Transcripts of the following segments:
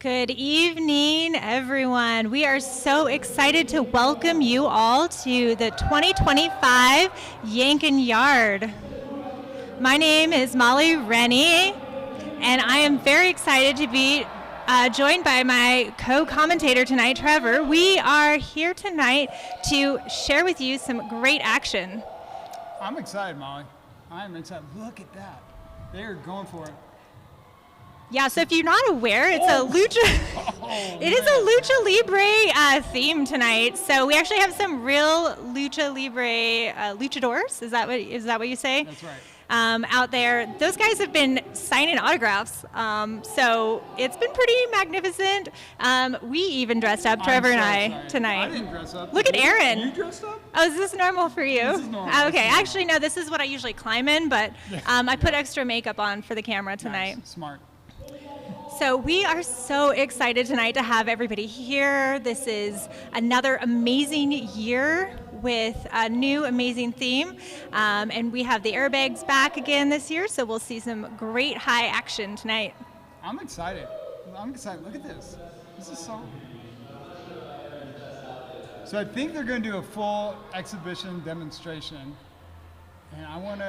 Good evening, everyone. We are so excited to welcome you all to the 2025 Yank-N-Yard. My name is Molly Rennie, and I am very excited to be joined by my co-commentator tonight, Trevor. We are here tonight to share with you some great action. I'm excited, Molly. I'm excited. Look at that. They're going for it. Yeah, so if you're not aware, it's a lucha. It is a lucha libre theme tonight. So we actually have some real lucha libre luchadors. Is that what you say? That's right. Out there, those guys have been signing autographs. So it's been pretty magnificent. We even dressed up, Trevor and I, tonight. I didn't dress up. Look at Aaron. You dressed up? Oh, is this normal for you? This is normal. Okay, actually, no, this is what I usually climb in, but I put extra makeup on for the camera tonight. Nice. Smart. So we are so excited tonight to have everybody here. This is another amazing year with a new amazing theme. And we have the airbags back again this year, so we'll see some great high action tonight. I'm excited. Look at this. This is so... So I think they're going to do a full exhibition demonstration. And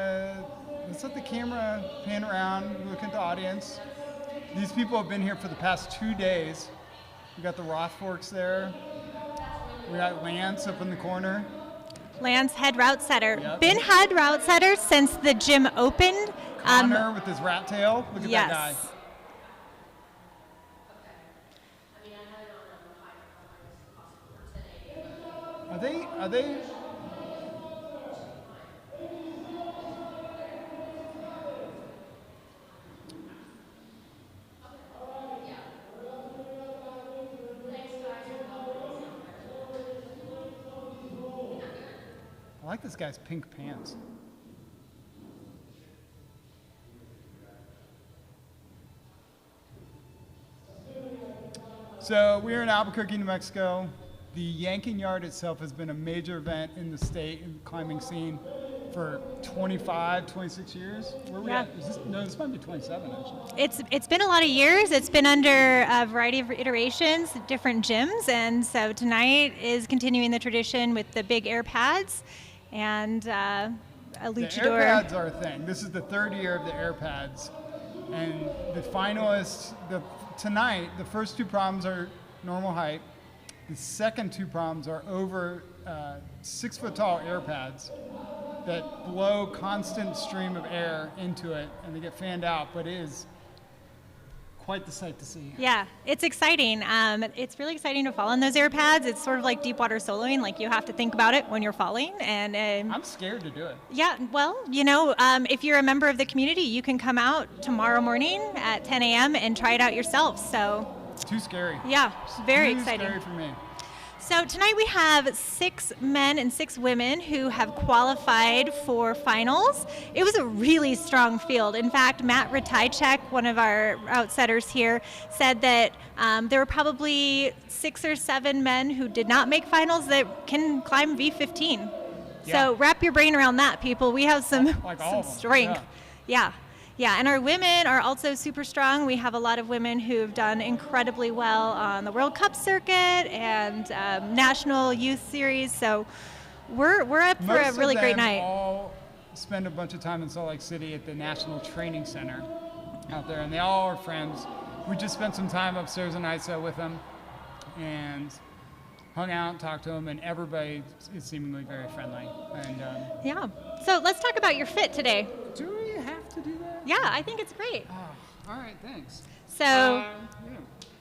let's let the camera pan around, look at the audience. These people have been here for the past 2 days. We got the Rothforks there. We got Lance up in the corner. Lance, head route setter. Yep. Been head route setter since the gym opened. Connor with his rat tail. Look at that guy. Are they? I like this guy's pink pants. So we're in Albuquerque, New Mexico. The Yank-N-Yard itself has been a major event in the state and climbing scene for 25, 26 years. Where are we at? This might be 27 actually. It's been a lot of years. It's been under a variety of iterations, different gyms, and so tonight is continuing the tradition with the big air pads and a luchador. The air pads are a thing. This is the third year of the air pads, and the finalists tonight. The first two proms are normal height. The second two proms are over 6 foot tall air pads that blow constant stream of air into it, and they get fanned out, but it is quite the sight to see. Yeah, it's exciting. It's really exciting to fall on those air pads. It's sort of like deep water soloing, like you have to think about it when you're falling. And I'm scared to do it. Yeah, well, if you're a member of the community, you can come out tomorrow morning at 10 a.m. and try it out yourself. So. Too scary. Yeah, it's very exciting. Too scary for me. So tonight we have 6 men and 6 women who have qualified for finals. It was a really strong field. In fact, Matt Ratajczak, one of our outsetters here, said that there were probably 6 or 7 men who did not make finals that can climb V15. Yeah. So wrap your brain around that, people. We have some strength. Yeah, and our women are also super strong. We have a lot of women who have done incredibly well on the World Cup circuit and National Youth Series. So we're up for a really great night. All spend a bunch of time in Salt Lake City at the National Training Center out there, and they all are friends. We just spent some time upstairs in ISO with them and hung out, talked to them, and everybody is seemingly very friendly. And yeah. So let's talk about your fit today. Do we have to do that? Yeah, I think it's great. Oh, all right, thanks. So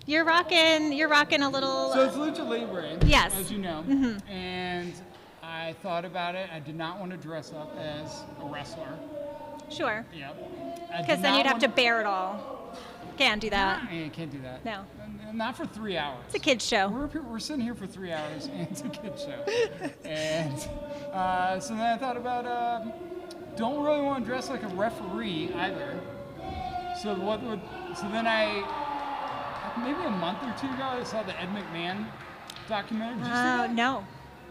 you're rocking a little. So it's lucha libre, yes, as you know. Mm-hmm. And I thought about it. I did not want to dress up as a wrestler. Sure. Yep. Because then you'd have to bear it all. Can't do that. I can't do that. No. Not for 3 hours. It's a kid's show. We're sitting here for 3 hours, and it's a kid's show. And so then I thought about, don't really want to dress like a referee either. So then maybe a month or 2 ago, I saw the Ed McMahon documentary. Did you see that? No.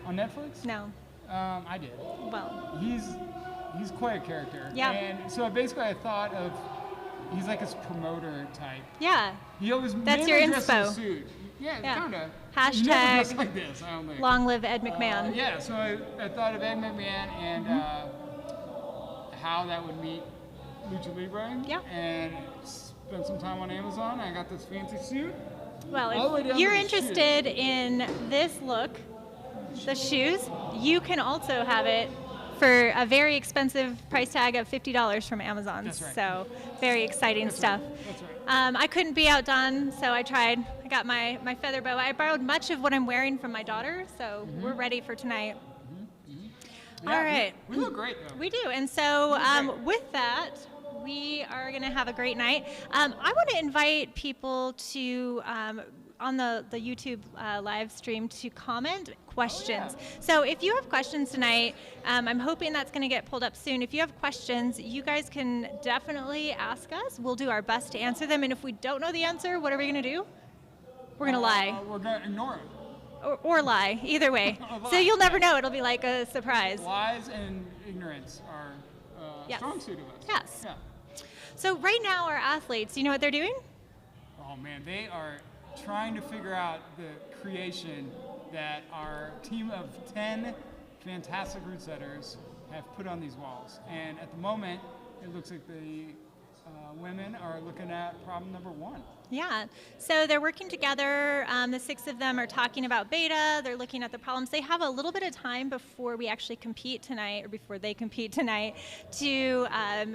On Netflix? No. I did. Well. He's quite a character. Yeah. And so basically I thought of he's like his promoter type. Yeah. He always That's mainly your dresses in a inspo. suit. Yeah, Yeah. kind of. Hashtag like this, I don't think. long live Ed McMahon. Yeah, so I thought of Ed McMahon and how that would meet Lucha Libre. Yeah. And spent some time on Amazon. I got this fancy suit. Well, All the way if down you're to the interested in this look, the shoes, you can also have it for a very expensive price tag of $50 from Amazon. That's right. So very exciting stuff. That's right. I couldn't be outdone, so I tried. I got my feather boa. I borrowed much of what I'm wearing from my daughter, so we're ready for tonight. Yeah, All right. We look great, though. We do. And so with that, we are going to have a great night. I want to invite people to, on the YouTube live stream, to comment questions. So if you have questions tonight, I'm hoping that's going to get pulled up soon. If you have questions, you guys can definitely ask us. We'll do our best to answer them. And if we don't know the answer, what are we going to do? We're going to lie. We're going to ignore it. Or lie, either way. So you'll never know. It'll be like a surprise. Lies and ignorance are a strong suit of us. Yes. Yeah. So right now, our athletes, you know what they're doing? Oh man, they are trying to figure out the creation that our team of 10 fantastic root setters have put on these walls. And at the moment, it looks like the women are looking at problem number 1. Yeah, so they're working together. The 6 of them are talking about beta. They're looking at the problems. They have a little bit of time before we actually compete tonight, or before they compete tonight, to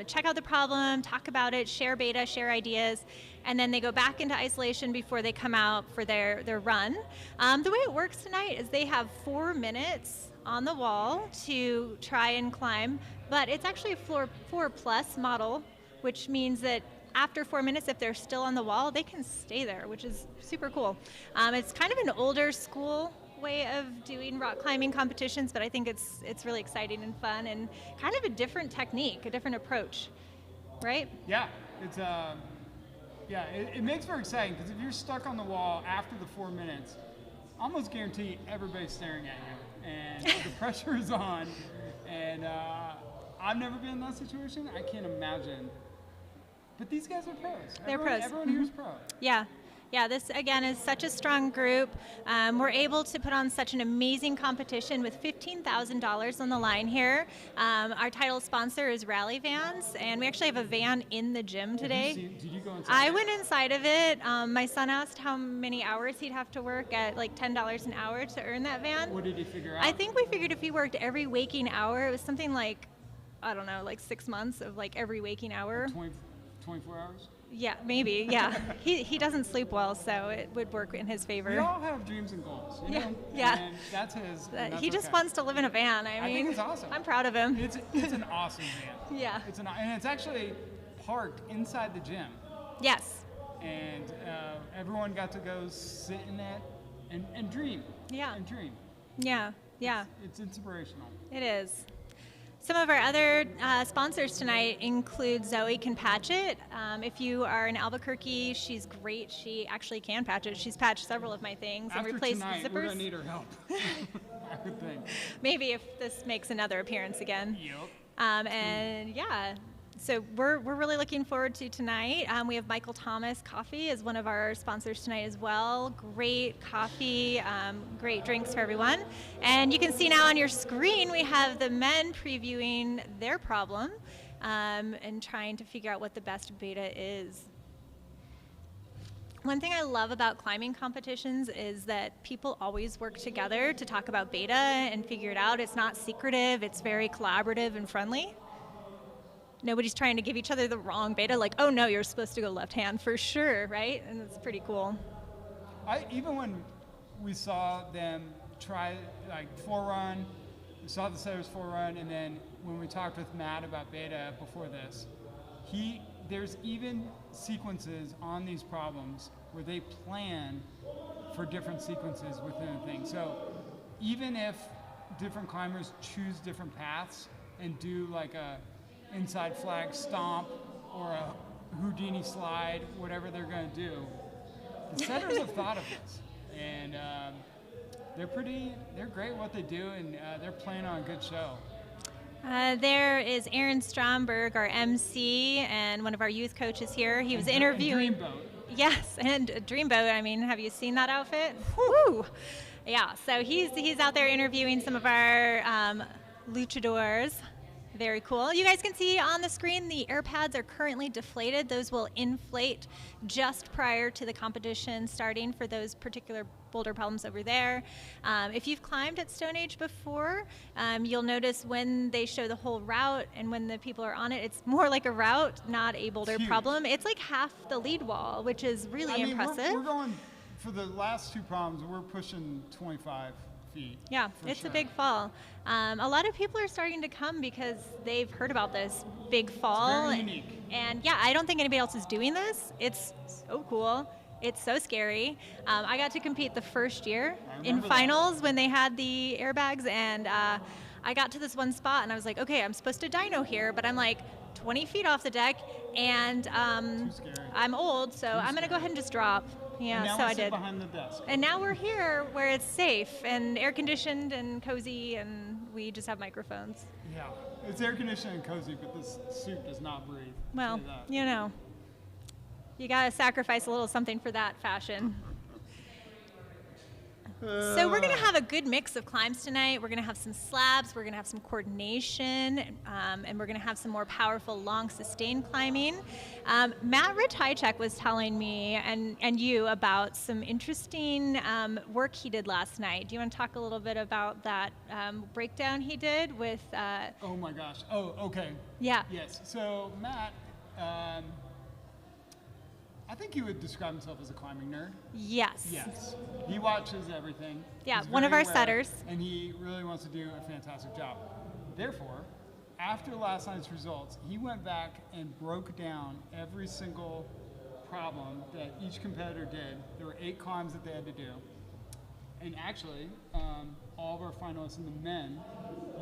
check out the problem, talk about it, share beta, share ideas, and then they go back into isolation before they come out for their run. The way it works tonight is they have 4 minutes on the wall to try and climb, but it's actually a floor 4+ model, which means that after 4 minutes, if they're still on the wall, they can stay there, which is super cool. It's kind of an older school way of doing rock climbing competitions, but I think it's really exciting and fun and kind of a different technique, a different approach, right? Yeah, it's it makes for exciting because if you're stuck on the wall after the 4 minutes, almost guarantee everybody's staring at you, and the pressure is on. And I've never been in that situation. I can't imagine. But these guys are pros. They're pros. Everyone here is pro. Yeah. Yeah, this again is such a strong group. We're able to put on such an amazing competition with $15,000 on the line here. Our title sponsor is Rally Vans, and we actually have a van in the gym today. Did you go inside? I went inside of it. My son asked how many hours he'd have to work at like $10 an hour to earn that van. What did he figure out? I think we figured if he worked every waking hour, it was something like, I don't know, like 6 months of like every waking hour. 24 hours? Yeah, maybe, yeah. He doesn't sleep well, so it would work in his favor. We all have dreams and goals, you know? Yeah. And that's his. And that's he just okay. wants to live in a van. I mean, think it's awesome. I'm proud of him. It's an awesome van. Yeah. And it's actually parked inside the gym. Yes. And everyone got to go sit in it and dream. Yeah. And dream. Yeah, yeah. It's inspirational. It is. Some of our other sponsors tonight include Zoe Can Patch It. If you are in Albuquerque, she's great. She actually can patch it. She's patched several of my things and replaced tonight, zippers. We're gonna need her help. I would think. Maybe if this makes another appearance again. Yep. And yeah, so we're really looking forward to tonight. We have Michael Thomas Coffee as one of our sponsors tonight as well. Great coffee, great drinks for everyone. And you can see now on your screen we have the men previewing their problem and trying to figure out what the best beta is. One thing I love about climbing competitions is that people always work together to talk about beta and figure it out. It's not secretive, it's very collaborative and friendly. Nobody's trying to give each other the wrong beta, like, oh no, you're supposed to go left hand for sure, right? And it's pretty cool. Even when we saw them try like 4-run, we saw the setters 4-run, and then when we talked with Matt about beta before this, there's even sequences on these problems where they plan for different sequences within a thing. So even if different climbers choose different paths and do like a inside flag stomp or a Houdini slide, whatever they're going to do, the setters have thought of this. And they're great at what they do, and they're playing on a good show. There is Aaron Stromberg, our MC, and one of our youth coaches here. He was interviewing. Dreamboat. Yes, and a Dreamboat. I mean, have you seen that outfit? Woo! Yeah, so he's out there interviewing some of our luchadors. Very cool. You guys can see on the screen the air pads are currently deflated. Those will inflate just prior to the competition starting for those particular boulder problems over there. If you've climbed at Stone Age before, you'll notice when they show the whole route and when the people are on it, it's more like a route, not a boulder problem. It's like half the lead wall, which is really impressive. We're going, for the last two problems, we're pushing 25 feet. Yeah, it's a big fall. A lot of people are starting to come because they've heard about this big fall. It's very unique. And yeah, I don't think anybody else is doing this. It's so cool. It's so scary. I got to compete the first year in finals when they had the airbags, and I got to this one spot and I was like, okay, I'm supposed to dyno here, but I'm like 20 feet off the deck, and I'm old, so I'm going to go ahead and just drop. Yeah, so I did. Behind the desk. And now we're here where it's safe and air conditioned and cozy, and we just have microphones. Yeah, it's air conditioned and cozy, but this suit does not breathe. Well, you know, you gotta sacrifice a little something for that fashion. So we're gonna have a good mix of climbs tonight. We're gonna have some slabs, we're gonna have some coordination, and we're gonna have some more powerful, long, sustained climbing. Matt Ritchik was telling me and you about some interesting work he did last night. Do you want to talk a little bit about that breakdown he did with? Oh my gosh! Oh, okay. Yeah. Yes. So Matt. I think he would describe himself as a climbing nerd. Yes. Yes. He watches everything. Yeah, He's one of our aware, setters. And he really wants to do a fantastic job. Therefore, after last night's results, he went back and broke down every single problem that each competitor did. There were 8 climbs that they had to do. And actually, all of our finalists and the men,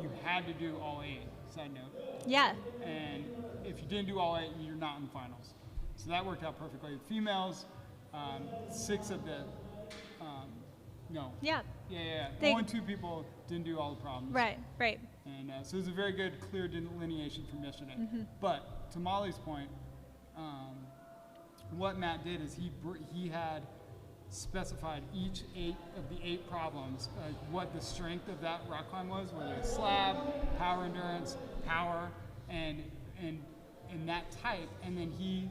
you had to do all 8, side note. Yeah. And if you didn't do all 8, you're not in the finals. So that worked out perfectly. The females, 6 of the, no. Yeah. Yeah. Only 2 people didn't do all the problems. Right. And so it was a very good, clear delineation from yesterday. Mm-hmm. But to Molly's point, what Matt did is he had specified each 8 of the 8 problems, what the strength of that rock climb was, whether it's slab, power endurance, power, and that type, and then he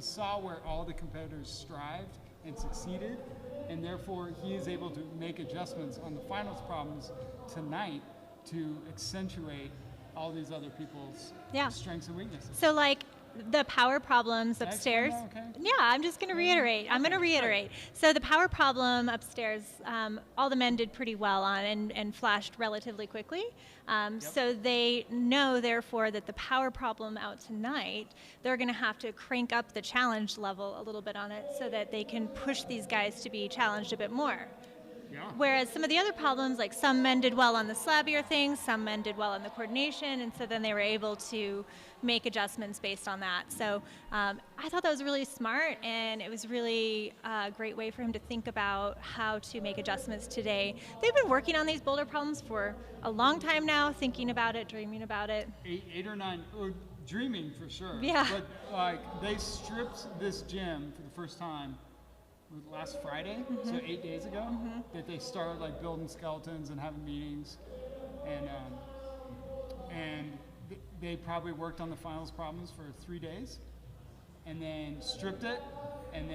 saw where all the competitors strived and succeeded, and therefore he is able to make adjustments on the finals problems tonight to accentuate all these other people's strengths and weaknesses. So like the power problems upstairs. Okay? Yeah, I'm just going to reiterate. I'm going to reiterate. Right. So the power problem upstairs, all the men did pretty well on and flashed relatively quickly. So they know, therefore, that the power problem out tonight, they're going to have to crank up the challenge level a little bit on it so that they can push these guys to be challenged a bit more. Yeah. Whereas some of the other problems, like some men did well on the slabbier things, some men did well on the coordination, and so then they were able to make adjustments based on that. So I thought that was really smart, and it was really a great way for him to think about how to make adjustments today. They've been working on these boulder problems for a long time now, thinking about it, dreaming about it. 8 or 9, dreaming for sure. Yeah. But they stripped this gym for the first time last Friday, so 8 days ago, that they started building skeletons and having meetings, and they probably worked on the finals problems for 3 days, and then stripped it, and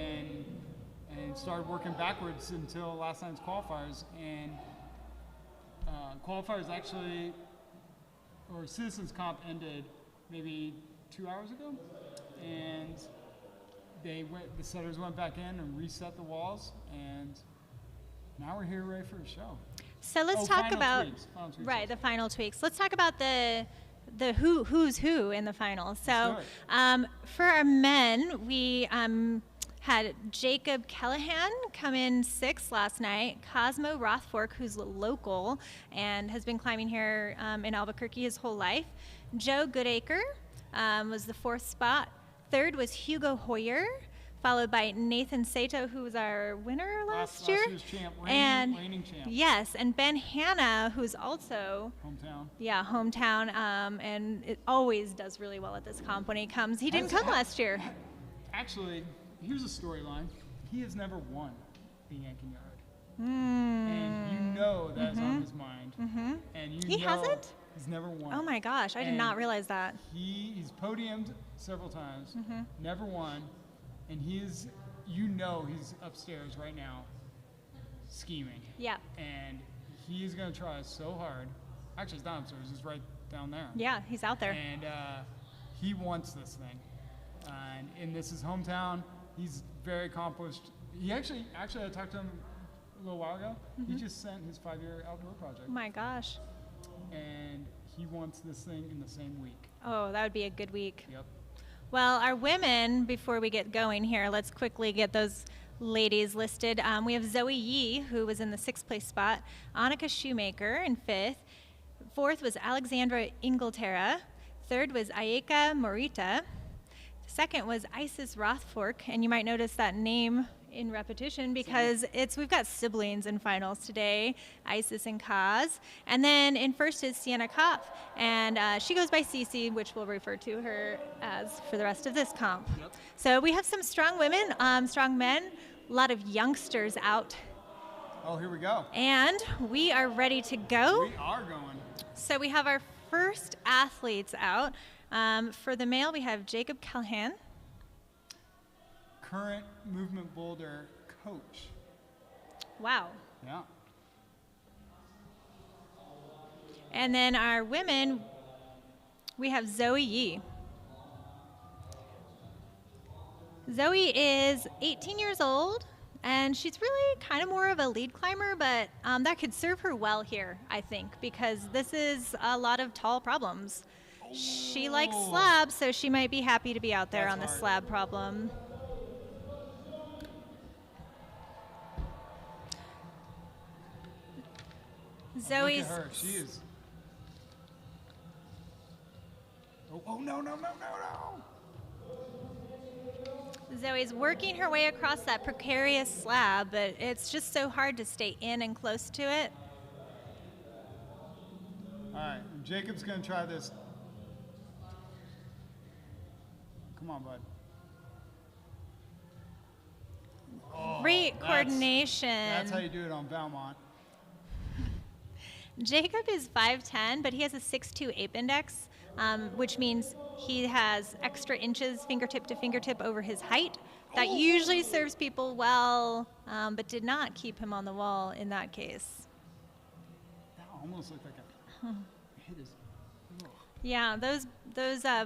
started working backwards until last night's qualifiers. And qualifiers actually, or Citizens Comp ended maybe 2 hours ago, and the setters went back in and reset the walls, and now we're here ready for a show. So let's talk about the final tweaks. Let's talk about the who's who in the finals. So for our men, we had Jacob Callahan come in 6th last night. Cosmo Rothfork, who's local and has been climbing here in Albuquerque his whole life. Joe Goodacre was the 4th spot. 3rd was Hugo Hoyer. followed by Nathan Sato, who was our winner last year. Last year's champ, reigning champ. Yes, and Ben Hanna, who's also Hometown. Yeah, hometown, and it always does really well at this comp when he comes. He didn't come last year. Actually, here's a storyline. He has never won the Yank-N-Yard. And you know that's on his mind. And He hasn't? He's never won. Oh my gosh, I did not realize that. He's podiumed several times, never won, and he's upstairs right now scheming. Yeah. And he's going to try so hard. Actually, it's not upstairs, it's right down there. Yeah, he's out there. And he wants this thing. And this is hometown. He's very accomplished. He actually, I talked to him a little while ago. He just sent his 5-year outdoor project. Oh my gosh. And he wants this thing in the same week. Oh, that would be a good week. Yep. Well, our women, before we get going here, let's quickly get those ladies listed. We have Zoe Yee, who was in the 6th place spot, Annika Shoemaker in 5th. 4th was Alexandra Inglaterra. 3rd was Ayeka Morita. 2nd was Isis Rothfork, and you might notice that name in repetition because we've got siblings in finals today, Isis and Kaz. And then in 1st is Sienna Kopf, and she goes by Cece, which we'll refer to her as for the rest of this comp. Yep. So we have some strong women, strong men, a lot of youngsters out. Oh, here we go. And we are ready to go. We are going. So we have our first athletes out. For the male, we have Jacob Callahan. Current movement boulder coach. Wow. Yeah. And then our women, we have Zoe Yee. Zoe is 18 years old, and she's really kind of more of a lead climber, but that could serve her well here, I think, because this is a lot of tall problems. She likes slabs, so she might be happy to be out there on the slab problem. Zoe's. Look at her. She is. Oh, no. Zoe's working her way across that precarious slab, but it's just so hard to stay in and close to it. All right, Jacob's going to try this. Come on, bud. Oh, Great coordination. That's how you do it on Valmont. Jacob is 5'10", but he has a 6'2" ape index, which means he has extra inches fingertip to fingertip over his height. That usually serves people well, but did not keep him on the wall in that case. That almost looked like a hit his. Ugh. Yeah, those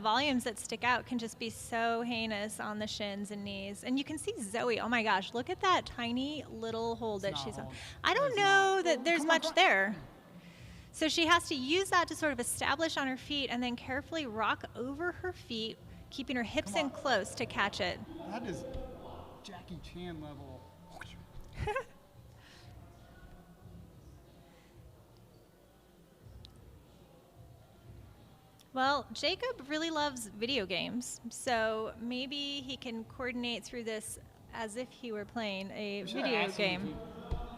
volumes that stick out can just be so heinous on the shins and knees. And you can see Zoe, oh my gosh, look at that tiny little hole that she's on. I don't know that there's much there. So she has to use that to sort of establish on her feet and then carefully rock over her feet, keeping her hips in close to catch it. That is Jackie Chan level. Well, Jacob really loves video games, so maybe he can coordinate through this as if he were playing a video game.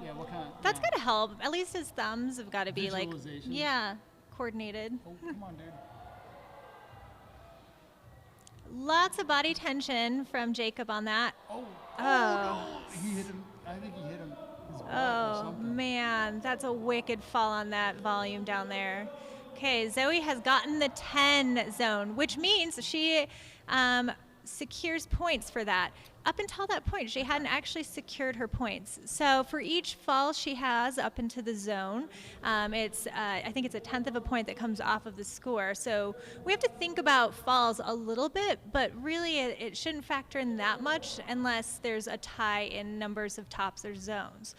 Yeah, what kind of, That's got to help. At least his thumbs have got to be like, visualization? Coordinated. Oh, come on, dude. Lots of body tension from Jacob on that. Oh. Oh. He hit him. I think he hit him. His butt or Oh, something. man. That's a wicked fall on that volume down there. Okay, Zoe has gotten the 10 zone, which means she secures points for that. Up until that point, she hadn't actually secured her points. So for each fall she has up into the zone, I think it's a 1/10 of a point that comes off of the score. So we have to think about falls a little bit, but really it shouldn't factor in that much unless there's a tie in numbers of tops or zones.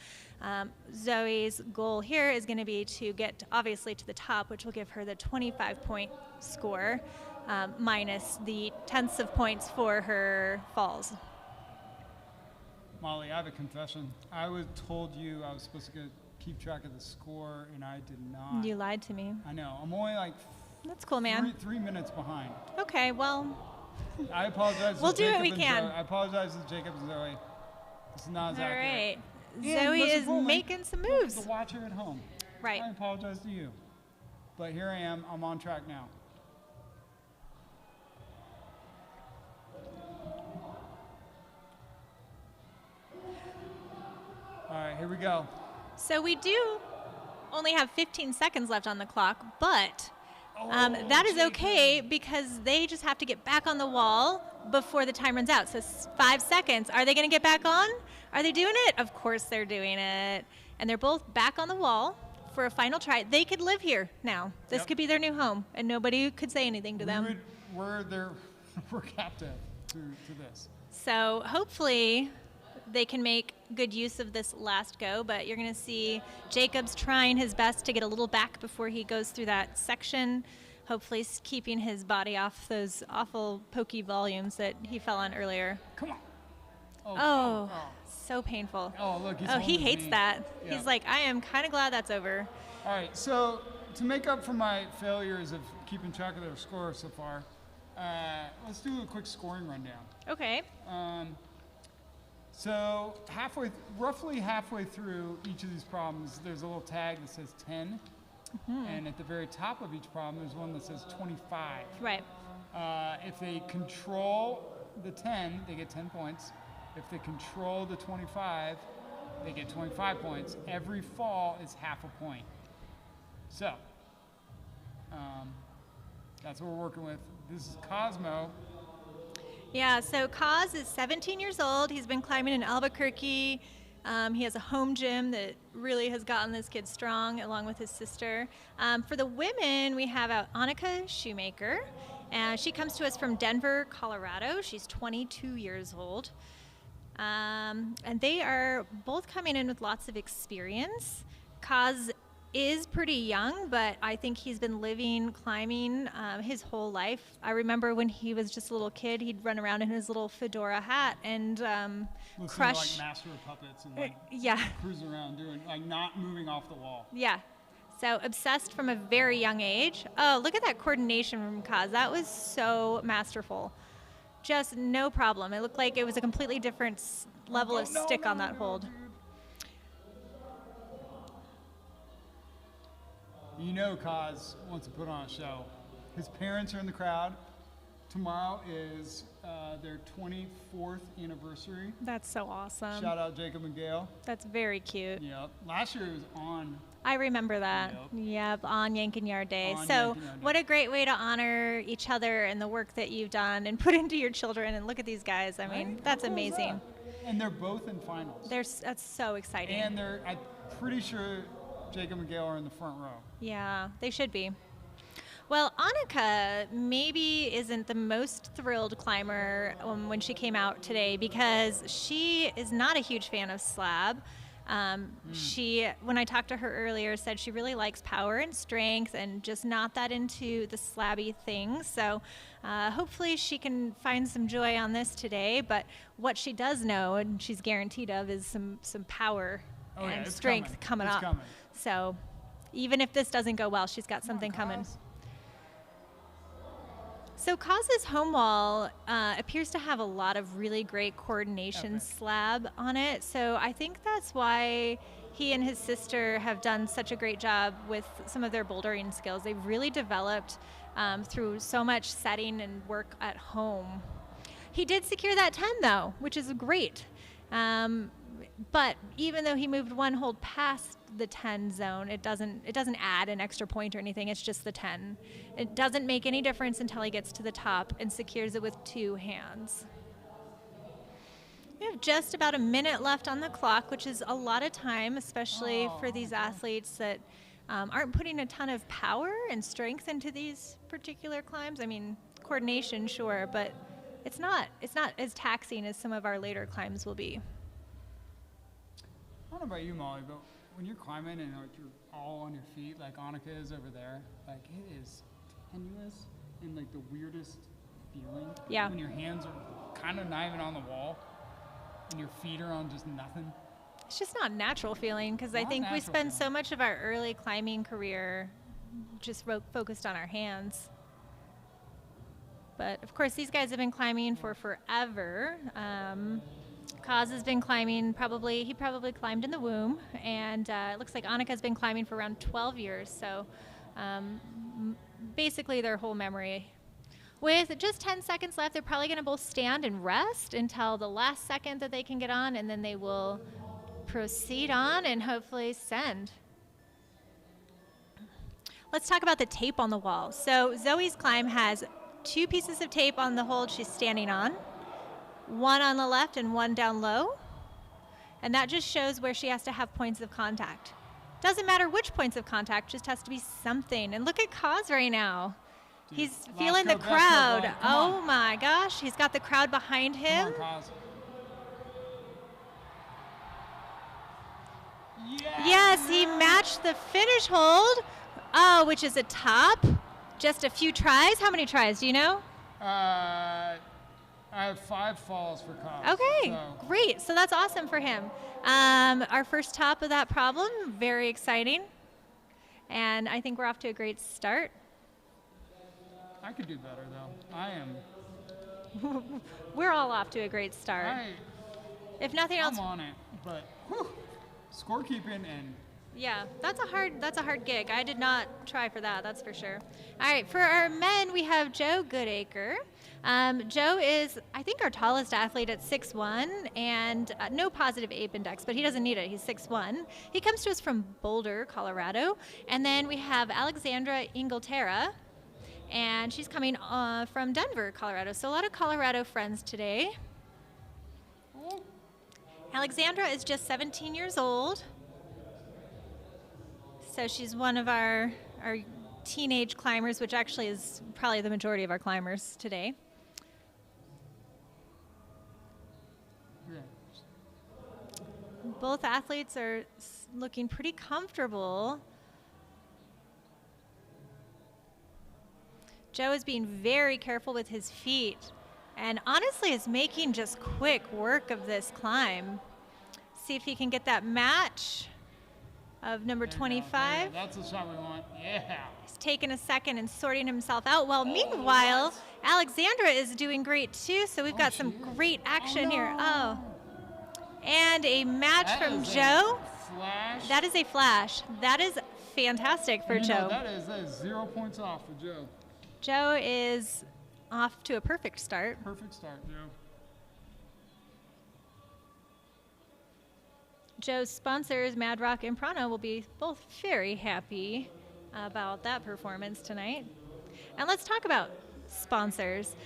Zoe's goal here is going to be to get obviously to the top, which will give her the 25-point score, minus the 10ths of points for her falls. Molly, I have a confession. I was told you I was supposed to keep track of the score, and I did not. You lied to me. I know. I'm only like That's cool, man. 3 minutes behind. Okay, well, I apologize. We'll to do what Jacob we and can. Zoe. I apologize to Jacob and Zoe. This is not as All accurate. right. And Zoe most is importantly, making some moves. The watcher at home. Right. I apologize to you. But here I am. I'm on track now. All right, here we go. So we do only have 15 seconds left on the clock, but that is okay because they just have to get back on the wall before the time runs out. So 5 seconds. Are they going to get back on? Are they doing it? Of course they're doing it. And they're both back on the wall for a final try. They could live here now. This could be their new home, and nobody could say anything to them. We're captive to this. So hopefully they can make good use of this last go, but you're going to see Jacob's trying his best to get a little back before he goes through that section, hopefully keeping his body off those awful pokey volumes that he fell on earlier. Come on. Oh, so painful. Oh, look, he's he holding hates me. that. Yeah. He's like, I am kind of glad that's over. All right, so to make up for my failures of keeping track of their score so far, let's do a quick scoring rundown. Okay. So roughly halfway through each of these problems, there's a little tag that says 10. And at the very top of each problem, there's one that says 25. Right. If they control the 10, they get 10 points. If they control the 25, they get 25 points. Every fall is half a point. So, that's what we're working with. This is Cosmo. Yeah, so Kaz is 17 years old. He's been climbing in Albuquerque. He has a home gym that really has gotten this kid strong, along with his sister. For the women, we have Annika Shoemaker. She comes to us from Denver, Colorado. She's 22 years old. And they are both coming in with lots of experience. Kaz is pretty young, but I think he's been climbing his whole life. I remember when he was just a little kid, he'd run around in his little fedora hat and crush. To, like Master of Puppets and cruising around doing not moving off the wall. Yeah. So obsessed from a very young age. Oh, look at that coordination from Kaz. That was so masterful. Just no problem. It looked like it was a completely different level of stick on that hold. Dude. You know Kaz wants to put on a show. His parents are in the crowd. Tomorrow is their 24th anniversary. That's so awesome. Shout out Jacob and Gail. That's very cute. Yep. Last year it was on. I remember that. Yep, on Yank-N-Yard Day. On So Yank-N-Yard Day. what a great way to honor each other and the work that you've done and put into your children. And look at these guys. I mean, Right? that's How cool is amazing. that? And they're both in finals. That's so exciting. And I'm pretty sure Jacob and Gail are in the front row. Yeah, they should be. Well, Annika maybe isn't the most thrilled climber when she came out today because she is not a huge fan of slab. She, when I talked to her earlier, said she really likes power and strength and just not that into the slabby things. So hopefully she can find some joy on this today. But what she does know, and she's guaranteed of, is some power and strength coming up. Coming. So even if this doesn't go well, she's got something coming. So Kaz's home wall appears to have a lot of really great coordination slab on it. So I think that's why he and his sister have done such a great job with some of their bouldering skills. They've really developed through so much setting and work at home. He did secure that 10 though, which is great. But even though he moved one hold past the 10 zone, it doesn't add an extra point or anything. It's just the 10. It doesn't make any difference until he gets to the top and secures it with 2 hands. We have just about a minute left on the clock, which is a lot of time, especially for these athletes that aren't putting a ton of power and strength into these particular climbs. I mean, coordination, sure, but it's not as taxing as some of our later climbs will be. I don't know about you, Molly, but when you're climbing and like you're all on your feet, like Annika is over there, like it is tenuous and like the weirdest feeling. Yeah. When your hands are kind of not even on the wall and your feet are on just nothing. It's just not natural feeling because I Not think we natural spend feeling. so much of our early climbing career just focused on our hands. But of course, these guys have been climbing for forever. Kaz has been climbing he probably climbed in the womb. And it looks like Annika's been climbing for around 12 years. So basically their whole memory. With just 10 seconds left, they're probably going to both stand and rest until the last second that they can get on, and then they will proceed on and hopefully send. Let's talk about the tape on the wall. So Zoe's climb has 2 pieces of tape on the hold she's standing on, one on the left and one down low, and that just shows where she has to have points of contact. Doesn't matter which points of contact, just has to be something. And look at Kaz right now. He's feeling the crowd. Oh my gosh, he's got the crowd behind him. Come on, Kaz. Yes, he matched the finish hold, which is a top. Just a few tries. How many tries, do you know? I have 5 falls for Kaz. Okay, so. great. So that's awesome for him. Our first top of that problem, very exciting. And I think we're off to a great start. I could do better, though. I am. We're all off to a great start. If nothing else, I'm on it, but scorekeeping and. Yeah, that's a hard gig. I did not try for that, that's for sure. All right, for our men, we have Joe Goodacre. Joe is, I think, our tallest athlete at 6'1", and no positive ape index, but he doesn't need it. He's 6'1". He comes to us from Boulder, Colorado. And then we have Alexandra Inglaterra, and she's coming from Denver, Colorado. So a lot of Colorado friends today. Alexandra is just 17 years old. So she's one of our teenage climbers, which actually is probably the majority of our climbers today. Yeah. Both athletes are looking pretty comfortable. Joe is being very careful with his feet and honestly is making just quick work of this climb. See if he can get that match of number 25. That's the shot we want. Yeah. He's taking a second and sorting himself out. Well, meanwhile, Alexandra is doing great too, so we've got some great action here. Oh. And a match from Joe. Flash. That is a flash. That is fantastic for Joe. That is 0 points off for Joe. Joe is off to a perfect start. Perfect start, Joe. Joe's sponsors, Mad Rock and Prana, will be both very happy about that performance tonight. And let's talk about sponsors.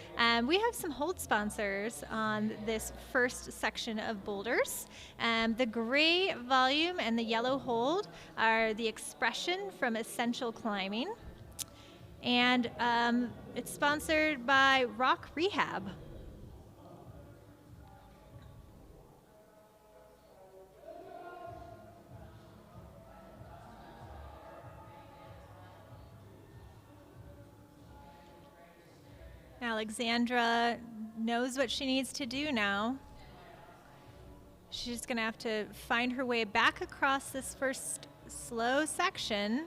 We have some hold sponsors on this first section of boulders. The gray volume and the yellow hold are the Expression from Essential Climbing. And it's sponsored by Rock Rehab. Alexandra knows what she needs to do now. She's going to have to find her way back across this first slow section.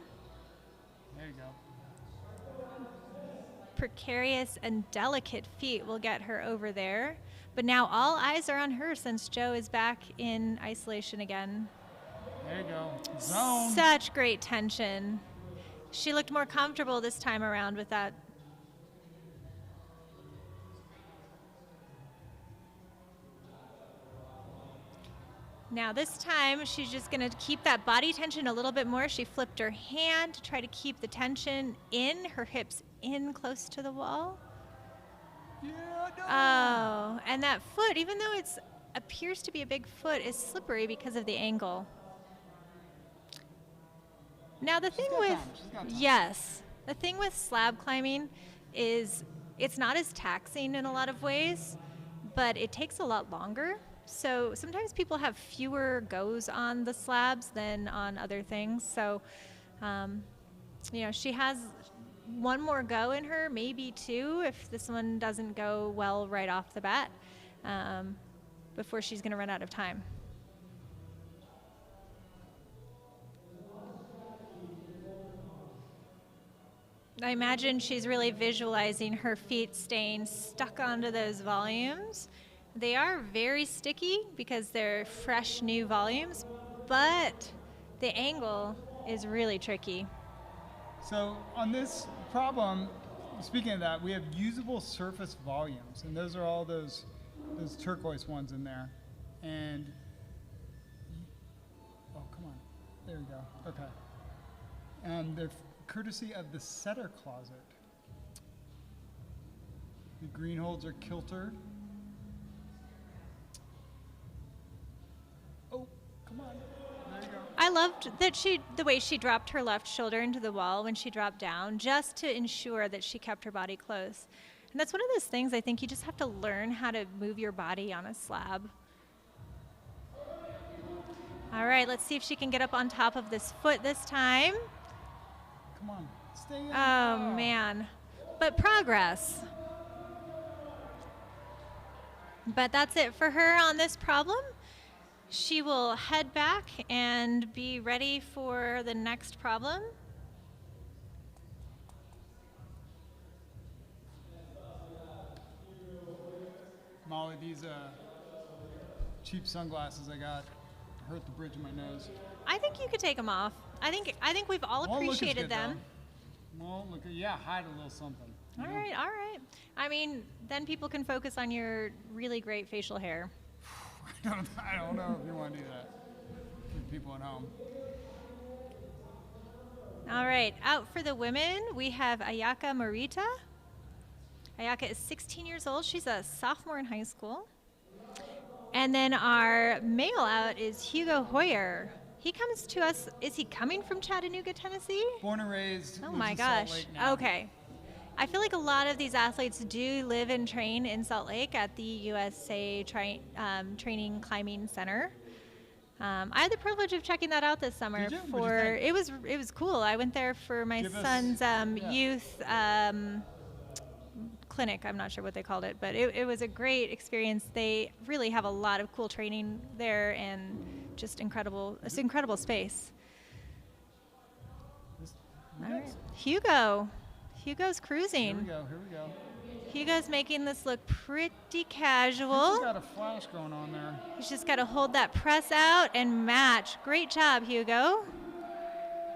There you go. Precarious and delicate feet will get her over there. But now all eyes are on her since Joe is back in isolation again. There you go. Zone. Such great tension. She looked more comfortable this time around with that. Now this time, she's just going to keep that body tension a little bit more. She flipped her hand to try to keep the tension in, her hips in close to the wall. Yeah, no. Oh, and that foot, even though it appears to be a big foot, is slippery because of the angle. Now the thing with, yes, the thing with slab climbing is it's not as taxing in a lot of ways, but it takes a lot longer. So sometimes people have fewer goes on the slabs than on other things. So, she has one more go in her, maybe 2, if this one doesn't go well right off the bat, before she's going to run out of time. I imagine she's really visualizing her feet staying stuck onto those volumes. They are very sticky because they're fresh new volumes, but the angle is really tricky. So on this problem, speaking of that, we have usable surface volumes, and those are all those turquoise ones in there. And oh, come on, there we go. Okay, and they're courtesy of the setter closet. The green holds are kilter. Oh, come on. There you go. I loved that the way she dropped her left shoulder into the wall when she dropped down, just to ensure that she kept her body close. And that's one of those things I think you just have to learn how to move your body on a slab. All right, let's see if she can get up on top of this foot this time. Come on, stay in. Oh, man. But progress. But that's it for her on this problem. She will head back and be ready for the next problem. Molly, these cheap sunglasses I got hurt the bridge of my nose. I think you could take them off. I think we've all Won't look as appreciated good, them. though. Well, look, yeah, hide a little something. you All know? right, all right. I mean, then people can focus on your really great facial hair. I don't know if you want to do that for people at home. All right, out for the women, we have Ayaka Morita. Ayaka is 16 years old. She's a sophomore in high school. And then our male out is Hugo Hoyer. He comes to us, is he coming from Chattanooga, Tennessee? Born and raised. Oh lives my in Salt gosh. Lake now. Okay. I feel like a lot of these athletes do live and train in Salt Lake at the USA Training Climbing Center. I had the privilege of checking that out this summer. Did you? What'd you think? It was cool. I went there for my Give us- son's yeah. youth clinic. I'm not sure what they called it, but it was a great experience. They really have a lot of cool training there and just incredible. It's an incredible space. All right. Hugo's cruising. Here we go. Hugo's making this look pretty He's casual. got a flash going on there. He's just got to hold that press out and match. Great job, Hugo.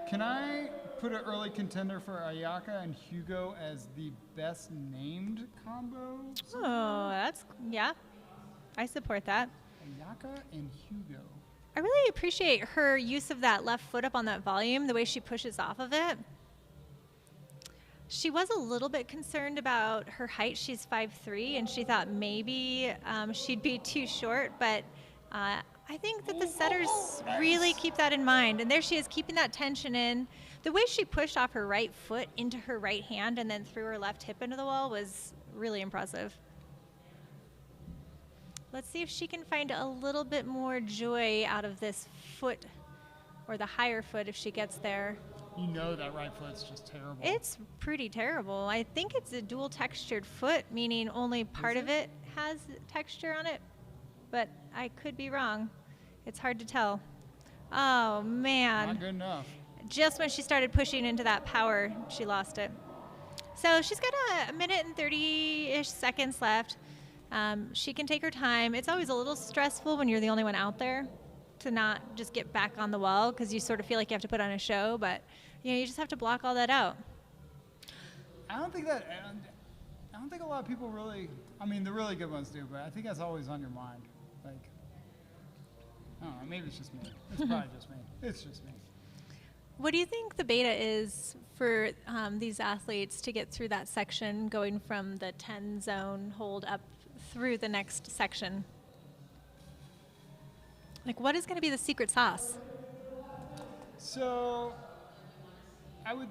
Can I put an early contender for Ayaka and Hugo as the best named combo? Oh, yeah. I support that. Ayaka and Hugo. I really appreciate her use of that left foot up on that volume, the way she pushes off of it. She was a little bit concerned about her height. She's 5'3", and she thought maybe she'd be too short, but I think that the setters really keep that in mind. And there she is, keeping that tension in. The way she pushed off her right foot into her right hand and then threw her left hip into the wall was really impressive. Let's see if she can find a little bit more joy out of this foot, or the higher foot if she gets there. You know that right foot's just terrible. It's pretty terrible. I think it's a dual textured foot, meaning only part of it has texture on it, but I could be wrong. It's hard to tell. Oh, man. Not good enough. Just when she started pushing into that power, she lost it. So she's got a minute and 30-ish seconds left. She can take her time. It's always a little stressful when you're the only one out there to not just get back on the wall, because you sort of feel like you have to put on a show, but you just have to block all that out. I don't think a lot of people really, I mean, the really good ones do, but I think that's always on your mind. Like, I don't know, maybe it's just me. It's probably just me. It's just me. What do you think the beta is for these athletes to get through that section, going from the 10 zone hold up through the next section? Like, what is going to be the secret sauce? So, I would,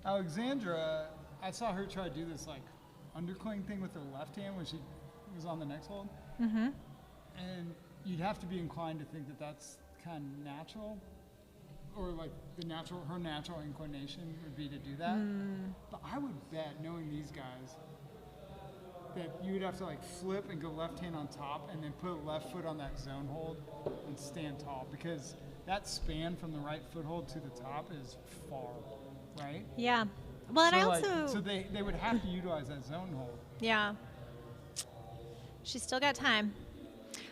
Alexandra, I saw her try to do this like undercling thing with her left hand when she was on the next hold. Mm-hmm. And you'd have to be inclined to think that that's kind of natural, or like her natural inclination would be to do that. But I would bet, knowing these guys, that you would have to like flip and go left hand on top and then put a left foot on that zone hold and stand tall, because that span from the right foothold to the top is far, right? Yeah. Well, and So, I like, also... so they would have to utilize that zone hold. Yeah. She's still got time.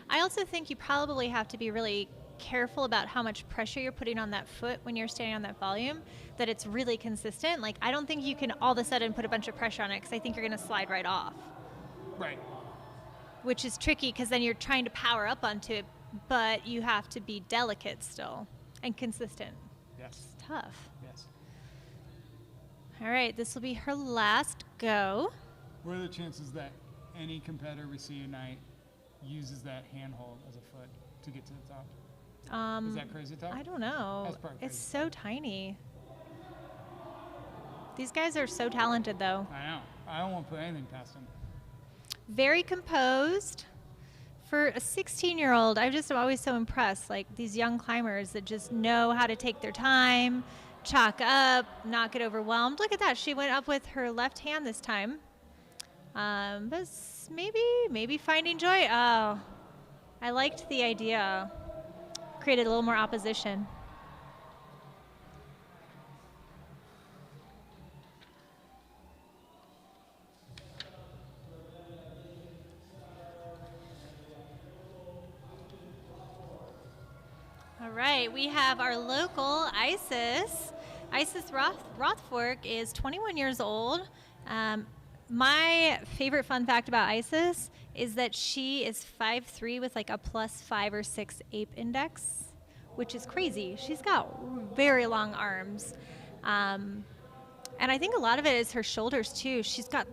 I also think you probably have to be really careful about how much pressure you're putting on that foot when you're standing on that volume, that it's really consistent. Like, I don't think you can all of a sudden put a bunch of pressure on it, because I think you're going to slide right off. Right. Which is tricky, because then you're trying to power up onto it, but you have to be delicate still and consistent. Yes. It's tough. Yes. All right, this will be her last go. What are the chances that any competitor we see tonight uses that handhold as a foot to get to the top? Is that crazy tough? I don't know. That's probably It's crazy. so tiny. These guys are so talented, though. I know. I don't want to put anything past them. Very composed. For a 16-year-old, I'm always so impressed. Like, these young climbers that just know how to take their time, chalk up, not get overwhelmed. Look at that. She went up with her left hand this time. But maybe finding joy. Oh, I liked the idea. Created a little more opposition. All right, we have our local Isis. Isis Rothfork is 21 years old. My favorite fun fact about Isis is that she is 5'3" with like a +5 or 6 ape index, which is crazy. She's got very long arms. And I think a lot of it is her shoulders too. She's got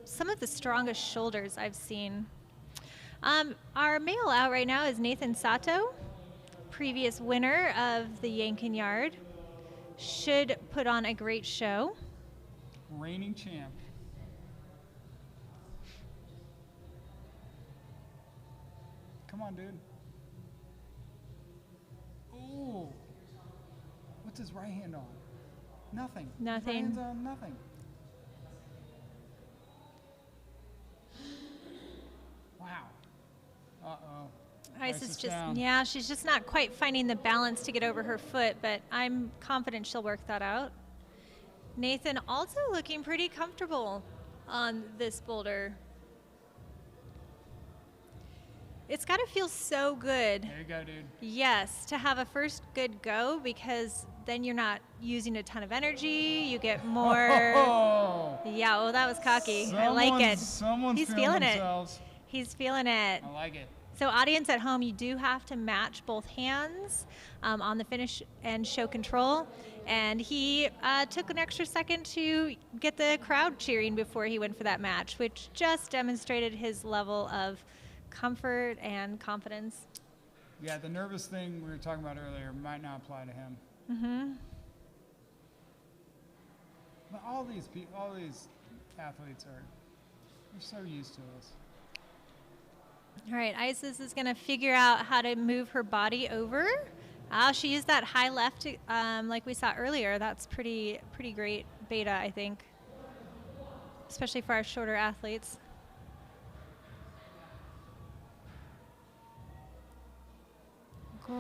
some of the strongest shoulders I've seen. Our male out right now is Nathan Sato, previous winner of the Yank-N-Yard. Should put on a great show. Reigning champ. Come on, dude. Ooh. What's his right hand on? Nothing. Nothing. His right hand's on nothing. Wow. Uh-oh. Isis down. yeah, she's just not quite finding the balance to get over her foot, but I'm confident she'll work that out. Nathan also looking pretty comfortable on this boulder. It's got to feel so good. There you go, dude. Yes, to have a first good go, because then you're not using a ton of energy. You get more. Oh, Yeah, well, that was cocky. I like it. Someone's He's feeling it. themselves. He's feeling it. I like it. So audience at home, you do have to match both hands on the finish and show control. And he took an extra second to get the crowd cheering before he went for that match, which just demonstrated his level of comfort and confidence. Yeah, the nervous thing we were talking about earlier might not apply to him. Mm-hmm. But all these athletes they're so used to this. All right, Isis is going to figure out how to move her body over. She used that high left like we saw earlier. That's pretty great beta, I think, especially for our shorter athletes.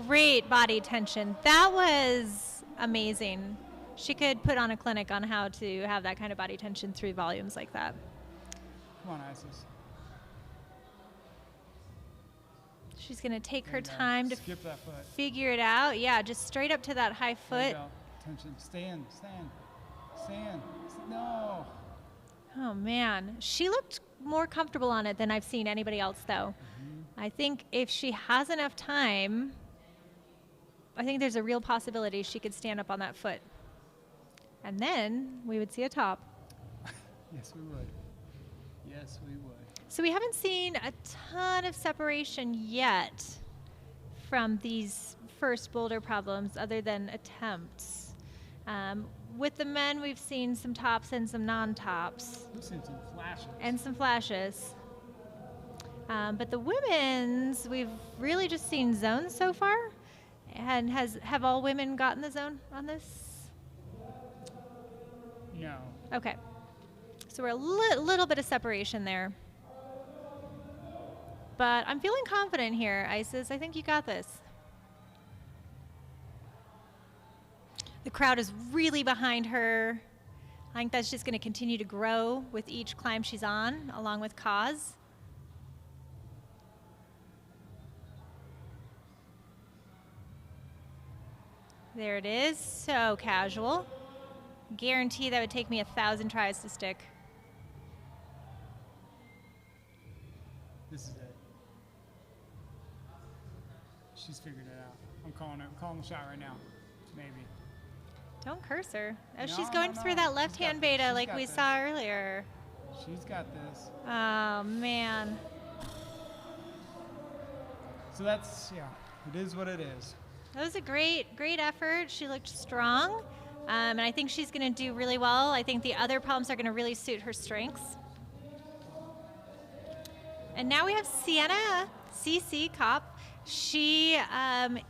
Great body tension. That was amazing. She could put on a clinic on how to have that kind of body tension through volumes like that. Come on, Isis. She's going to take There her you go. time to Skip that foot. figure it out. Yeah, just straight up to that high There you foot. go. Tension. Stand. No. Oh, man. She looked more comfortable on it than I've seen anybody else, though. Mm-hmm. I think if she has enough time, I think there's a real possibility she could stand up on that foot. And then we would see a top. Yes, we would. Yes, we would. So we haven't seen a ton of separation yet from these first boulder problems other than attempts. With the men, we've seen some tops and some non-tops. We've seen some flashes. And some flashes. But the women's, we've really just seen zones so far. And have all women gotten the zone on this? No. Okay. So we're a little bit of separation there. But I'm feeling confident here, Isis. I think you got this. The crowd is really behind her. I think that's just going to continue to grow with each climb she's on, along with Kaz. There it is, so casual. Guarantee that would take me 1,000 tries to stick. This is it. She's figured it out. I'm calling it. I'm calling the shot right now. Maybe. Don't curse her. Oh, No, she's going no, through no. that She's left hand got this. beta She's like got we this. saw earlier. She's got this. Oh, man. So that's, yeah, it is what it is. That was a great effort. She looked strong. And I think she's going to do really well. I think the other problems are going to really suit her strengths. And now we have Sienna CC Kopp. She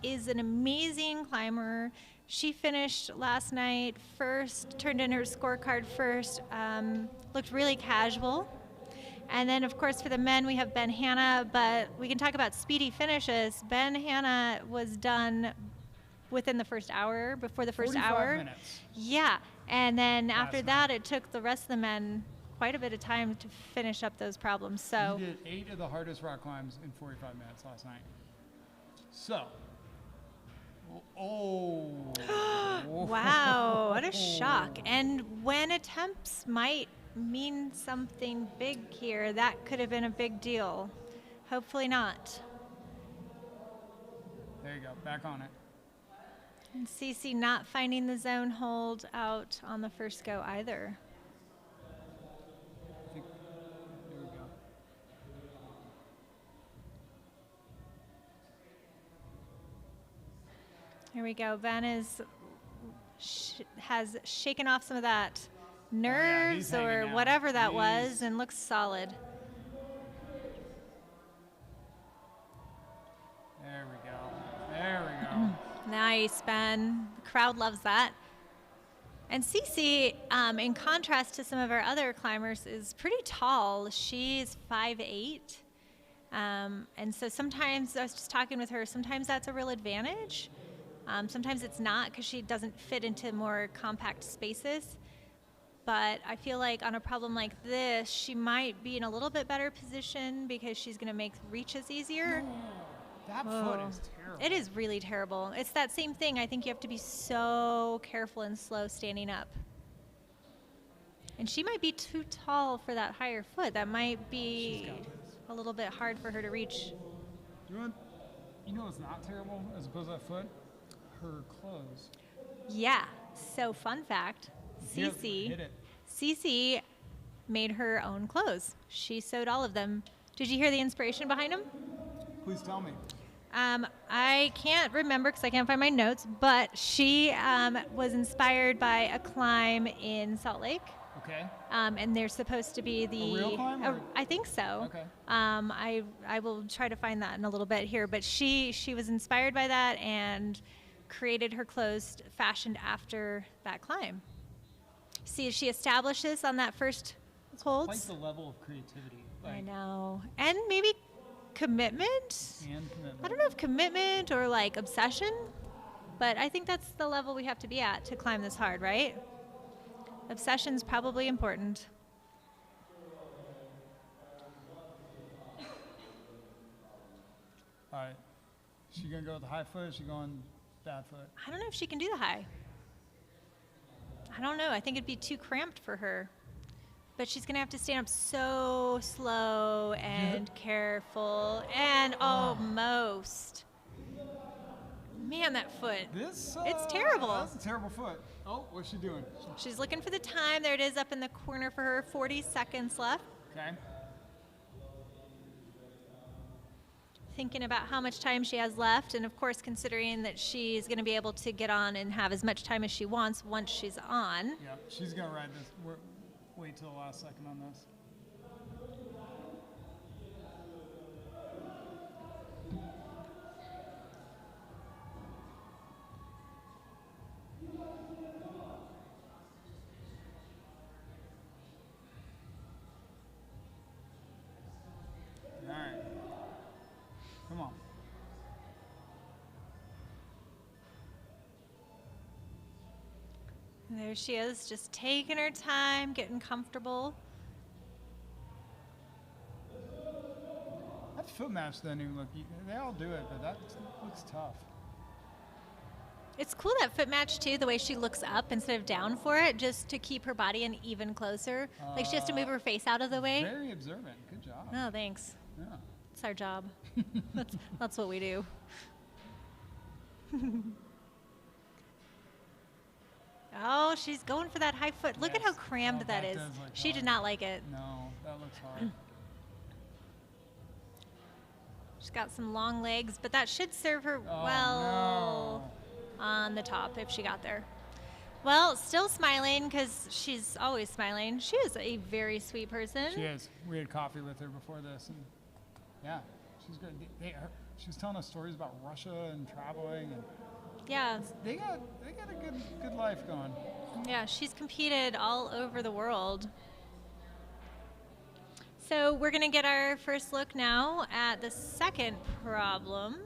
is an amazing climber. She finished last night first, turned in her scorecard first, looked really casual. And then, of course, for the men, we have Ben Hanna, but we can talk about speedy finishes. Ben Hanna was done within the first hour, before the first 45 hour. minutes. Yeah, and then after Last that, night. it took the rest of the men quite a bit of time to finish up those problems. So, He did 8 of the hardest rock climbs in 45 minutes last night. So, wow, what a shock. And when attempts might mean something big here, that could have been a big deal. Hopefully not. There you go, back on it. And Cece not finding the zone hold out on the first go either. I think, there we go. Here we go. Ben has shaken off some of that nerves he's hanging or out. whatever that was He's- and looks solid. There we go. There we go. Nice, Ben. The crowd loves that. And Cece, in contrast to some of our other climbers, is pretty tall. She's 5'8". And so sometimes, I was just talking with her, sometimes that's a real advantage. Sometimes it's not because she doesn't fit into more compact spaces. But I feel like on a problem like this, she might be in a little bit better position because she's going to make reaches easier. That foot is terrible. It is really terrible. It's that same thing. I think you have to be so careful and slow standing up. And she might be too tall for that higher foot. That might be She's got this. a little bit hard for her to reach. You know what's not terrible as opposed to that foot? Her clothes. Yeah. So fun fact, Hit Cece it. Cece made her own clothes. She sewed all of them. Did you hear the inspiration behind them? Please tell me. I can't remember because I can't find my notes, but she was inspired by a climb in Salt Lake. Okay. And they're supposed to be the. A real climb, or- I think so. Okay. I will try to find that in a little bit here, but she was inspired by that and created her clothes fashioned after that climb. See, she establishes on that first hold. Quite the level of creativity. I know, and maybe commitment. And commitment. I don't know if commitment or like obsession, but I think that's the level we have to be at to climb this hard, right? Obsession's probably important. All right. She gonna go with the high foot or is she going bad foot? I don't know if she can do the high. I don't know. I think it'd be too cramped for her. But she's going to have to stand up so slow and careful and almost. Man, that foot. This It's terrible. That's a terrible foot. Oh, what's she doing? She's looking for the time. There it is up in the corner for her. 40 seconds left. Okay. Thinking about how much time she has left, and of course, considering that she's going to be able to get on and have as much time as she wants once she's on. Yeah, she's gonna ride this. Wait till the last second on this. All right. Come on. she is, just taking her time, getting comfortable. That foot match doesn't even look. They all do it, but that looks tough. It's cool, that foot match too, the way she looks up instead of down for it, just to keep her body in even closer. Like she has to move her face out of the way. Very observant. Good job. Oh, thanks. Yeah. It's our job. That's what we do. Oh, she's going for that high foot. Look at how crammed that is. She did not like it. No, that looks hard. She's got some long legs, but that should serve her on the top if she got there. Well, still smiling because she's always smiling. She is a very sweet person. She is. We had coffee with her before this, and yeah, she's good. She was telling us stories about Russia and traveling, and yeah, they got a good life going. Yeah, she's competed all over the world. So we're going to get our first look now at the second problem.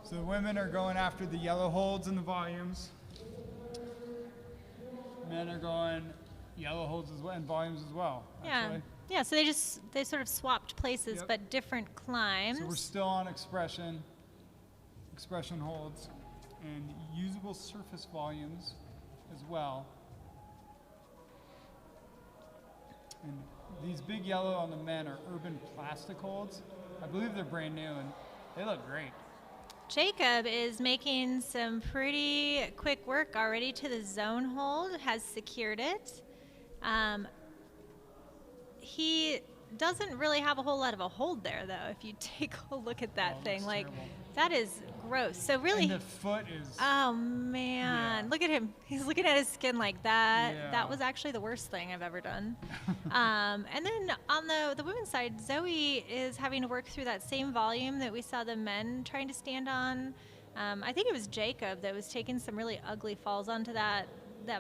So the women are going after the yellow holds and the volumes. Men are going yellow holds as well and volumes as well. Actually. Yeah, so they sort of swapped places, but different climbs. So we're still on expression holds, and usable surface volumes as well. And these big yellow on the men are urban plastic holds. I believe they're brand new, and they look great. Jacob is making some pretty quick work already to the zone hold, has secured it. He doesn't really have a whole lot of a hold there, though, if you take a look at that thing. Like, terrible. That is gross. So really, and the foot is... Oh, man. Look at him. He's looking at his skin like that. Yeah. That was actually the worst thing I've ever done. And then on the women's side, Zoe is having to work through that same volume that we saw the men trying to stand on. I think it was Jacob that was taking some really ugly falls onto that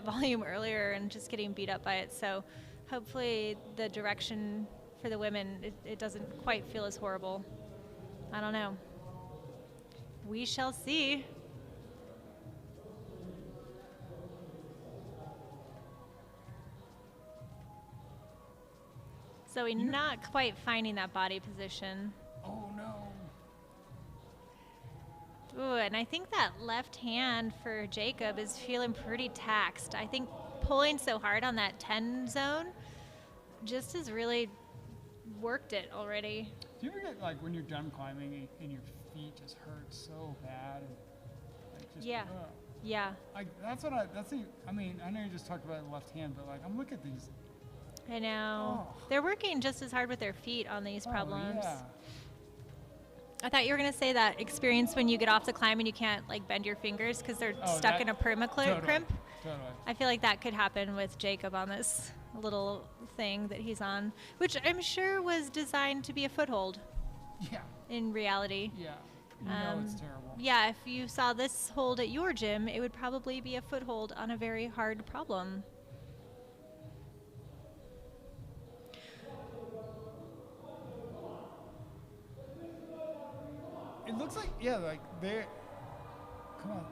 volume earlier and just getting beat up by it. So hopefully the direction for the women, it doesn't quite feel as horrible. I don't know. We shall see. Zoe not quite finding that body position. Oh, no. Ooh, and I think that left hand for Jacob is feeling pretty taxed. I think pulling so hard on that 10 zone just has really worked it already. Do you ever get, like, when you're done climbing and your feet just hurt so bad? And, like, just, Yeah. Yeah. Like, I mean, I know you just talked about the left hand, but, like, I'm looking at these. I know. Oh. They're working just as hard with their feet on these problems. Yeah. I thought you were going to say that experience when you get off the climb and you can't, like, bend your fingers because they're stuck in a permacrimp. Totally. I feel like that could happen with Jacob on this little thing that he's on, which I'm sure was designed to be a foothold. Yeah. In reality. Yeah. You know it's terrible. Yeah, if you saw this hold at your gym, it would probably be a foothold on a very hard problem. It looks like, like they're. Come on.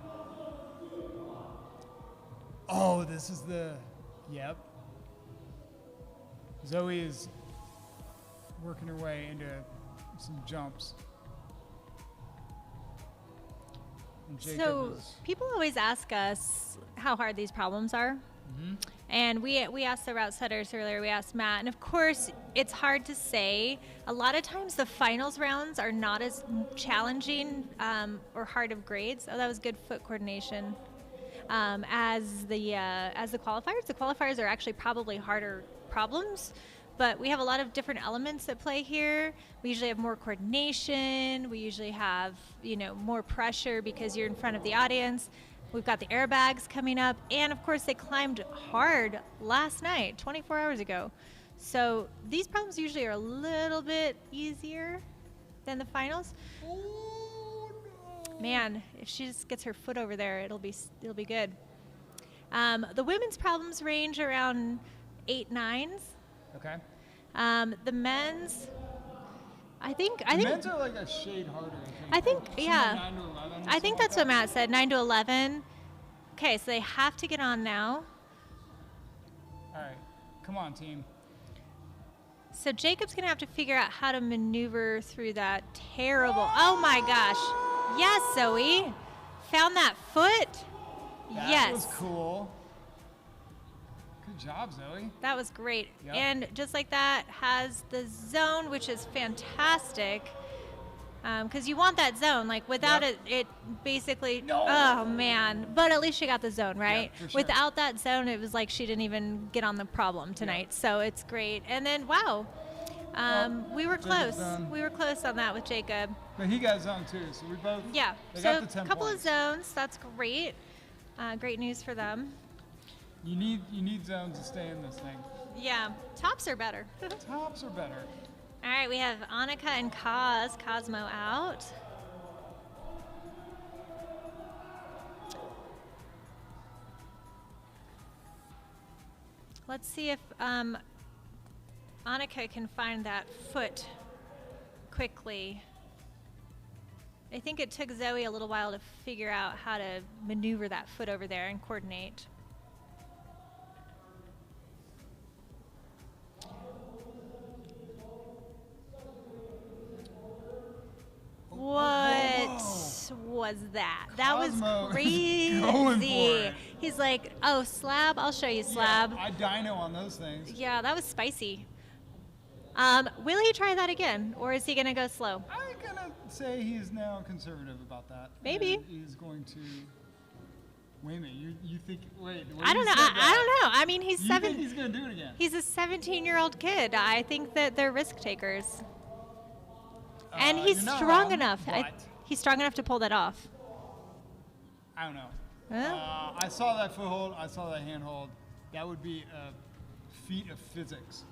Oh, this is the. Yep. Zoe is working her way into some jumps. And So people always ask us how hard these problems are. Mm-hmm. And we asked the route setters earlier, we asked Matt, and of course it's hard to say. A lot of times the finals rounds are not as challenging or hard of grades. Oh, that was good foot coordination. As the qualifiers. The qualifiers are actually probably harder problems, but we have a lot of different elements at play here. We usually have more coordination. We usually have, more pressure because you're in front of the audience. We've got the airbags coming up, and of course they climbed hard last night, 24 hours ago. So these problems usually are a little bit easier than the finals. Oh, no. Man, if she just gets her foot over there, it'll be good. The women's problems range around 8 9s. Okay. The men's, I think Men's are like a shade harder. I think, Like, some are yeah. 9 to 11. I think that's what Matt said, 9 to 11. Okay, so they have to get on now. All right. Come on, team. So Jacob's going to have to figure out how to maneuver through that terrible. Oh my gosh. Yes, Zoe. Found that foot. That Yes. was cool. Good job, Zoe. That was great. Yep. And just like that, has the zone, which is fantastic. Because you want that zone. Like, without Yep. it basically, No. oh, man. But at least she got the zone, right? Yep, for sure. Without that zone, it was like she didn't even get on the problem tonight. So it's great. And then, wow. We were Jacob's close. done. We were close on that with Jacob. But he got zone too, so we both. Yeah. They So got the 10 a couple points. of zones. That's great. Great news for them. You need zones to stay in this thing. Yeah. Tops are better. Tops are better. All right, we have Annika and Cosmo out. Let's see if Annika can find that foot quickly. I think it took Zoe a little while to figure out how to maneuver that foot over there and coordinate. What was that? That was Cosmo is crazy. going for it. He's like, oh, slab? I'll show you slab. Yeah, I dyno on those things. Yeah, that was spicy. Will he try that again, or is he going to go slow? I'm gonna say he's now conservative about that. Maybe. And he's going to. Wait a minute. You think? Wait. when I don't you know. said I that, don't know. I mean, he's You think he's gonna do it again? He's a 17-year-old kid. I think that they're risk takers. And he's you're not strong wrong, enough. but He's strong enough to pull that off. I don't know. Huh? I saw that foothold. I saw that handhold. That would be a feat of physics.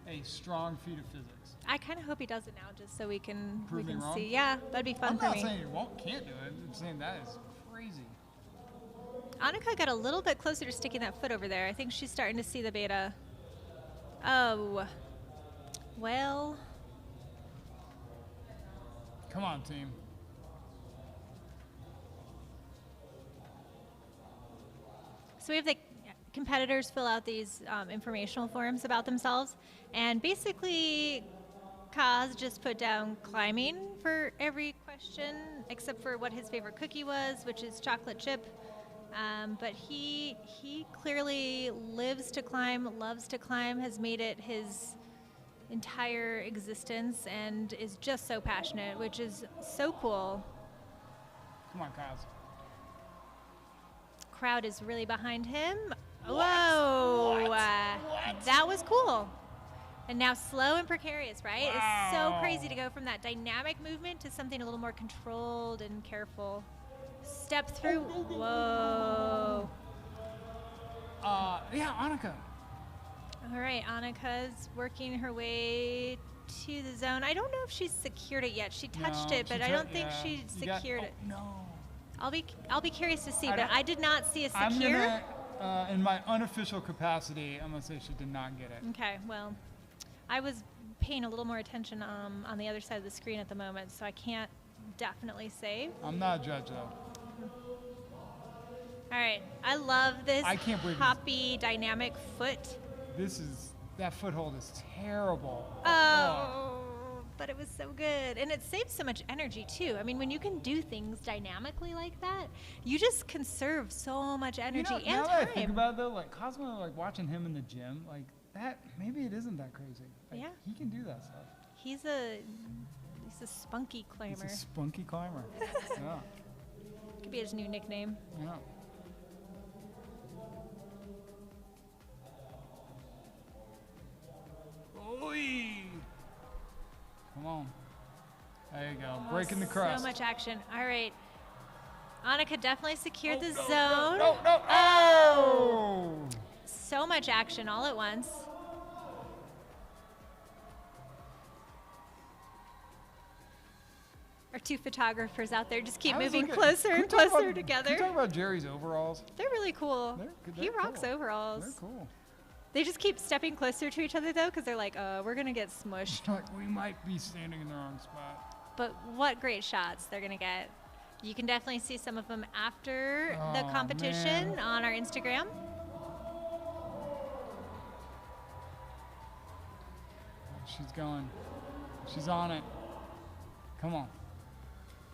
A strong feat of physics. I kind of hope he does it now, just so we can Prove me wrong? see. Yeah, that'd be fun I'm for not me. saying he can't do it. I'm saying that is crazy. Annika got a little bit closer to sticking that foot over there. I think she's starting to see the beta. Oh, well. Come on, team. So we have the competitors fill out these informational forms about themselves, and basically Kaz just put down climbing for every question, except for what his favorite cookie was, which is chocolate chip. But he clearly lives to climb, loves to climb, has made it his entire existence, and is just so passionate, which is so cool. Come on, Kaz. Crowd is really behind him. What? Whoa! What? That was cool. And now slow and precarious, right? It's so Wow. crazy to go from that dynamic movement to something a little more controlled and careful. Step through. Whoa. Yeah, Annika. All right, Annika's working her way to the zone. I don't know if she's secured it yet. She touched No, it, but she I tou- don't think yeah. she You got- secured it. oh, No. I'll be curious to see, I but don't- I did not see a I'm secure. gonna, in my unofficial capacity, I'm gonna say she did not get it. Okay, well, I was paying a little more attention on the other side of the screen at the moment, so I can't definitely say. I'm not a judge though. All right, I love this I can't believe hoppy, dynamic foot. That foothold is terrible. Oh, but it was so good. And it saves so much energy, too. I mean, when you can do things dynamically like that, you just conserve so much energy You know, and now time. that I think about it though, like Cosmo, like watching him in the gym, like that, maybe it isn't that crazy. Like, Yeah. He can do that stuff. He's a spunky climber. He's a spunky climber. Yeah. Could be his new nickname. Yeah. Oy. Come on. There you go. Breaking the crust. So much action. All right. Annika definitely secured the No, zone. No, no, no. Oh! So much action all at once. Our two photographers out there just keep I was moving looking- closer can we and talk closer Can together. we talk about Jerry's overalls? They're really cool. They're He rocks cool. overalls. They're cool. They just keep stepping closer to each other though, because they're like, we're gonna get smushed. Like, we might be standing in the wrong spot. But what great shots they're gonna get. You can definitely see some of them after the Oh, competition man. on our Instagram. She's going. She's on it. Come on.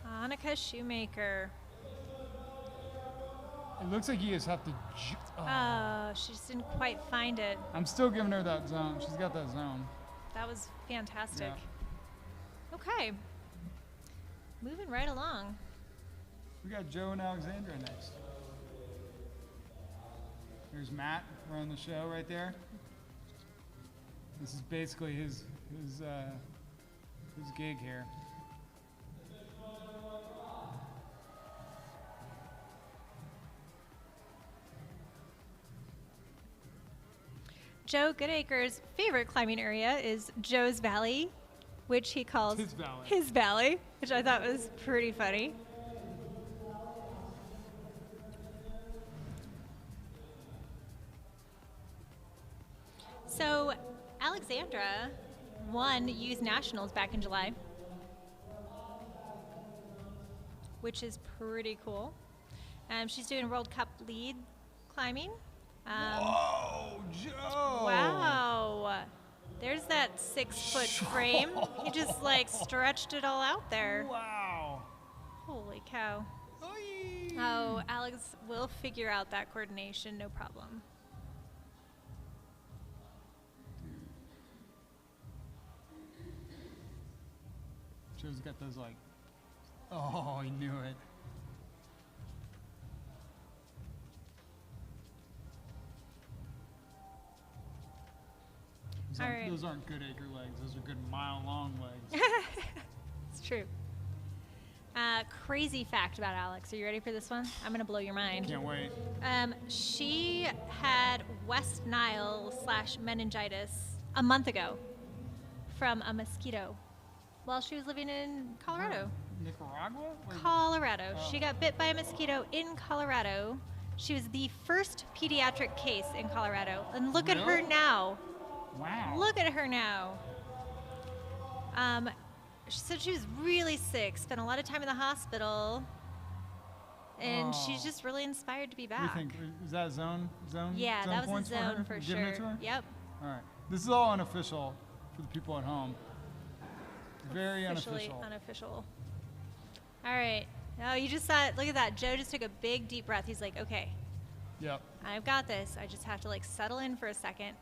Annika Shoemaker. It looks like you just have to. Oh, she just didn't quite find it. I'm still giving her that zone. She's got that zone. That was fantastic. Yeah. Okay. Moving right along. We got Joe and Alexandra next. There's Matt running the show right there. This is basically his gig here. Joe Goodacre's favorite climbing area is Joe's Valley, which he calls His valley. which I thought was pretty funny. So Alexandra won Youth Nationals back in July, which is pretty cool. She's doing World Cup lead climbing. Whoa, Joe! Wow. There's that 6-foot frame. He just like stretched it all out there. Wow. Holy cow. Oy. Oh, Alex will figure out that coordination, no problem. Joe's got those like, oh, he knew it. All right. Those aren't good acre legs. Those are good mile-long legs. It's true. Crazy fact about Alex. Are you ready for this one? I'm going to blow your mind. Can't wait. She had West Nile / meningitis a month ago from a mosquito while she was living in Colorado. Nicaragua? Colorado. Oh. She got bit by a mosquito in Colorado. She was the first pediatric case in Colorado. And look at her Really? now. Wow. Look at her now. She said she was really sick, spent a lot of time in the hospital, and she's just really inspired to be What do you back. think? Is that zone? Yeah, zone that was points a zone her? for Giving it to sure. her? Yep. All right. This is all unofficial for the people at home. Very Officially unofficial. unofficial. All right. Oh, you just saw it. Look at that. Joe just took a big, deep breath. He's like, okay, Yep. I've got this. I just have to like settle in for a second.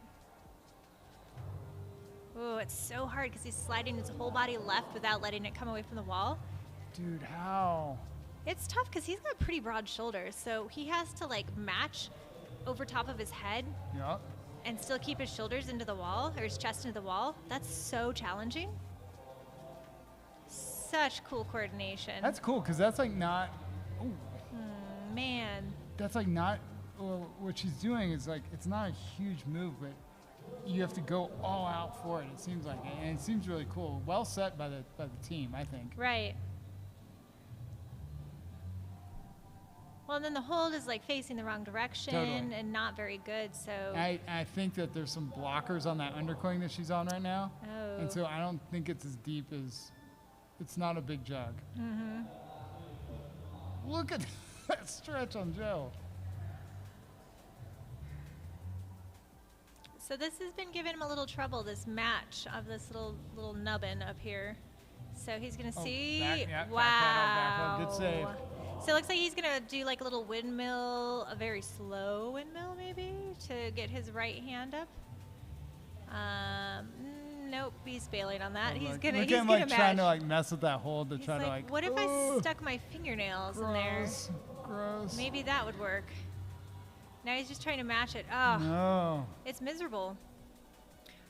Oh, it's so hard because he's sliding his whole body left without letting it come away from the wall. Dude, how? It's tough because he's got pretty broad shoulders, so he has to like match over top of his head Yep. and still keep his shoulders into the wall or his chest into the wall. That's so challenging. Such cool coordination. That's cool because that's like not. Oh, Man. that's like not. Well, what she's doing is like it's not a huge move, but you have to go all out for it. It seems like, and it seems really cool. Well set by the team, I think. Right. Well, and then the hold is like facing the wrong direction Totally. and not very good. So. I think that there's some blockers on that undercling that she's on right now, Oh. and so I don't think it's as deep as. It's not a big jug. Mm-hmm. Look at that stretch on Joe. So this has been giving him a little trouble, this match of this little nubbin up here. So he's gonna see. back Wow. pedal. Good save. So it looks like he's gonna do like a little windmill, a very slow windmill maybe, to get his right hand up. Nope, he's failing on that. He's Look gonna at he's him gonna like match. trying to like mess with that hold to He's try to like, like. what if I "Ugh, stuck my fingernails in there? gross, gross. Maybe that would work. Now he's just trying to match it. Oh, No. it's miserable.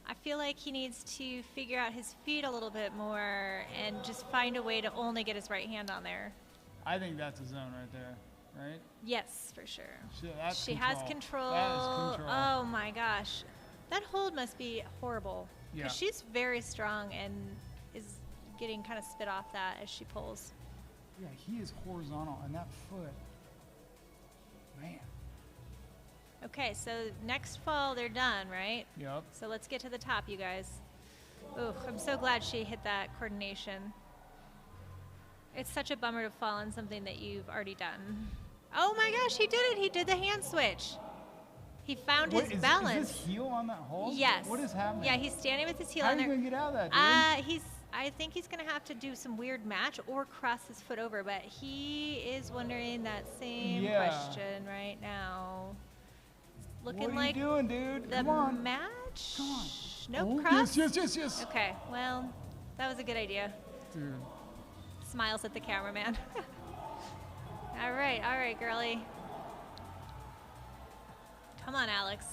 I feel like he needs to figure out his feet a little bit more and just find a way to only get his right hand on there. I think that's a zone right there, right? Yes, for sure. That's She has control. That is control. Oh my gosh. That hold must be horrible. Yeah. Because she's very strong and is getting kind of spit off that as she pulls. Yeah, he is horizontal, and that foot. Man. Okay, so next fall they're done, right? Yep. So let's get to the top, you guys. Ooh, I'm so glad she hit that coordination. It's such a bummer to fall on something that you've already done. Oh my gosh, he did it. He did the hand switch. He found his balance. Is his heel on that hole? Yes. What is happening? Yeah, he's standing with his heel How on are you there. going to get out of that, dude? I think he's going to have to do some weird match or cross his foot over, but he is wondering that same question right now. Looking like what are you doing, dude? the Come on. match? Come on. Nope, Oh, cross? Yes. Okay, well, that was a good idea. Dude. Smiles at the cameraman. All right, girlie. Come on, Alex.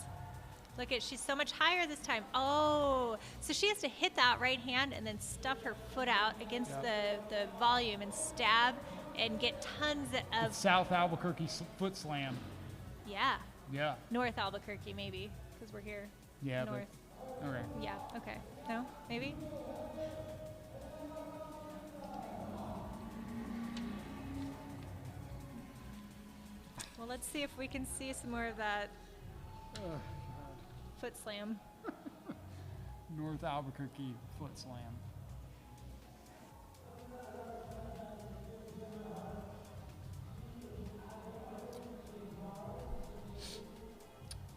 Look at, she's so much higher this time. Oh, so she has to hit that right hand and then stuff her foot out against the volume and stab and get tons of... It's South Albuquerque foot slam. Yeah. Yeah. North Albuquerque, maybe, because we're here. Yeah, North. but, okay. Yeah, okay. No, maybe? Well, let's see if we can see some more of that foot slam. North Albuquerque foot slam.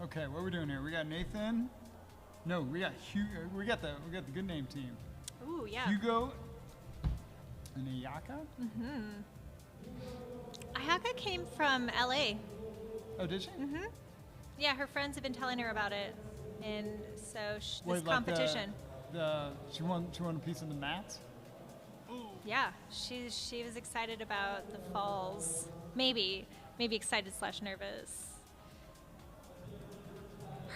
Okay, what are we doing here? We got Nathan. No, we got Hugo. We got the good name team. Ooh, yeah. Hugo and Ayaka. Ayaka came from LA. Oh, did she? Yeah, her friends have been telling her about it, and so this Wait, like competition. she won a piece of the mats. Yeah, she was excited about the falls. Maybe excited / nervous.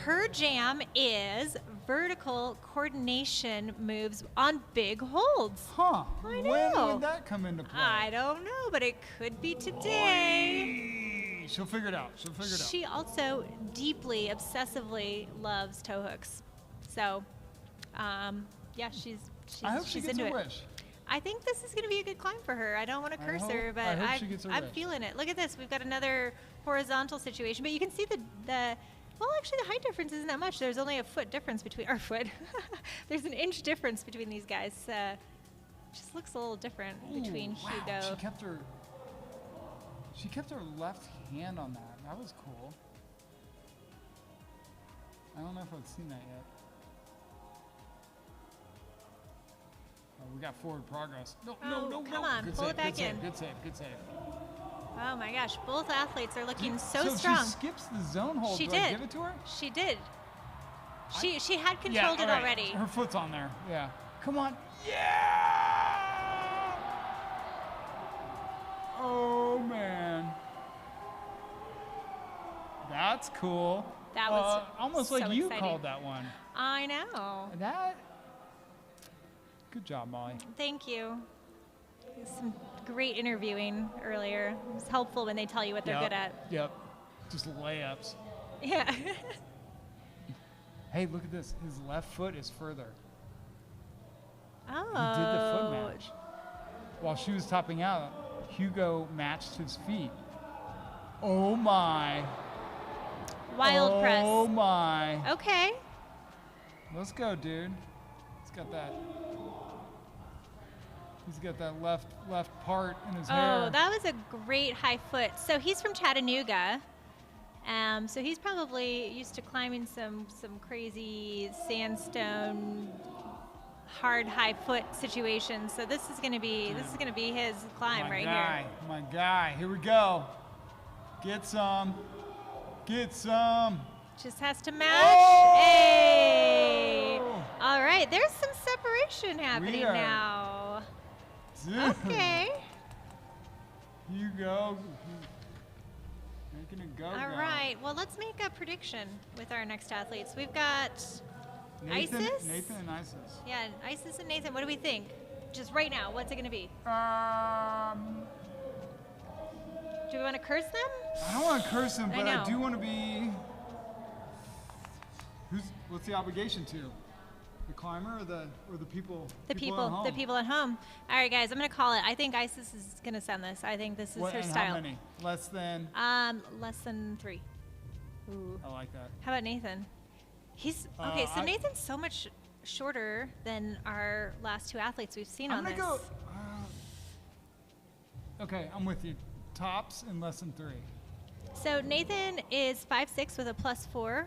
Her jam is vertical coordination moves on big holds. Huh? I When know. would that come into play? I don't know, but it could be today. She'll figure it out. She also deeply, obsessively loves toe hooks. So, yeah, she's I hope she gets into her it. wish. I think this is going to be a good climb for her. I don't want to curse her, but I hope she gets her I'm wish. feeling it. Look at this. We've got another horizontal situation, but you can see well, actually, the height difference isn't that much. There's only a foot difference between our foot. There's an inch difference between these guys. Just looks a little different between Hugo. Wow, she kept her left hand on that. That was cool. I don't know if I've seen that yet. Oh, we got forward progress. No. Come on, Good pull save, it back good save, in. Good save. Oh my gosh, both athletes are looking so strong. She skips the zone hold. She Do did. I give it to her? She did. She had controlled it all right. already. Her foot's on there. Yeah. Come on. Yeah! Oh man. That's cool. That was almost so like you exciting. called that one. I know. Good job, Molly. Thank you. Some great interviewing earlier. It's helpful when they tell you what they're good at. Yep. Just layups. Yeah. Hey, look at this. His left foot is further. Oh. He did the foot match. While she was topping out, Hugo matched his feet. Oh my. Wild press. Oh my. Okay. Let's go, dude. He's got that left part in his hair. Oh, that was a great high foot. So he's from Chattanooga. So he's probably used to climbing some crazy sandstone hard high foot situations. So this is gonna be his climb right here. My guy. Here we go. Get some. Just has to match. Oh! Hey! All right, there's some separation happening are- now. Dude. Okay. Hugo. Making it go. All right. Well, let's make a prediction with our next athletes. We've got Nathan Isis. and Isis. Yeah, Isis and Nathan. What do we think? Just right now, what's it going to be? Do we want to curse them? I don't want to curse him, but I know. do want to be. What's the obligation to? The climber or the people? The people at home. All right, guys, I'm going to call it. I think Isis is going to send this. I think this is her and style. How many? Less than. Less than 3. Ooh. I like that. How about Nathan? He's okay. So I- Nathan's so much shorter than our last two athletes we've seen on I'm this. gonna go. Okay, I'm with you. Tops in less than 3. So Nathan is 5'6" with a +4.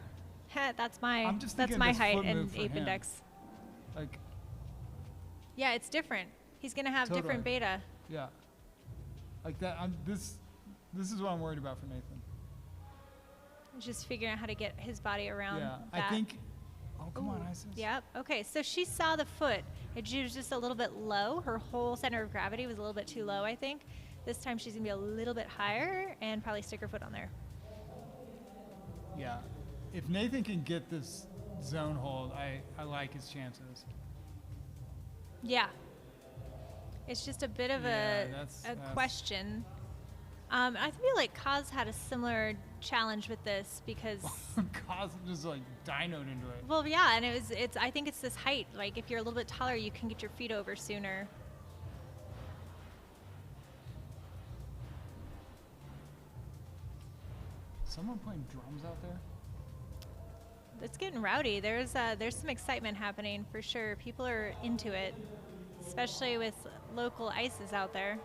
That's my I'm just that's thinking my this height foot and move for ape him. index. Like, Yeah, it's different. He's gonna have different Totally. beta. yeah. Like that. This is what I'm worried about for Nathan. Just figuring out how to get his body around. Yeah, that. I think. Oh, come on, Ooh, Isis. Yep. Okay, so she saw the foot. She was just a little bit low. Her whole center of gravity was a little bit too low, I think. This time she's gonna be a little bit higher and probably stick her foot on there. Yeah. If Nathan can get this zone hold, I like his chances. Yeah. It's just a bit of Yeah, a that's- question. I feel like Kaz had a similar challenge with this because, Cos just like dynoed into it. well, yeah, and it's. I think it's this height. Like if you're a little bit taller, you can get your feet over sooner. Someone playing drums out there? It's getting rowdy. There's some excitement happening for sure. People are into it, especially with local ices out there.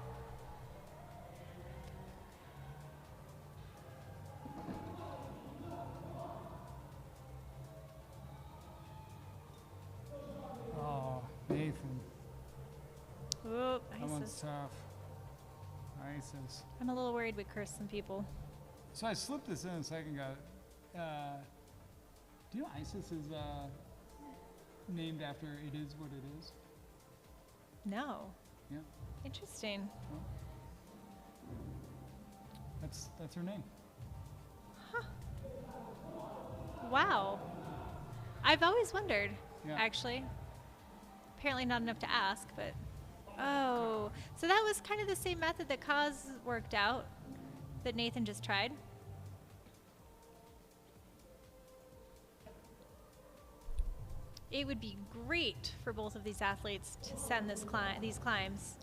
Oh, Nathan. Ooh, That one's Isis. tough. Isis. I'm a little worried we cursed some people. So I slipped this in a second ago. Do you know Isis is named after It Is What It Is? No. Yeah. Interesting. That's her name. Wow. I've always wondered, Yeah. actually. Apparently not enough to ask, but. Oh. So that was kind of the same method that Kaz worked out that Nathan just tried. It would be great for both of these athletes to send these climbs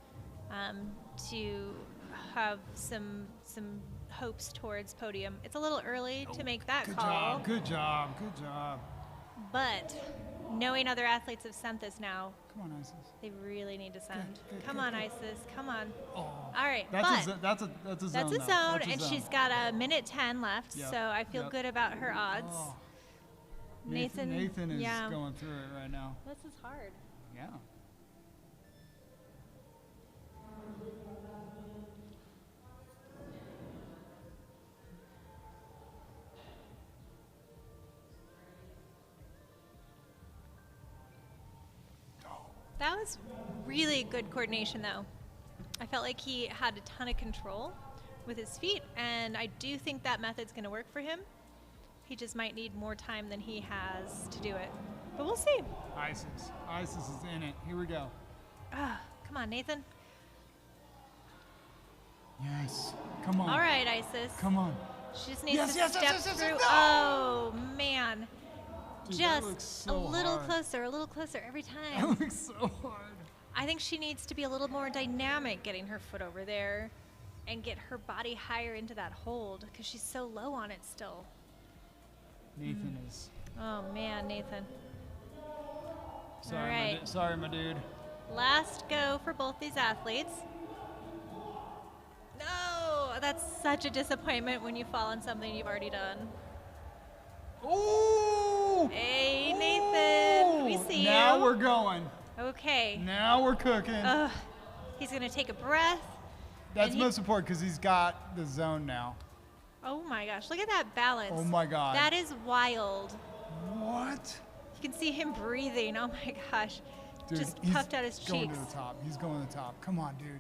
to have some hopes towards podium. It's a little early to make that Good call. job. Good job. Good job. But knowing other athletes have sent this now, Come on, Isis. they really need to send. good, Come good, on, good. Isis. Come on. Oh. All right. That's but that's a zone. that's a though. zone, That's a and zone. she's got a minute 10 left, Yep, so I feel yep. good about her odds. Oh. Nathan, Nathan is yeah. going through it right now. This is hard. Yeah. That was really good coordination, though. I felt like he had a ton of control with his feet, and I do think that method's going to work for him. He just might need more time than he has to do it. But we'll see. Isis. Isis is in it. Here we go. Come on, Nathan. Yes. Come on. All right, Isis. Come on. She just needs Yes, to yes, step yes, yes, yes, through. no! Oh, man. Dude, that Just looks so a little hard. closer every That time. looks so hard. I think she needs to be a little more dynamic getting her foot over there and get her body higher into that hold because she's so low on it still. Nathan is. Oh, man, Nathan. Sorry, All right. Sorry, my dude. Last go for both these athletes. No, that's such a disappointment when you fall on something you've already done. Ooh! Hey, Nathan, we see Now you. we're going. Okay. Now we're cooking. He's going to take a breath. That's and most important because he's got the zone now. Oh my gosh, look at that balance. Oh my God. That is wild. What? You can see him breathing. Oh my gosh. Dude, Just he's puffed out his going cheeks. to the top. He's going to the top. Come on, dude.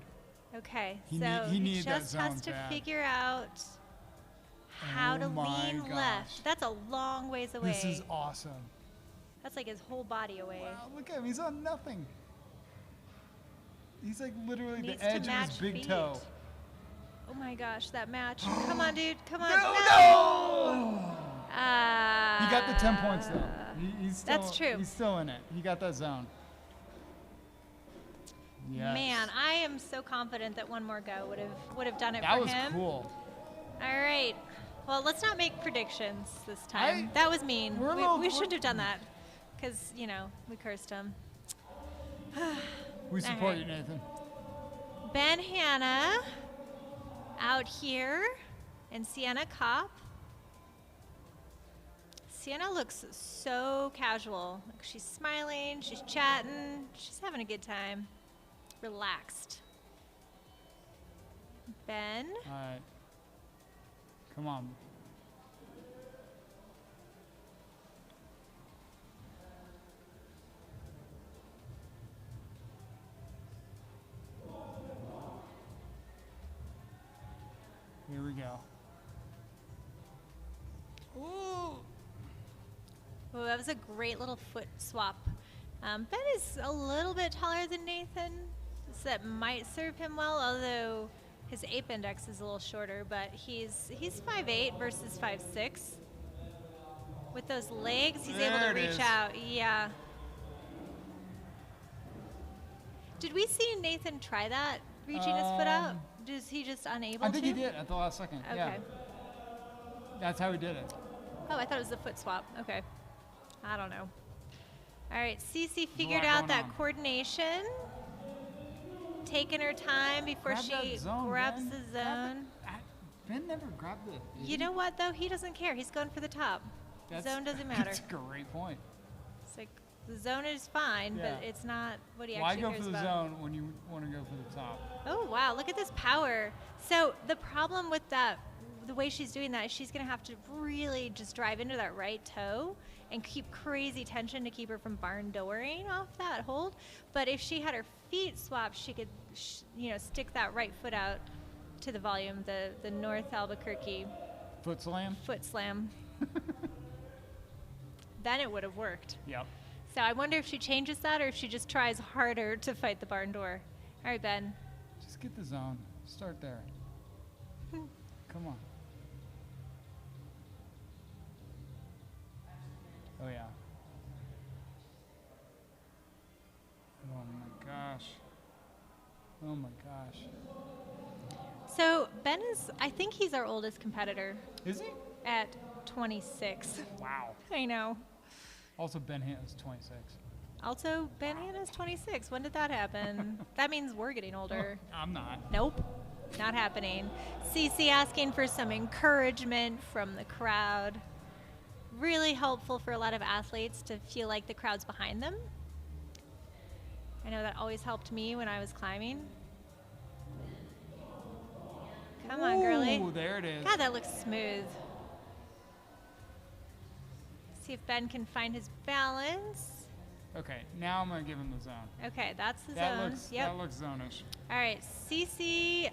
Okay, He so need- he he needed that just has zone to bad. figure out how Oh to my lean gosh. left. That's a long ways away. This is awesome. That's like his whole body away. Wow, look at him. He's on nothing. He's like literally Needs the to edge of match his big feet. toe. Oh my gosh, that match. Come on, dude. Come on. No! Ah. He got the 10 points though. He's still, That's true. He's still in it. He got that zone. Yes. Man, I am so confident that one more go would have done it that for was him. cool. All right. Well, let's not make predictions this time. That was mean. We shouldn't have done that because, you know, we cursed him. We support you, Nathan. Ben Hanna out here and Sienna Kopp. Sienna looks so casual. Like she's smiling, she's chatting, she's having a good time. Relaxed. Ben. All right. Come on. Here we go. Ooh. Oh, that was a great little foot swap. Ben is a little bit taller than Nathan, so that might serve him well, although his ape index is a little shorter, but he's 5'8" versus 5'6". With those legs, he's able to reach out. Yeah. Did we see Nathan try that, reaching his foot out? Is he just unable to? I think he did at the last second. Okay. Yeah. That's how he did it. Oh, I thought it was the foot swap. Okay. I don't know. All right, Cece figured out that coordination. Taking her time before she grabs the zone. Ben never grabbed it. You know what, though? He doesn't care. He's going for the top. Zone doesn't matter. That's a great point. It's like the zone is fine, but it's not what he actually cares about. Why go for the zone when you want to go for the top? Oh, wow. Look at this power. So the problem with that, the way she's doing that, is she's going to have to really just drive into that right toe and keep crazy tension to keep her from barn dooring off that hold. But if she had her feet swapped, she could, stick that right foot out to the volume, the North Albuquerque foot slam. Foot slam. Then it would have worked. Yep. So I wonder if she changes that or if she just tries harder to fight the barn door. All right, Ben. Just get the zone. Start there. Come on. Oh, yeah. Oh, my gosh. Oh, my gosh. So Ben is, I think he's our oldest competitor. Is he? At 26. Wow. I know. Also, Ben Hanna's 26. Also, Ben Hanna's 26. When did that happen? That means we're getting older. I'm not. Nope. Not happening. Cece asking for some encouragement from the crowd. Really helpful for a lot of athletes to feel like the crowd's behind them. I know that always helped me when I was climbing. Come on, girly. Ooh, there it is. God, that looks smooth. See if Ben can find his balance. Okay, now I'm going to give him the zone. Okay, that's the zone. That looks zone-ish. All right, Cece,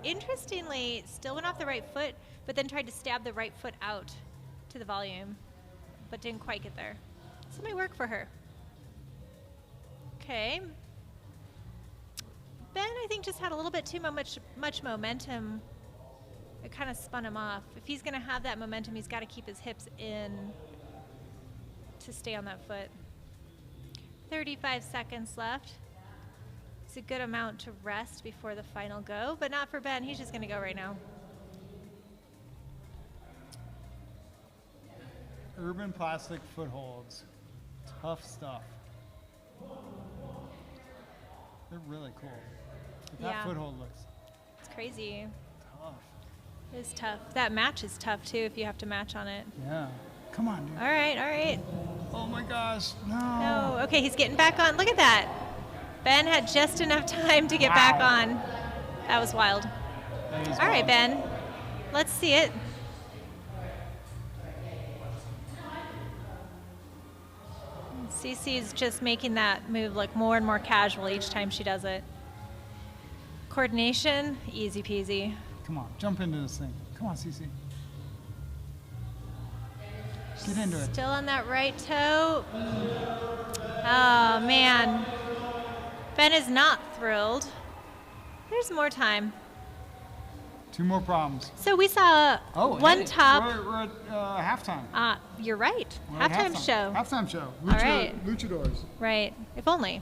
interestingly, still went off the right foot, but then tried to stab the right foot out to the volume, but didn't quite get there. This might work for her. Okay. Ben, I think, just had a little bit too much momentum. It kind of spun him off. If he's going to have that momentum, he's got to keep his hips in to stay on that foot. 35 seconds left. It's a good amount to rest before the final go, but not for Ben. He's just going to go right now. Urban plastic footholds. Tough stuff. They're really cool. But that foothold looks... It's crazy. Tough. It is tough. That match is tough, too, if you have to match on it. Yeah. Come on, dude. All right, all right. Oh, my gosh. No. No. Okay, he's getting back on. Look at that. Ben had just enough time to get back on. That was wild. That is all right, Ben. Let's see it. Cece's just making that move look more and more casual each time she does it. Coordination, easy peasy. Come on, jump into this thing. Come on, Cece. Get into it. Still on that right toe. Oh, man. Ben is not thrilled. There's more time. 2 more problems. So we saw one top. We're at halftime. You're right. We're at Halftime show. Halftime show. All right. Luchadors. Right. If only.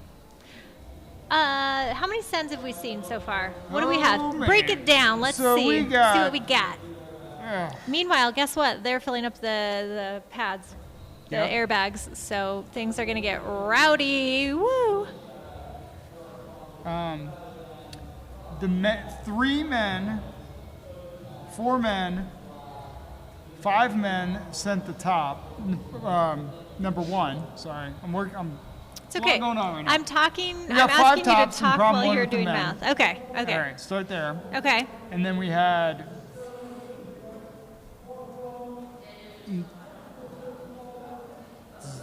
How many sends have we seen so far? What do we have? Man. Break it down. Let's So see. we got see what we got. Ugh. Meanwhile, guess what? They're filling up the pads, the Yep. airbags, so things are going to get rowdy. Woo! The 3 men, 4 men, 5 men sent the top. Number 1. Sorry, It's okay. A lot going on right now. I'm talking. We I'm got 5 asking you to tops and talk problem while 1 you're with the doing men. math. Okay. Okay. All right, start there. Okay. And then we had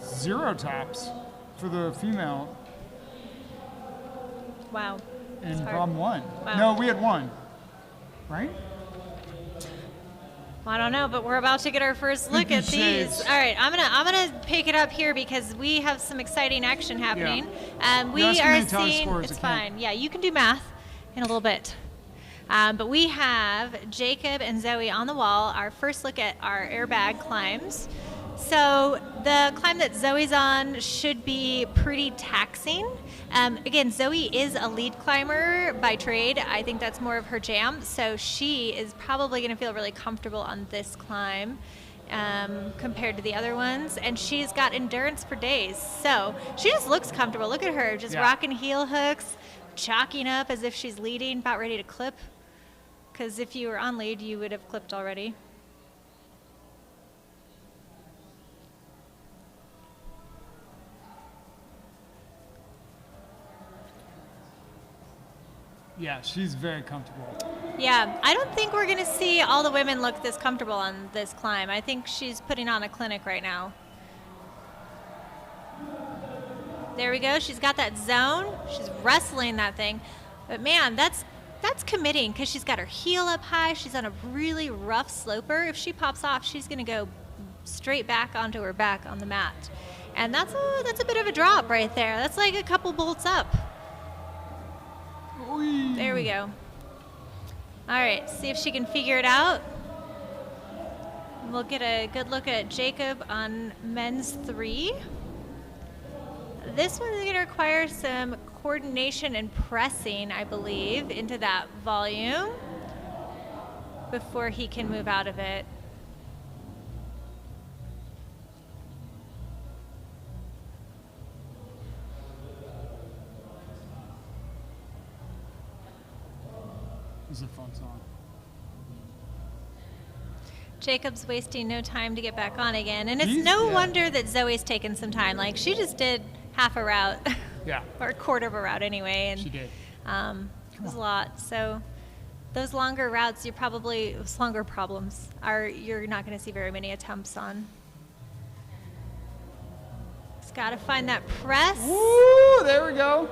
0 tops for the female Wow. in hard. problem 1. Wow. No, we had 1. Right? Well, I don't know, but we're about to get our first look at these. Shades. All right, I'm gonna pick it up here because we have some exciting action happening. You're We asking are me to tell the seeing. scores, It's I can't. fine. Yeah, you can do math in a little bit. But we have Jacob and Zoe on the wall. Our first look at our airbag climbs. So the climb that Zoe's on should be pretty taxing. Again, Zoe is a lead climber by trade. I think that's more of her jam. So she is probably going to feel really comfortable on this climb compared to the other ones. And she's got endurance for days. So she just looks comfortable. Look at her, just rocking heel hooks, chalking up as if she's leading, about ready to clip. Because if you were on lead, you would have clipped already. Yeah, she's very comfortable. Yeah, I don't think we're going to see all the women look this comfortable on this climb. I think she's putting on a clinic right now. There we go. She's got that zone. She's wrestling that thing. But man, that's committing because she's got her heel up high. She's on a really rough sloper. If she pops off, she's going to go straight back onto her back on the mat. And that's a bit of a drop right there. That's like a couple bolts up. Oy. There we go. All right, see if she can figure it out. We'll get a good look at Jacob on men's 3. This one is going to require some coordination and pressing, I believe, into that volume before he can move out of it. This is a fun song. Jacob's wasting no time to get back on again. And it's He's- no yeah. wonder that Zoe's taken some time. Like, she just did half a route. Yeah. Or a quarter of a route anyway. And She did. It was a lot. So those longer routes, those longer problems you're not going to see very many attempts on. Just got to find that press. Woo! There we go.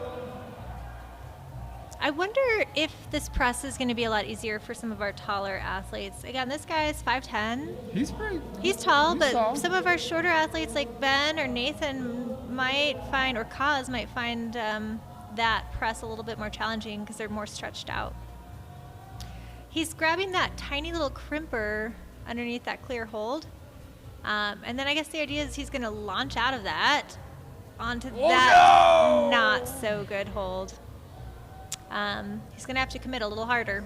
I wonder if this press is going to be a lot easier for some of our taller athletes. Again, this guy is 5'10". He's pretty. He's tall, He's but tall. some of our shorter athletes like Ben or Nathan might find, or Kaz might find that press a little bit more challenging because they're more stretched out. He's grabbing that tiny little crimper underneath that clear hold. And then I guess the idea is he's going to launch out of that onto that not so good hold. He's going to have to commit a little harder.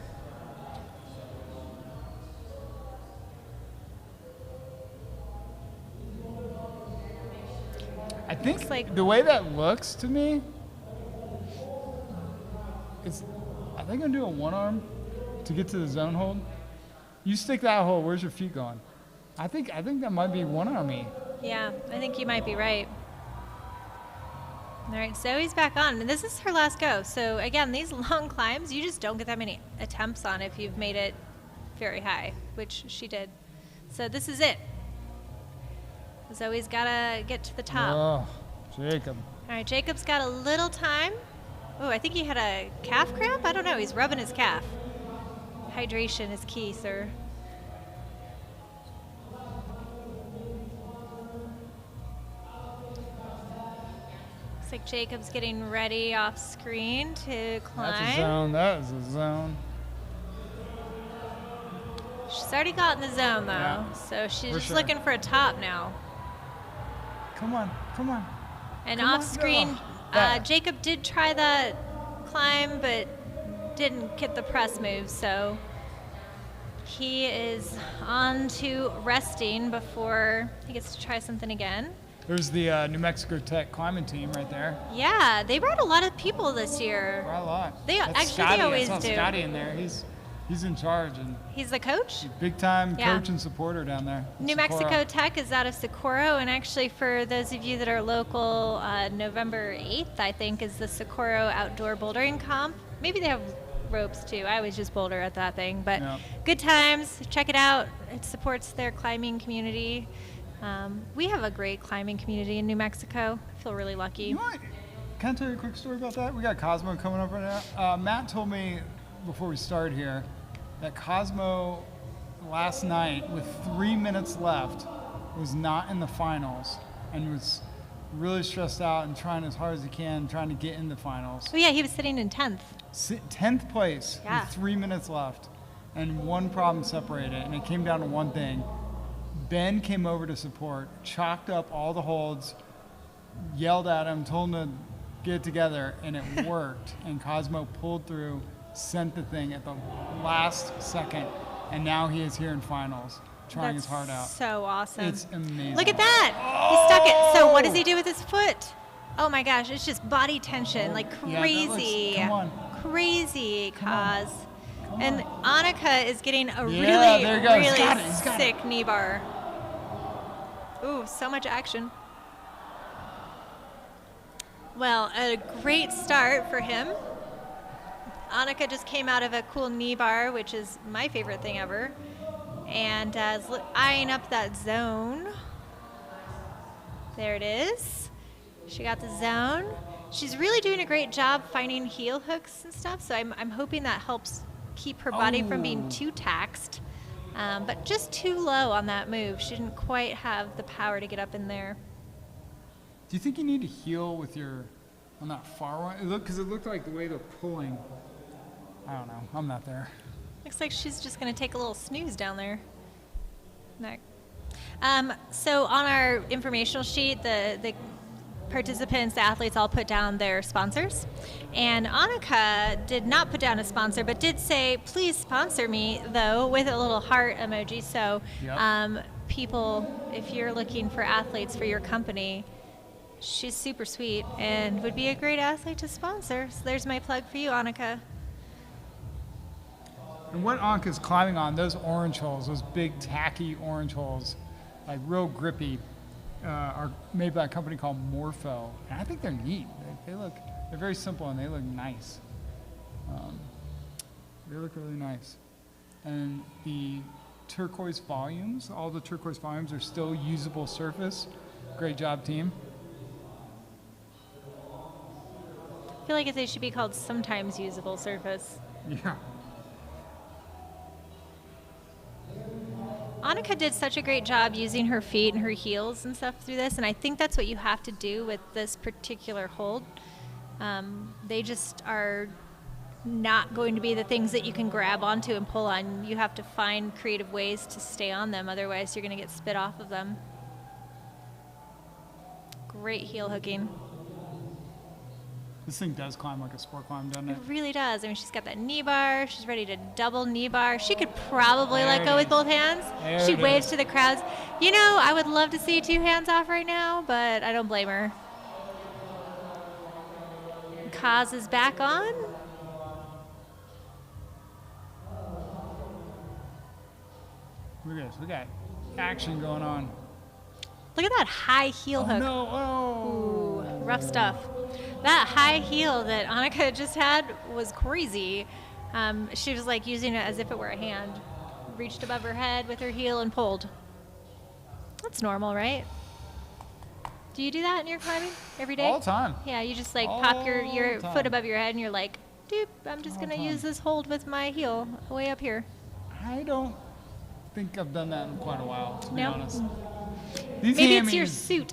I think Looks like- the way that looks to me, I think I'm doing a one arm to get to the zone hold. You stick that hold. Where's your feet going? I think that might be one army. Yeah, I think you might be right. All right, Zoe's back on, and this is her last go. So again, these long climbs, you just don't get that many attempts on if you've made it very high, which she did. So this is it. Zoe's got to get to the top. Oh, Jacob. All right, Jacob's got a little time. Oh, I think he had a calf cramp. I don't know. He's rubbing his calf. Hydration is key, sir. Looks like Jacob's getting ready off screen to climb. That's a zone. That is a zone. She's already got in the zone, though. Yeah, So she's for just sure. looking for a top now. Come on, come on. And Come on, off screen, girl. That. Jacob did try that climb, but didn't get the press move, so He is on to resting before he gets to try something again. There's the New Mexico Tech climbing team right there. Yeah, they brought a lot of people this year. Brought a lot. They That's actually Scotty. they always I saw do. Scotty in there. He's in charge and He's the coach. big time Yeah. coach and supporter down there. New Socorro. Mexico Tech is out of Socorro, and actually for those of you that are local, November 8th, I think, is the Socorro Outdoor Bouldering Comp. Maybe they have ropes too. I always just boulder at that thing, but Yeah. good times. Check it out. It supports their climbing community. We have a great climbing community in New Mexico. I feel really lucky. You know what? Can I tell you a quick story about that? We got Cosmo coming up right now. Matt told me before we started here that Cosmo last night, with 3 minutes left, was not in the finals and was really stressed out and trying as hard as he can, trying to get in the finals. Oh yeah, he was sitting in 10th. 10th place Yeah. with 3 minutes left, and one problem separated, and it came down to one thing. Ben came over to support, chalked up all the holds, yelled at him, told him to get it together, and it worked. And Cosmo pulled through, sent the thing at the last second, and now he is here in finals, trying his heart out. So awesome. It's amazing. Look at that. He stuck it. So what does he do with his foot? Oh my gosh, it's just body tension, like Yeah, that crazy. come on. Crazy, Come on. Cos. And Annika is getting a there you really, go. He's got it. really He's got sick knee bar. Ooh, so much action. Well, a great start for him. Annika just came out of a cool knee bar, which is my favorite thing ever, and is eyeing up that zone. There it is. She got the zone. She's really doing a great job finding heel hooks and stuff, so I'm hoping that helps keep her body from being too taxed, but just too low on that move. She didn't quite have the power to get up in there. Do you think you need to heel with your, on that far one? Because it looked like the way they're pulling. I don't know. I'm not there. Looks like she's just going to take a little snooze down there. So on our informational sheet, the participants, the athletes all put down their sponsors. And Annika did not put down a sponsor, but did say, please sponsor me, though, with a little heart emoji. So Yep. People, if you're looking for athletes for your company, she's super sweet and would be a great athlete to sponsor. So there's my plug for you, Annika. And what Anka's climbing on, those orange holes, those big tacky orange holes, like real grippy, are made by a company called Morpho. And I think they're neat. They're very simple and they look nice. They look really nice. And the turquoise volumes, all the turquoise volumes are still usable surface. Great job, team. I feel like they should be called sometimes usable surface. Yeah. Annika did such a great job using her feet and her heels and stuff through this, and I think that's what you have to do with this particular hold. They just are not going to be the things that you can grab onto and pull on. You have to find creative ways to stay on them, otherwise you're going to get spit off of them. Great heel hooking. This thing does climb like a sport climb, doesn't It it? really does. I mean, she's got that knee bar. She's ready to double knee bar. She could probably There let it go with is. both hands. There She it waves is. to the crowds. You know, I would love to see two hands off right now, but I don't blame her. Kaz is back on. Look at this. We got action going on. Look at that high heel Oh, hook. no. Oh. Ooh, rough stuff. That high heel that Annika just had was crazy. She was like using it as if it were a hand. Reached above her head with her heel and pulled. That's normal, right? Do you do that in your climbing every day? All the time. Yeah, you just like pop your All the foot time. above your head and you're like, doop, I'm just All going to the use time. this hold with my heel way up here. I don't think I've done that in quite a while, to be No? honest. These Maybe it's your hammies- suit.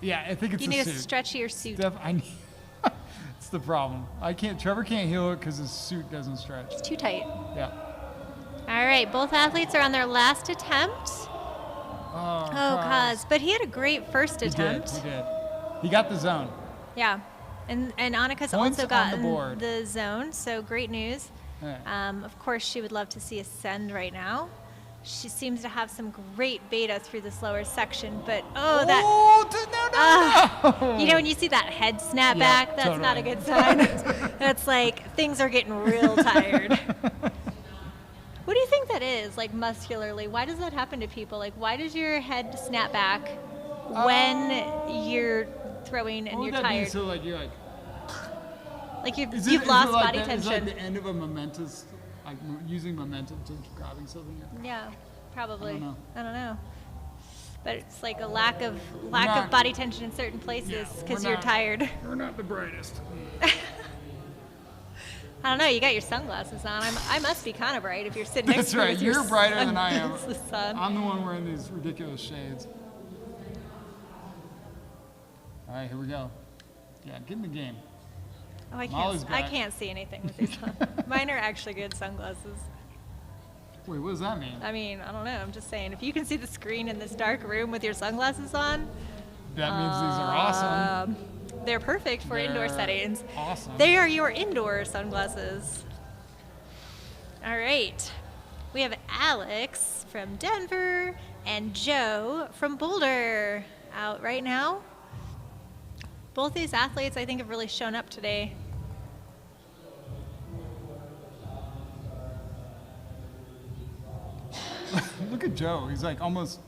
Yeah, I think it's You the need suit. a stretchier suit. It's the problem. Trevor can't heel it because his suit doesn't stretch. It's too tight. Yeah. All right, both athletes are on their last attempt. Oh, Kaz. But he had a great first attempt. He did. He got the zone. Yeah. And Annika's Points also on the gotten board. the zone, so great news. Yeah. Of course, she would love to see Ascend right now. She seems to have some great beta through this lower section, but no. You know, when you see that head snap back, that's not a good sign. That's like things are getting real tired. What do you think that is, like muscularly? Why does that happen to people? Like, why does your head snap back when you're throwing and you're tired? So like you're like you've lost body tension. Is it like the end of a momentous, like using momentum to grabbing something? Yeah, probably. I don't know. But it's like a lack of body tension in certain places because you're tired. We're not the brightest. I don't know. You got your sunglasses on. I must be kind of bright if you're sitting next to me. That's right. You're brighter than I am. The sun. I'm the one wearing these ridiculous shades. All right, here we go. Yeah, get in the game. Oh, I can't see anything with these on. Mine are actually good sunglasses. Wait, what does that mean? I mean, I don't know. I'm just saying, if you can see the screen in this dark room with your sunglasses on, that means these are awesome. They're perfect for indoor settings. Awesome. They are your indoor sunglasses. All right. We have Alex from Denver and Joe from Boulder out right now. Both these athletes, I think, have really shown up today. Look at Joe. He's like almost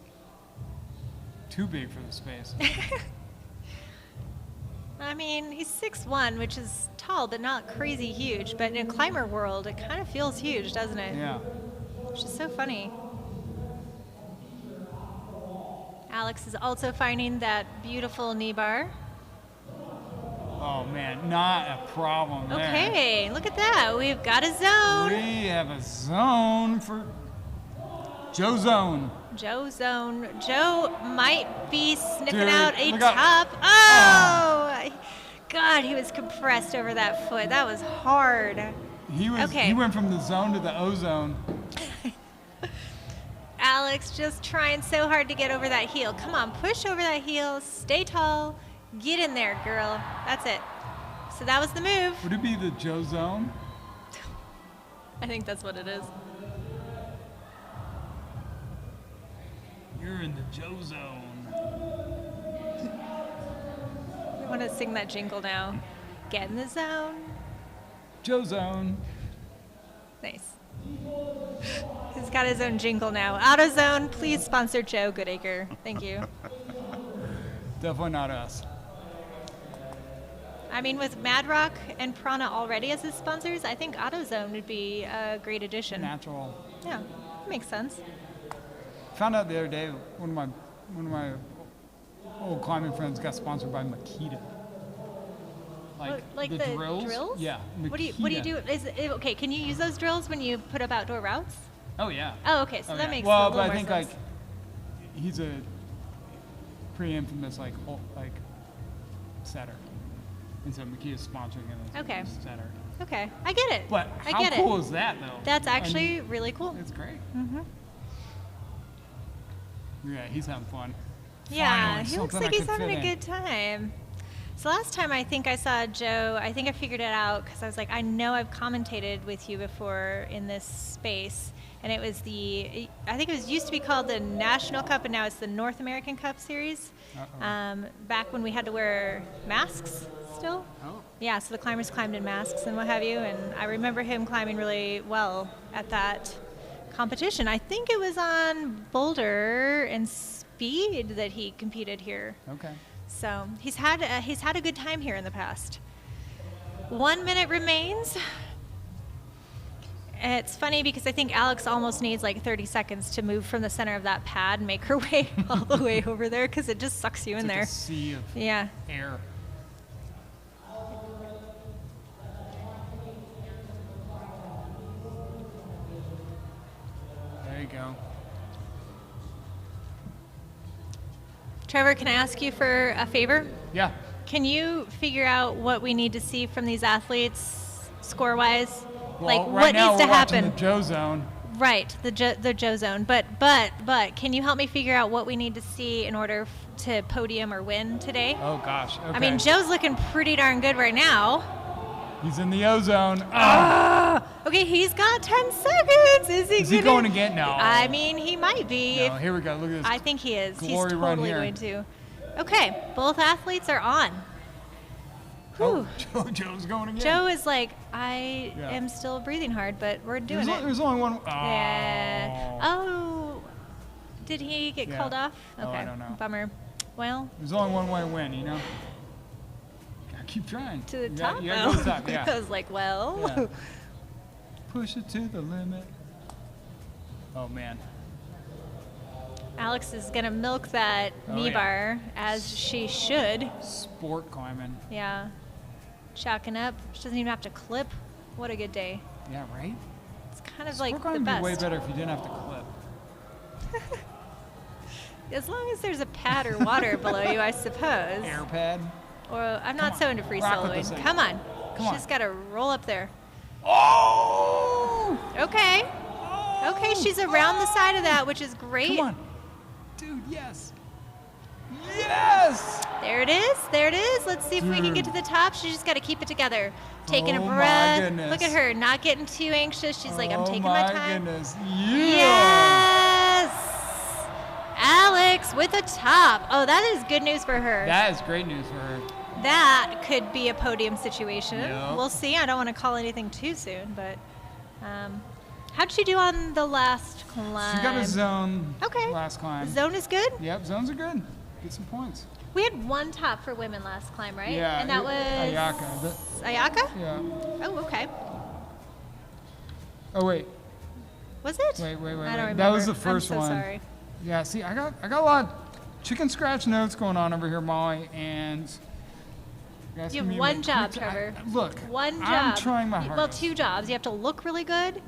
too big for the space. I mean, he's 6'1", which is tall, but not crazy huge. But in a climber world, it kind of feels huge, doesn't it? Yeah. Which is so funny. Alex is also finding that beautiful knee bar. Oh, man, not a problem there. Okay, look at that. We've got a zone. We have a zone for Joe Zone. Joe Zone. Joe might be sniffing Dude, out a look top. Oh! God, he was compressed over that foot. That was hard. He went from the zone to the ozone. Alex just trying so hard to get over that heel. Come on, push over that heel. Stay tall. Get in there, girl. That's it. So that was the move. Would it be the Joe Zone? I think that's what it is. You're in the Joe Zone. I want to sing that jingle now. Get in the zone. Joe Zone. Nice. He's got his own jingle now. AutoZone, please sponsor Joe Goodacre. Thank you. Definitely not us. I mean, with Mad Rock and Prana already as his sponsors, I think AutoZone would be a great addition. Natural. Yeah, makes sense. Found out the other day one of my old climbing friends got sponsored by Makita. Like the drills? Yeah. Makita. What do you do? Okay, can you use those drills when you put up outdoor routes? Oh yeah. Oh, okay. So that makes well, a little but more I think sense. like he's a pretty infamous like setter, and so Makita's sponsoring him as a setter. Okay, I get it. But I how get cool it. is that though? That's actually really cool. It's great. Mm-hmm. Yeah, he's having fun. Yeah, Finally, he looks something like I he's can having fit a in. good time. So last time I think I saw Joe, I think I figured it out because I was like, I know I've commentated with you before in this space. And it was I think it used to be called the National Cup, and now it's the North American Cup Series. Back when we had to wear masks still. Oh. Yeah, so the climbers climbed in masks and what have you. And I remember him climbing really well at that competition. I think it was on Boulder and Speed that he competed here. Okay. So he's had a good time here in the past. 1 minute remains. It's funny because I think Alex almost needs like 30 seconds to move from the center of that pad and make her way all the way over there because it just sucks you in It's like there. a sea of air. There you go. Trevor, can I ask you for a favor? Yeah. Can you figure out what we need to see from these athletes score-wise? Well, like right what now needs to we're watching happen? the Joe Zone. Right, the Joe Zone. But can you help me figure out what we need to see in order to podium or win today? Oh gosh. Okay. I mean, Joe's looking pretty darn good right now. He's in the ozone. Okay, he's got 10 seconds. Is he going again? No. I mean, he might be. No, here we go. Look at this. I think he is. He's glory run totally here. going to. Okay, both athletes are on. Whew. Oh, Joe's going again. Joe is like, I am still breathing hard, but we're doing it. There's only one. Oh. Yeah. Oh. Did he get called off? Okay. Oh, I don't know. Bummer. Well. There's only one way to win, you know? Gotta keep trying. To the top? You gotta go to the top, yeah. I was like, well. Yeah. Push it to the limit. Oh, man. Alex is going to milk that knee bar as she should. Sport climbing. Yeah. Chalking up. She doesn't even have to clip. What a good day. Yeah, right? It's kind of like the climbing best. would be way better if you didn't have to clip. As long as there's a pad or water below you, I suppose. Air pad. Or I'm not so into free soloing. Come on. She's got to roll up there. Oh! Okay. Okay, she's around the side of that, which is great. Come on. Dude, yes. Yes! There it is. There it is. Let's see if we can get to the top. She's just got to keep it together. Taking a my breath. goodness. Look at her, not getting too anxious. She's like, I'm taking my time. Goodness. Yes! Alex with a top. Oh, that is good news for her. That is great news for her. That could be a podium situation. Yep. We'll see. I don't want to call anything too soon, but how'd she do on the last climb? She got a zone Okay. last climb. Zone is good? Yep, zones are good. Get some points. We had one top for women last climb, right? Yeah. And that was Ayaka. Ayaka? Yeah. Oh, okay. Oh, wait. Was it? Wait. I don't remember. That was the first I'm so one. Sorry. Yeah, see, I got a lot of chicken scratch notes going on over here, Molly, and you have one job, Trevor. Look, one job. I'm trying my hardest. Well, two jobs. You have to look really good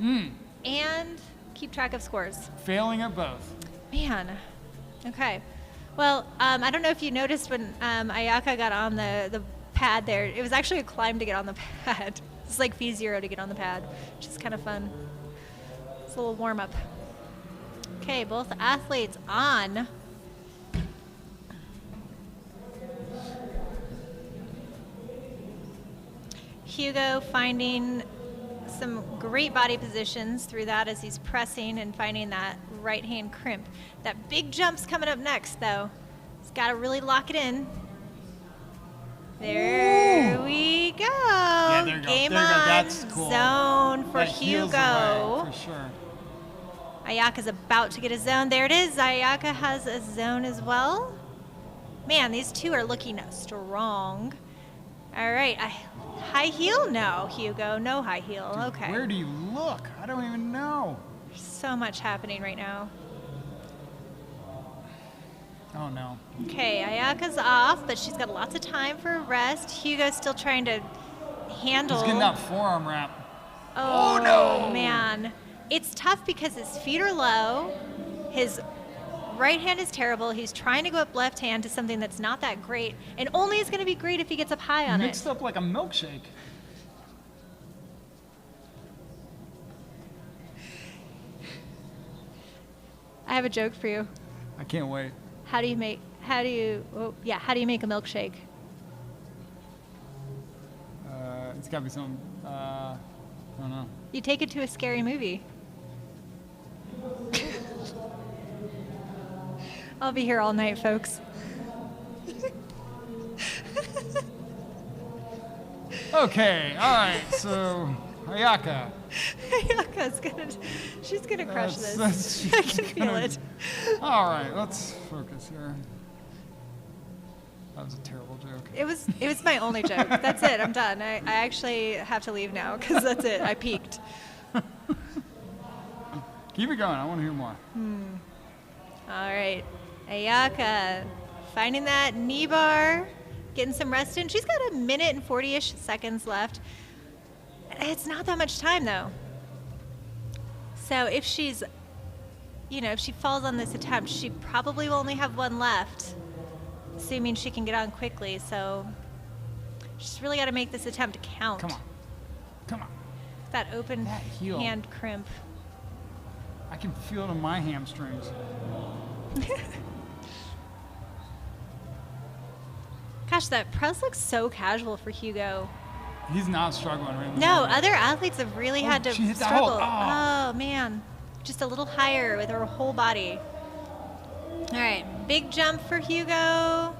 and keep track of scores. Failing at both. Man. Okay. Well, I don't know if you noticed when Ayaka got on the pad there. It was actually a climb to get on the pad. It's like V0 to get on the pad, which is kind of fun. It's a little warm up. Okay, both athletes on. Hugo finding some great body positions through that as he's pressing and finding that right hand crimp. That big jump's coming up next, though. He's got to really lock it in. There we go. Yeah, there you go. Game there you go. on. That's cool. Zone for that heals Hugo. away, for sure. Ayaka's about to get a zone. There it is. Ayaka has a zone as well. Man, these two are looking strong. All right. High heel? No, Hugo. No high heel. Dude, okay. Where do you look? I don't even know. There's so much happening right now. Oh, no. Okay, Ayaka's off, but she's got lots of time for a rest. Hugo's still trying to handle. He's getting that forearm wrap. Oh, no! Man. It's tough because his feet are low. His right hand is terrible. He's trying to go up left hand to something that's not that great. And only is going to be great if he gets up high on Mixed up like a milkshake. I have a joke for you. I can't wait. How do you make a milkshake? It's got to be something, I don't know. You take it to a scary movie. I'll be here all night, folks. Okay, all right, so Ayaka. She's gonna crush this. She's I can feel it. All right, let's focus here. That was a terrible joke. It was my only joke. That's it. I'm done. I actually have to leave now because that's it. I peaked. Keep it going. I want to hear more. All right. Ayaka finding that knee bar, getting some rest in. She's got a minute and 40-ish seconds left. It's not that much time, though. So if if she falls on this attempt, she probably will only have one left, assuming she can get on quickly. So she's really got to make this attempt count. Come on. That open hand crimp. I can feel it in my hamstrings. Gosh, that press looks so casual for Hugo. He's not struggling right No, now. other athletes have really had to she hit that struggle. hold. Oh. Oh, man. Just a little higher with her whole body. All right, big jump for Hugo.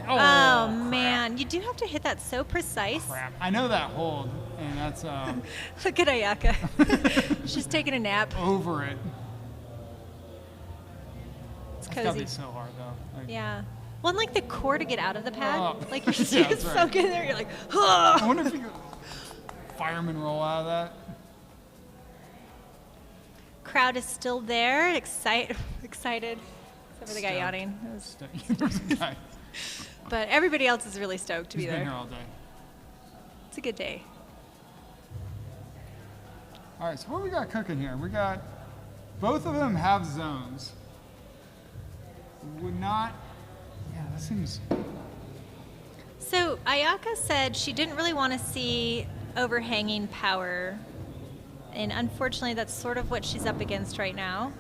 Oh, man. You do have to hit that so precise. Crap. I know that hold, and that's Look at Ayaka. She's taking a nap. over it. It's It's gotta cozy. be so hard though. Like, Yeah. Well, and like the core to get out of the pad. Oh. Like you're Yeah, that's so right. good there. You're like, I oh. wonder if you could fireman roll out of that. Crowd is still there. Excited. Except for the guy Stoked. yawning. It was- There's a guy. But everybody else is really stoked to be He's been there. here all day. It's a good day. All right, so what we got cooking here? We got both of them have zones. Would not. Yeah, that seems. So Ayaka said she didn't really want to see overhanging power. And unfortunately, that's sort of what she's up against right now.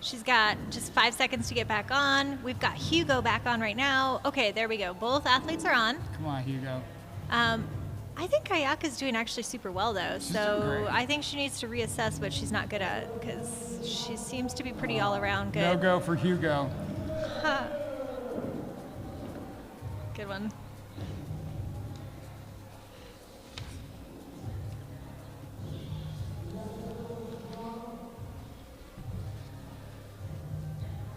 She's got just 5 seconds to get back on. We've got Hugo back on right now. Okay, there we go. Both athletes are on. Come on, Hugo. I think Ayaka's doing actually super well, though. She's doing So great. I think she needs to reassess what she's not good at because she seems to be pretty all around good. No go for Hugo. Huh. Good one.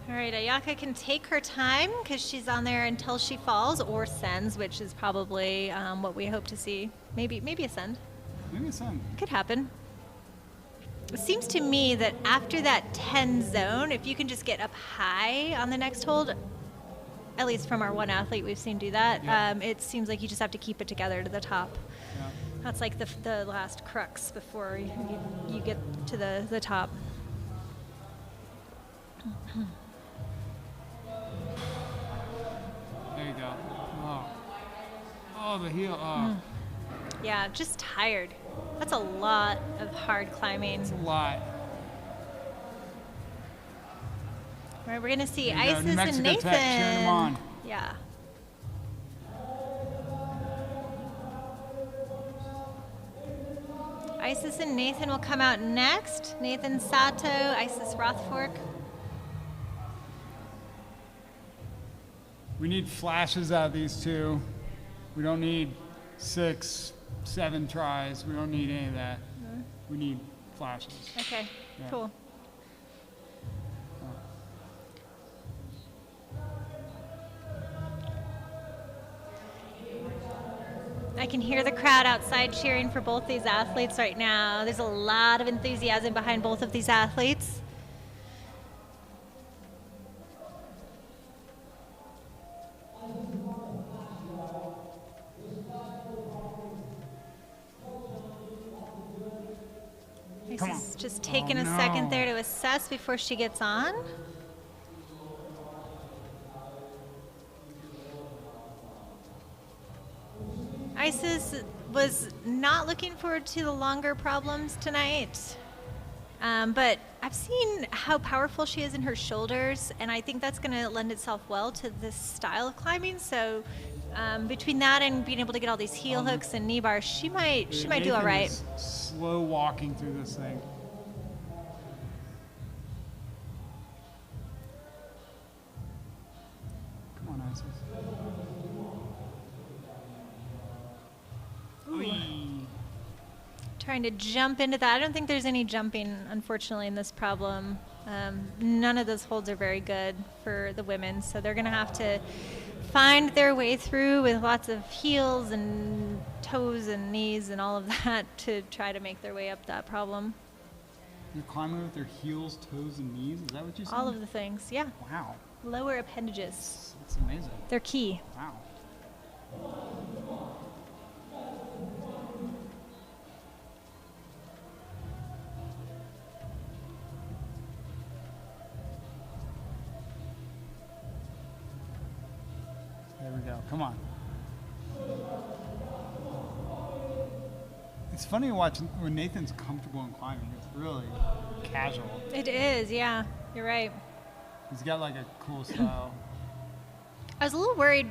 All right, Ayaka can take her time because she's on there until she falls or sends, which is probably what we hope to see. Maybe a send. Maybe it's on. Could happen. It seems to me that after that 10 zone, if you can just get up high on the next hold, at least from our one athlete we've seen do that, Yeah. it seems like you just have to keep it together to the top. Yeah. That's like the last crux before you get to the top. There you go. Oh. Oh, the heel. Oh. Yeah, just tired. That's a lot of hard climbing. It's a lot. All right, we're gonna see There you go, Isis New Mexico and Nathan. Tech cheering them on. Yeah. Isis and Nathan will come out next. Nathan Sato, Isis Rothfork. We need flashes out of these two. We don't need 6, 7 tries. We don't need any of that. We need flashes. Okay, Yeah. cool. I can hear the crowd outside cheering for both these athletes right now. There's a lot of enthusiasm behind both of these athletes. Come on. Isis is just taking Oh, a second no. there to assess before she gets on. Isis was not looking forward to the longer problems tonight. But I've seen how powerful she is in her shoulders, and I think that's going to lend itself well to this style of climbing. So between that and being able to get all these heel hooks and knee bars, she might do all Nathan right. is slow walking through this thing. Come on, Isis. Oy. Trying to jump into that. I don't think there's any jumping, unfortunately, in this problem. None of those holds are very good for the women, so they're going to have to find their way through with lots of heels and toes and knees and all of that to try to make their way up that problem. They're climbing with their heels, toes, and knees? Is that what you said? All of the things, yeah. Wow. Lower appendages. That's amazing. They're key. Wow. There we go. Come on. It's funny to watch when Nathan's comfortable in climbing. It's really casual. It is, yeah. You're right. He's got like a cool style. I was a little worried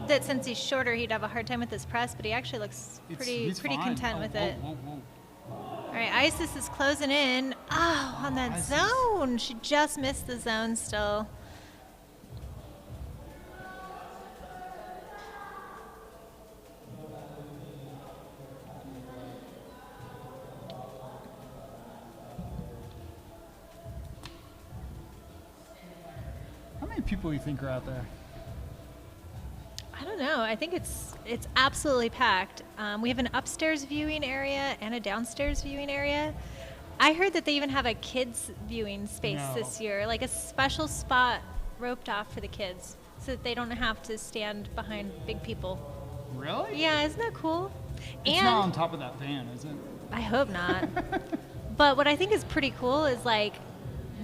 that since he's shorter, he'd have a hard time with his press, but he actually looks pretty fine. content with it. Whoa. All right, Isis is closing in. Oh, on that zone. She just missed the zone still. How many people do you think are out there? I don't know. I think it's absolutely packed. We have an upstairs viewing area and a downstairs viewing area. I heard that they even have a kids viewing space this year, like a special spot roped off for the kids so that they don't have to stand behind big people. Really? Yeah, isn't that cool? It's not on top of that fan, is it? I hope not. But what I think is pretty cool is like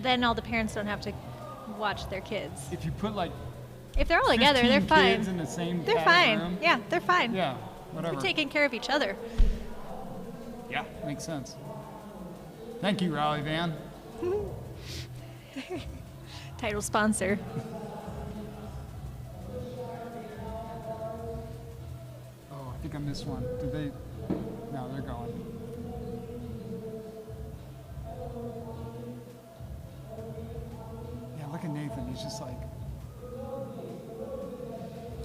then all the parents don't have to watch their kids. If you put like if they're all together, they're 15 fine. kids in the same They're padded fine. room. Yeah, they're fine. Yeah, whatever. They're taking care of each other. Yeah, makes sense. Thank you, Rally Van. Title sponsor. Oh, I think I missed one. Did they? No, they're going. Yeah, look at Nathan. He's just like,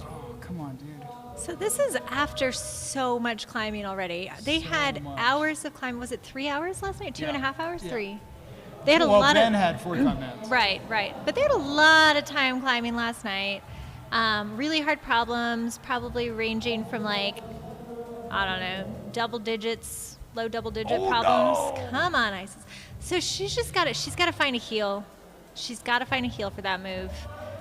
oh, come on, dude. So this is after so much climbing already. They So had much. hours of climbing. Was it 3 hours last night? 2.5 hours? Yeah. 3. They had a Well, lot Ben of had 45 minutes. right. But they had a lot of time climbing last night. Really hard problems, probably ranging from like, I don't know, double digits, low double digit problems. No. Come on, Isis. So she's got to find a heel. She's got to find a heel for that move.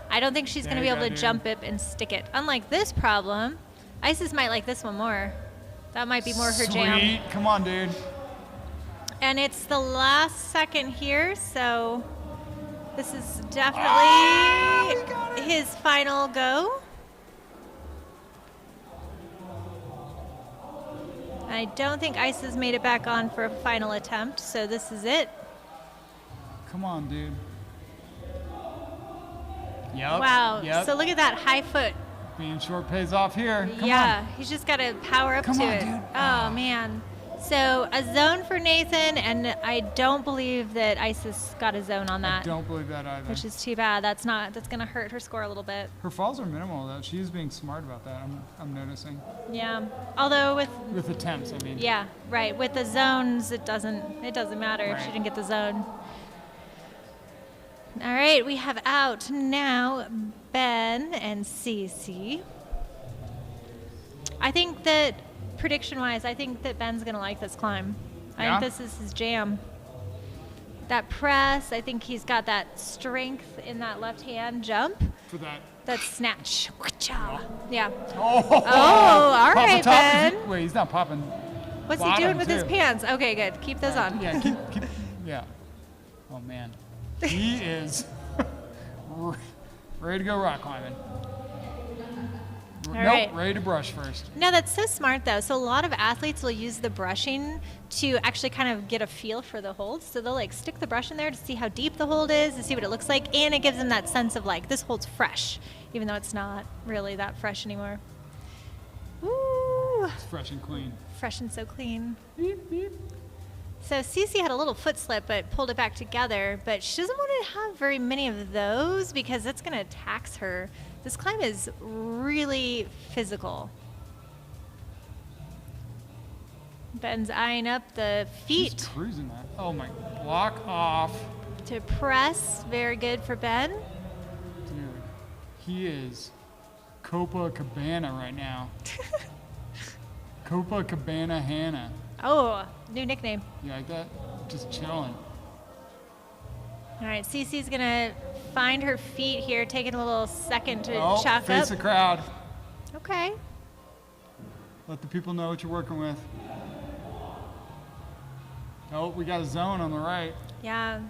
I don't think she's going to be able to jump it and stick it. Unlike this problem, Isis might like this one more. That might be more her jam. Sweet. Come on, dude. And it's the last second here, so this is definitely his final go. I don't think Isis made it back on for a final attempt, so this is it. Come on, dude. Yep. Wow. Yep. So look at that high foot. Being short pays off here. Come Yeah, he's just got to power up Come to on, it. dude. Oh, man. So a zone for Nathan, and I don't believe that Isis got a zone on on. I that, don't believe that either. which is too bad. That's going to hurt her score a little bit. Her falls are minimal, though. She's being smart about that. I'm noticing. Yeah. Although With attempts, I mean. yeah, right. With the zones, it doesn't matter if she Right. didn't get the zone. All right, we have out now Ben and Cece. I think that prediction-wise, I think that Ben's gonna like this climb. I Yeah? think this is his jam. That press, I think he's got that strength in that left hand jump. For that. That snatch. Yeah. Oh, all Pop right, a top. Ben. Wait, he's not popping. What's he bottom, doing with his too. pants? Okay, good. Keep those on. Yeah, keep, yeah. Oh, man. He is ready to go rock climbing. Nope, right. ready to brush first. No, that's so smart though. So a lot of athletes will use the brushing to actually kind of get a feel for the hold. So they'll like stick the brush in there to see how deep the hold is, to see what it looks like, and it gives them that sense of like this hold's fresh, even though it's not really that fresh anymore. Woo! It's fresh and clean. Fresh and so clean. Beep, beep. So Cece had a little foot slip, but pulled it back together. But she doesn't want to have very many of those because that's going to tax her. This climb is really physical. Ben's eyeing up the He's feet cruising that. Oh, my. Block off. to press. Very good for Ben. Dude, he is Copacabana right now. Copacabana Hannah. Oh, new nickname. You like that? Just chilling. All right, Cece's going to find her feet here, taking a little second to Oh, chalk face up. the crowd. Okay. Let the people know what you're working with. Oh, we got a zone on the right. Yeah.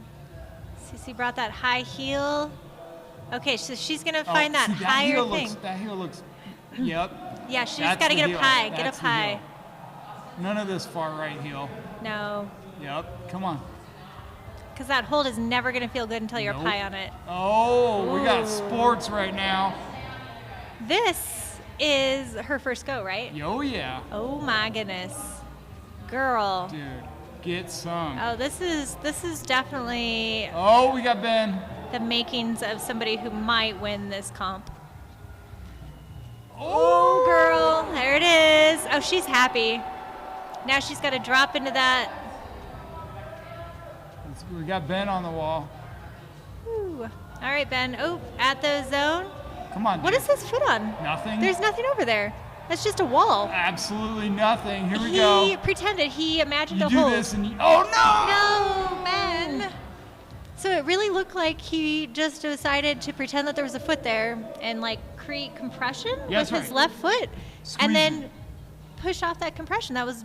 Cece brought that high heel. Okay, so she's going to find that see, higher heel thing. That heel looks, yep. Yeah, she's That's got to the get heel. up high. Get up That's the high. heel. None of this far right heel. No, Yep, come on. because that hold is never going to feel good until you're up Nope. high on it. Oh, we got Ooh. sports right now. This is her first go, right? Oh, yeah. Oh my goodness. Girl. Dude, get some. Oh, this is definitely Oh, we got Ben. the makings of somebody who might win this comp. Oh, Girl, there it is. Oh, she's happy. Now she's got to drop into that. We got Ben on the wall. Ooh. All right, Ben. Oh, at the zone. Come on, dude. What is his foot on? Nothing. There's nothing over there. That's just a wall. Absolutely nothing. Here we go. He pretended. He imagined You a do hole. this and you, oh no! No, Ben. So it really looked like he just decided to pretend that there was a foot there and like create compression Yeah, with that's his right. left foot, Squeeze and then it. push off that compression. That was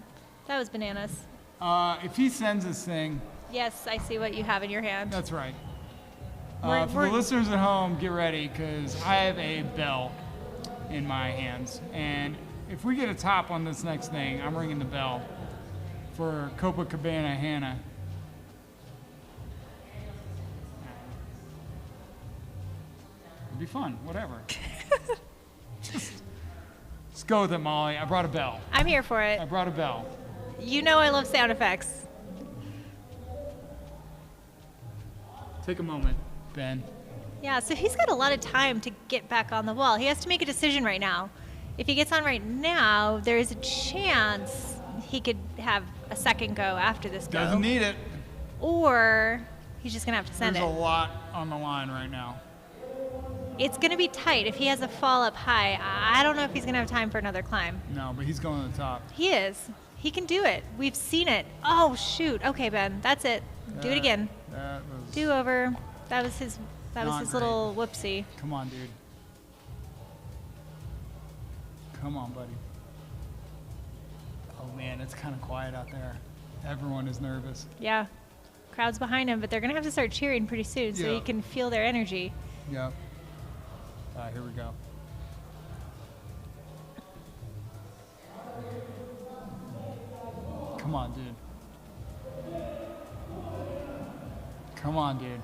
bananas. If he sends this thing, Yes, I see what you have in your hand. that's right. We're- For the we're- listeners at home, get ready because I have a bell in my hands, and if we get a top on this next thing, I'm ringing the bell for Copacabana Hannah. It'd be fun, whatever. Just go with it, Molly. I brought a bell. I'm here for I it. brought a bell. You know I love sound effects. Take a moment, Ben. Yeah, so he's got a lot of time to get back on the wall. He has to make a decision right now. If he gets on right now, there is a chance he could have a second go after this go. Doesn't need it. Or he's just going to have to send There's a it. lot on the line right now. It's going to be tight. If he has a fall up high, I don't know if he's going to have time for another climb. No, but he's going to the top. He is. He can do it. We've seen it. Oh, shoot. Okay, Ben, that's it. Do it again. That was, Do over. That was his Not great. little whoopsie. Come on, dude. Come on, buddy. Oh, man, it's kind of quiet out there. Everyone is nervous. Yeah. Crowd's behind him, but they're going to have to start cheering pretty soon so Yeah. you can feel their energy. Yep. All right, here we go. Come on, dude. Come on, dude.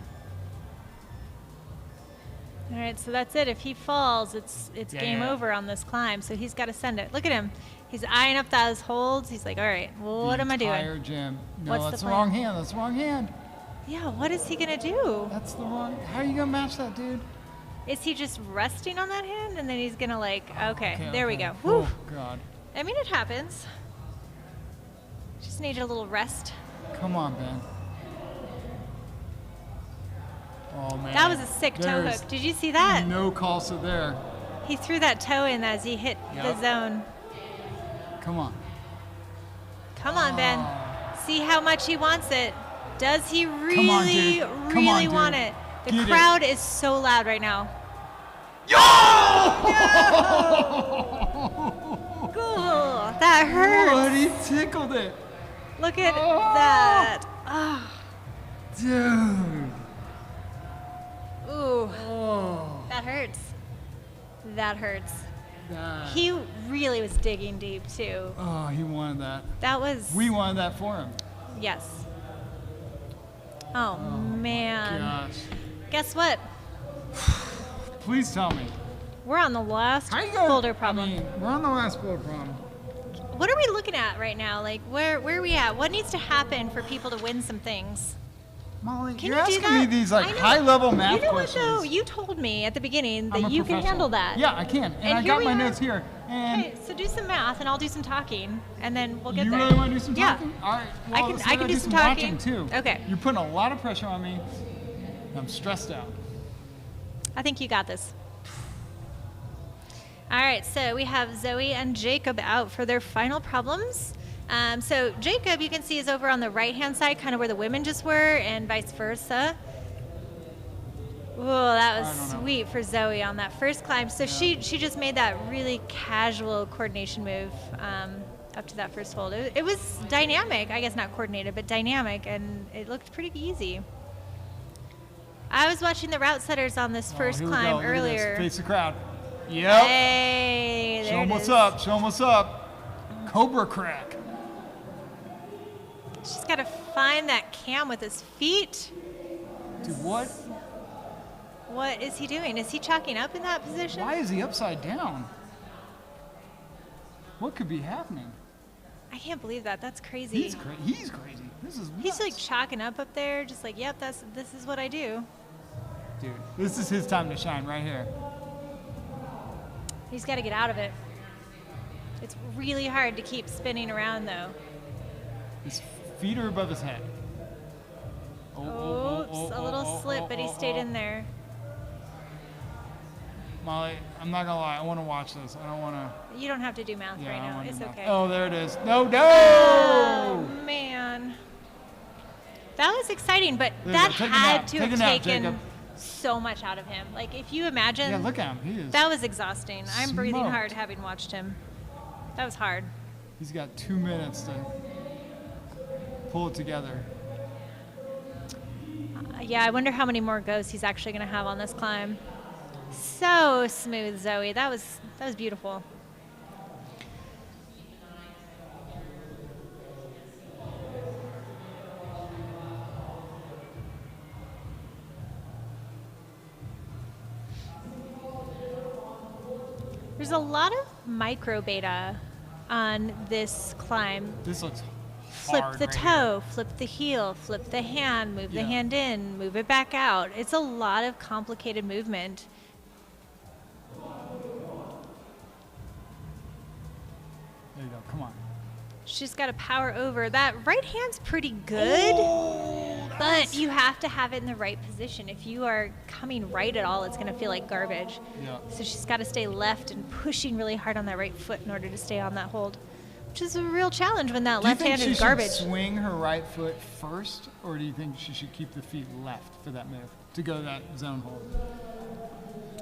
All right, so that's it. If he falls, it's Yeah, game yeah. over on this climb. So he's got to send it. Look at him. He's eyeing up those holds. He's like, all right, well, what am I doing? Entire gym. No, What's the that's the plan? wrong hand. That's the wrong hand. Yeah, what is he going to do? That's the wrong. How are you gonna match that, dude? Is he just resting on that hand and then he's going to like, okay, there we okay. go. Whew. Oh God. I mean, it happens. Just needed a little rest. Come on, Ben. Oh man. That was a sick toe There's hook. Did you see that? No Calsa there. He threw that toe in as he hit the Yep. zone. Come on. Come on, Ben. See how much he wants it. Does he really, Come on, dude. Come on, really dude. want it? The Get it. crowd is so loud right now. Yo! Ooh, that hurts. What? He tickled it. Look at Oh. that. Oh. Dude. Ooh, Oh. that hurts. That hurts. That. He really was digging deep too. Oh, he wanted that. That was. We wanted that for him. Yes. Oh, man. Gosh. Guess what? Please tell me. We're on the last How you gonna, boulder problem. I mean, we're on the last boulder problem. What are we looking at right now? Like, where are we at? What needs to happen for people to win some things? Molly, Can you're you do asking me that? these I like know. high-level math You know what questions. though? You told me at the beginning I'm that a you can professional. handle that. Yeah, I can. And I here got we my are. notes here. And Okay, so do some math and I'll do some talking, and then we'll get you there. really want to do some Yeah. talking? All right. I Well, can- so I can gotta do some talking. watching too. Okay. You're putting a lot of pressure on me. I'm stressed out. I think you got this. All right, so we have Zoe and Jacob out for their final problems. So Jacob, you can see, is over on the right-hand side, kind of where the women just were, and vice versa. Ooh, that was I don't know. sweet for Zoe on that first climb. So she just made that really casual coordination move up to that first hold. It was dynamic, I guess not coordinated, but dynamic, and it looked pretty easy. I was watching the route setters on this first Here we climb go. Look at this. earlier. Face the crowd. Yep. Hey, there Show it them what's is. up. Show them what's up. Cobra crack. She's got to find that cam with his feet. Dude, what? What is he doing? Is he chalking up in that position? Why is he upside down? What could be happening? I can't believe that. That's crazy. He's crazy. This is nuts. He's like chalking up there, just like, yep, this is what I do. Dude, this is his time to shine right here. He's got to get out of it. It's really hard to keep spinning around, though. His feet are above his head. Oops, a little slip, but he stayed in there. Molly, I'm not gonna lie. I want to watch this. I don't want to. You don't have to do math right now. It's okay. Oh, there it is. No! Oh, man. That was exciting, but that had to have taken so much out of him. Like, if you imagine. Yeah, look at him. He is. That was exhausting. I'm breathing smoked. hard having watched him. That was hard. He's got 2 minutes to pull it together. Yeah, I wonder how many more goes he's actually going to have on this climb. So smooth, Zoe. That was beautiful. There's a lot of micro beta on this climb. This looks Flip hard the right toe, flip the heel, flip the hand, move the hand in, move it back out. It's a lot of complicated movement. There you go. Come on. She's got to power over. That right hand's pretty good, but you have to have it in the right position. If you are coming right at all, it's going to feel like garbage. Yeah. So she's got to stay left and pushing really hard on that right foot in order to stay on that hold, which is a real challenge when that left hand is garbage. Do you think she should swing her right foot first, or do you think she should keep the feet left for that move to go that zone hold?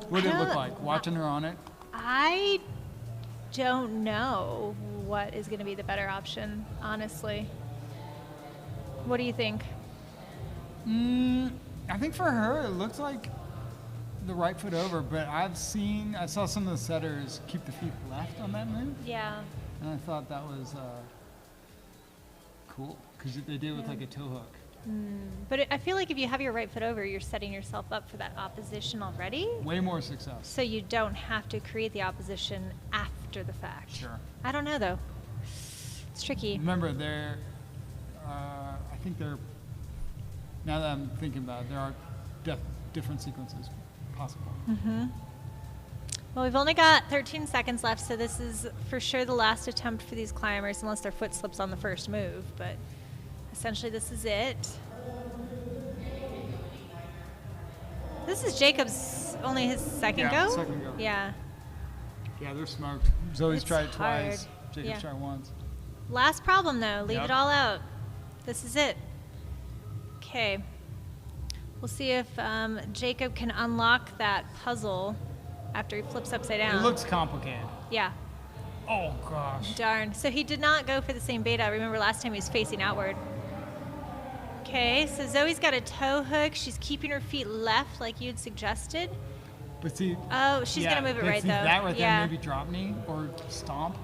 What did it look like watching her on it? I don't know what is going to be the better option, honestly. What do you think? I think for her it looked like the right foot over, but I saw some of the setters keep the feet left on that move. Yeah. And I thought that was cool because they did it with like a toe hook. But I feel like if you have your right foot over, you're setting yourself up for that opposition already. Way more success. So you don't have to create the opposition after the fact. Sure. I don't know, though. It's tricky. Remember, I think they're, now that I'm thinking about it, there are different sequences possible. Well, we've only got 13 seconds left, so this is for sure the last attempt for these climbers, unless their foot slips on the first move. But essentially, this is it. This is Jacob's only his second go? Second go. Yeah. Yeah, they're smoked. Zoe's It's tried it hard. twice. Jacob's tried once. Last problem, though. Leave Yep. it all out. This is it. Okay. We'll see if Jacob can unlock that puzzle after he flips upside down. It looks complicated. Yeah. Oh, gosh. Darn. So he did not go for the same beta. Remember last time he was facing outward. Okay, so Zoe's got a toe hook. She's keeping her feet left like you'd suggested. But see. Oh, she's going to move it but right, see, though. that right yeah. there, maybe drop knee or stomp.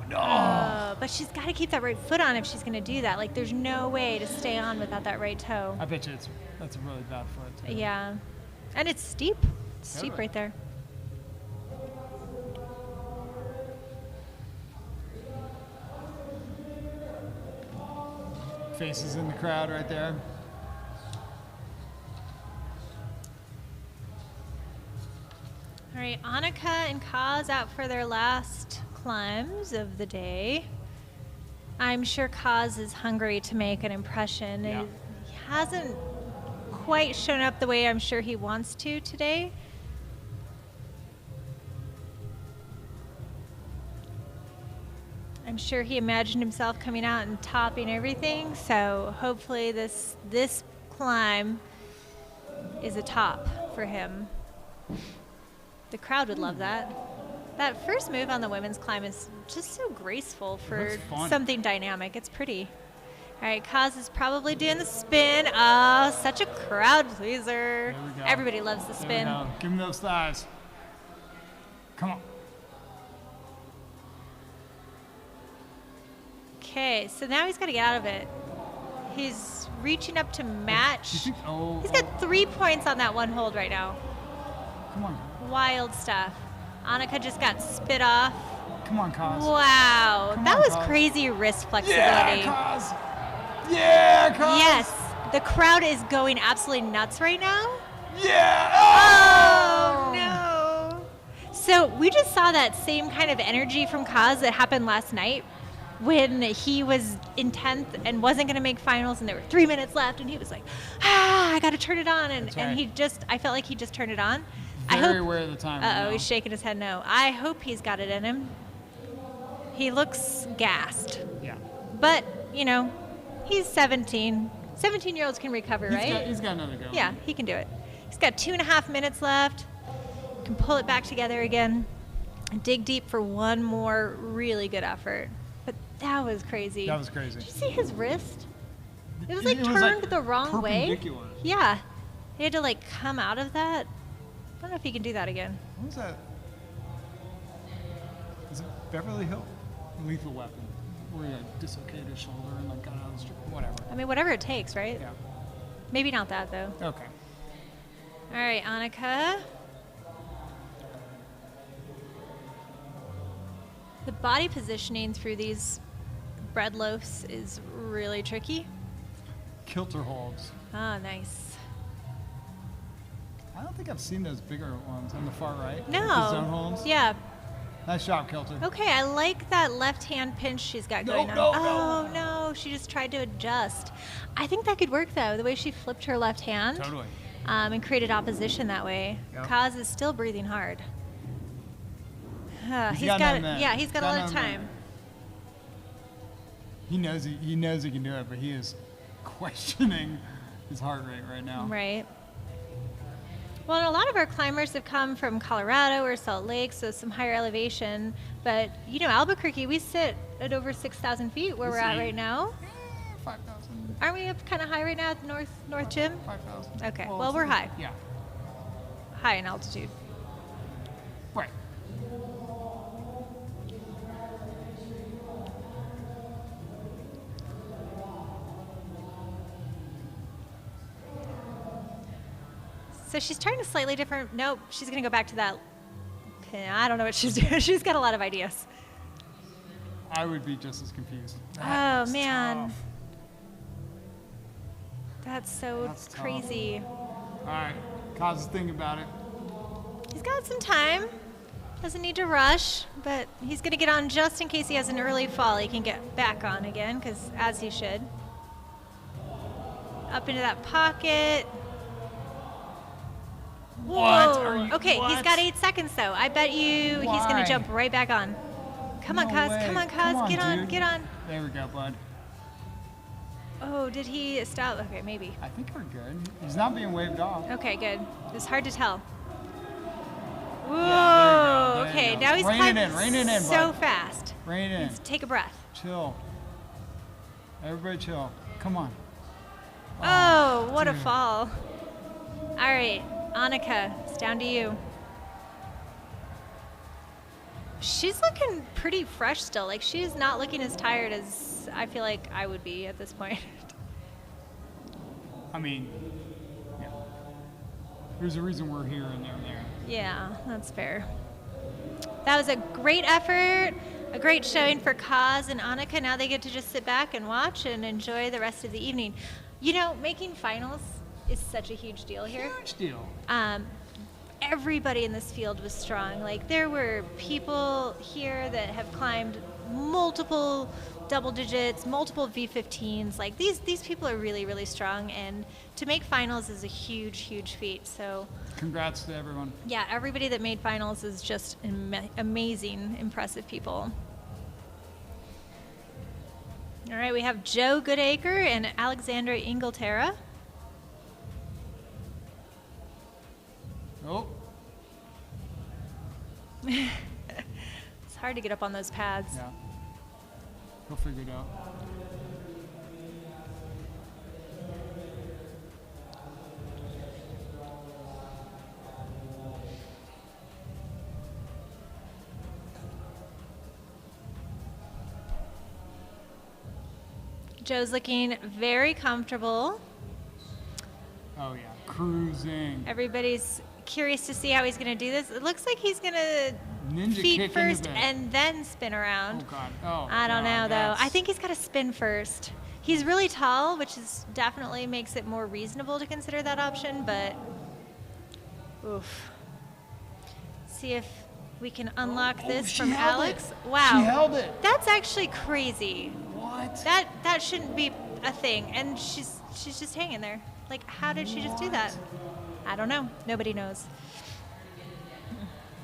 No. But she's got to keep that right foot on if she's going to do that. Like, there's no way to stay on without that right toe. I bet you that's a really bad foot, too. Yeah. And it's steep. It's steep Totally. right there. Faces in the crowd right there. All right, Annika and Kaz out for their last climbs of the day. I'm sure Kaz is hungry to make an impression. Yeah. He hasn't quite shown up the way I'm sure he wants to today. I'm sure he imagined himself coming out and topping everything, so hopefully this climb is a top for him. The crowd would love that. That first move on the women's climb is just so graceful for something dynamic. It's pretty. All right, Kaz is probably doing the spin. Oh, such a crowd pleaser. There we go. Everybody loves the spin. There we go. Give him those thighs. Come on. Okay, so now he's got to get out of it. He's reaching up to match. He's got 3 points on that one hold right now. Come on. Wild stuff. Annika just got spit off. Come on, Kaz. Wow, Come that on, was Kaz. crazy wrist flexibility. Yeah, Kaz. Yeah, Kaz. Yes, the crowd is going absolutely nuts right now. Yeah. Oh, no. So we just saw that same kind of energy from Kaz that happened last night when he was in 10th and wasn't going to make finals and there were 3 minutes left and he was like, I got to turn it on. And, That's right. and I felt like he just turned it on. Very aware of the time. right Uh-oh, now. he's shaking his head no. I hope he's got it in him. He looks gassed. Yeah. But, he's 17. 17-year-olds can recover, right? He's got another go. Yeah, he can do it. He's got 2.5 minutes left. Can pull it back together again and dig deep for one more really good effort. But that was crazy. That was crazy. Did you see his wrist? It was It like was, turned like, the wrong way. perpendicular. Yeah. He had to come out of that. I don't know if he can do that again. What was that? Is it Beverly Hill? Lethal Weapon. Where he dislocated his shoulder and got out of the street. Whatever. I mean, whatever it takes, right? Yeah. Maybe not that, though. Okay. All right, Annika. The body positioning through these bread loaves is really tricky. Kilter holds. Oh, nice. I don't think I've seen those bigger ones on the far right. No. The zone holds. Yeah. Nice job, Kilter. Okay, I like that left hand pinch she's got No, going on. no, Oh, no. She just tried to adjust. I think that could work, though, the way she flipped her left hand. Totally. And created opposition that way. Yep. Kaz is still breathing hard. He's got nothing there. Yeah, he's got a lot of nothing there. time. He knows he can do it, but he is questioning his heart rate right now. Right. Well, and a lot of our climbers have come from Colorado or Salt Lake, so some higher elevation. But, Albuquerque, we sit at over 6,000 feet where we're at right now. 5,000. Aren't we up kind of high right now at the North Gym? 5,000. Okay, well, we're high. Yeah. High in altitude. Right. So she's trying a slightly different. Nope, she's going to go back to that. Okay, I don't know what she's doing. She's got a lot of ideas. I would be just as confused. Oh, That's man. tough. That's That's tough. crazy. All right. Kaz is thinking about it. He's got some time. Doesn't need to rush, but he's going to get on just in case he has an early fall. He can get back on again, because as he should. Up into that pocket. What? Whoa. Are you- Okay, he's what? got 8 seconds though. I bet you he's going Why? to jump right back on. Come on, No Kaz. way. Come on, Come Kaz. on, Get on. dude. Get on. There we go, bud. Oh, did he stop? Okay, maybe. I think we're good. He's not being waved off. Okay, good. It's hard to tell. Whoa. Yeah, there you go, there Okay, you go. now he's Rein it climbing in, rein it in, so bud. fast. Rein it in. Let's take a breath. Chill. Everybody chill. Come on. Oh, what a dude. fall. All right, Annika, it's down to you. She's looking pretty fresh still. Like, she's not looking as tired as I feel like I would be at this point. I mean, yeah. There's a reason we're here and they're there. Yeah, that's fair. That was a great effort, a great showing for Kaz and Annika. Now they get to just sit back and watch and enjoy the rest of the evening. Making finals is such a huge deal here. Huge deal. Everybody in this field was strong. Like, there were people here that have climbed multiple double digits, multiple V15s. Like, these people are really, really strong, and to make finals is a huge, huge feat. So Congrats to everyone. yeah, everybody that made finals is just amazing, impressive people. All right, we have Joe Goodacre and Alexandra Inglaterra. Oh, It's hard to get up on those pads. yeah. He'll figure it out. Joe's looking very comfortable. Oh, yeah. Cruising. Everybody's curious to see how he's going to do this. It looks like he's going to Ninja feet kick first into bed. and then spin Oh around. God. Oh. I don't know though. that's- I think he's got to spin first. He's really tall, which is definitely makes it more reasonable to consider that option, but oof. See if we can unlock this she from held Alex. it. Wow. She held it. That's actually crazy. What? That shouldn't be a thing, and she's just hanging there. Like, how did she just do that? I don't know. Nobody knows.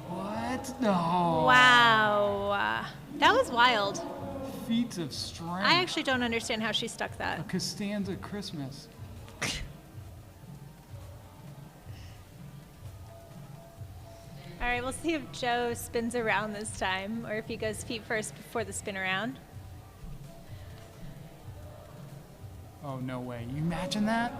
What? No. Wow. That was wild. Feats of strength. I actually don't understand how she stuck A that. Costanza Christmas. All right, we'll see if Joe spins around this time, or if he goes feet first before the spin around. Oh, no way. You imagine that?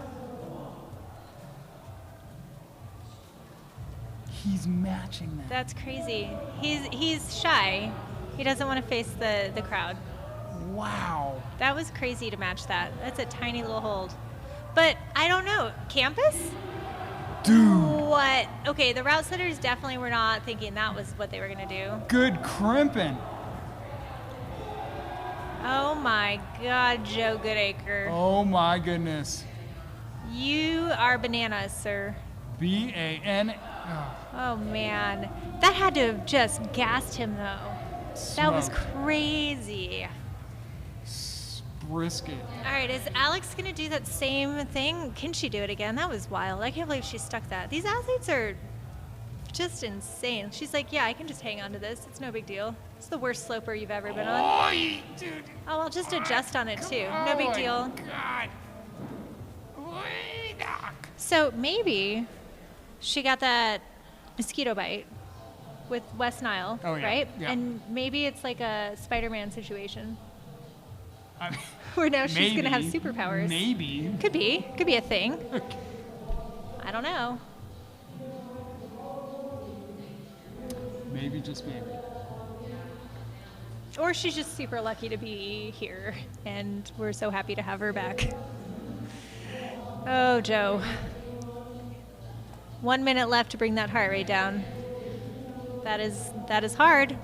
He's matching that. That's crazy. He's shy. He doesn't want to face the crowd. Wow. That was crazy to match that. That's a tiny little hold. But I don't know. Campus? Dude. What? Okay, the route setters definitely were not thinking that was what they were going to do. Good crimping. Oh my God, Joe Goodacre. Oh my goodness. You are bananas, sir. B-A-N. Oh, Oh man. That had to have just gassed him though. That was smoked. crazy. Brisket. All right, is Alex going to do that same thing? Can she do it again? That was wild. I can't believe she stuck that. These athletes are just insane. She's like, yeah, I can just hang on to this. It's no big deal. It's the worst sloper you've ever been on. Oy, dude. Oh, I'll just adjust on it too. No big Oh my deal. God. Oy, doc. So maybe she got that mosquito bite with West Nile, Oh, yeah, right? yeah. And maybe it's like a Spider-Man situation I mean, where now she's going to have maybe, superpowers. Maybe. Could be a thing. I don't know. Maybe, just maybe. Or she's just super lucky to be here, and we're so happy to have her back. Oh, Joe. 1 minute left to bring that heart rate down. That is hard.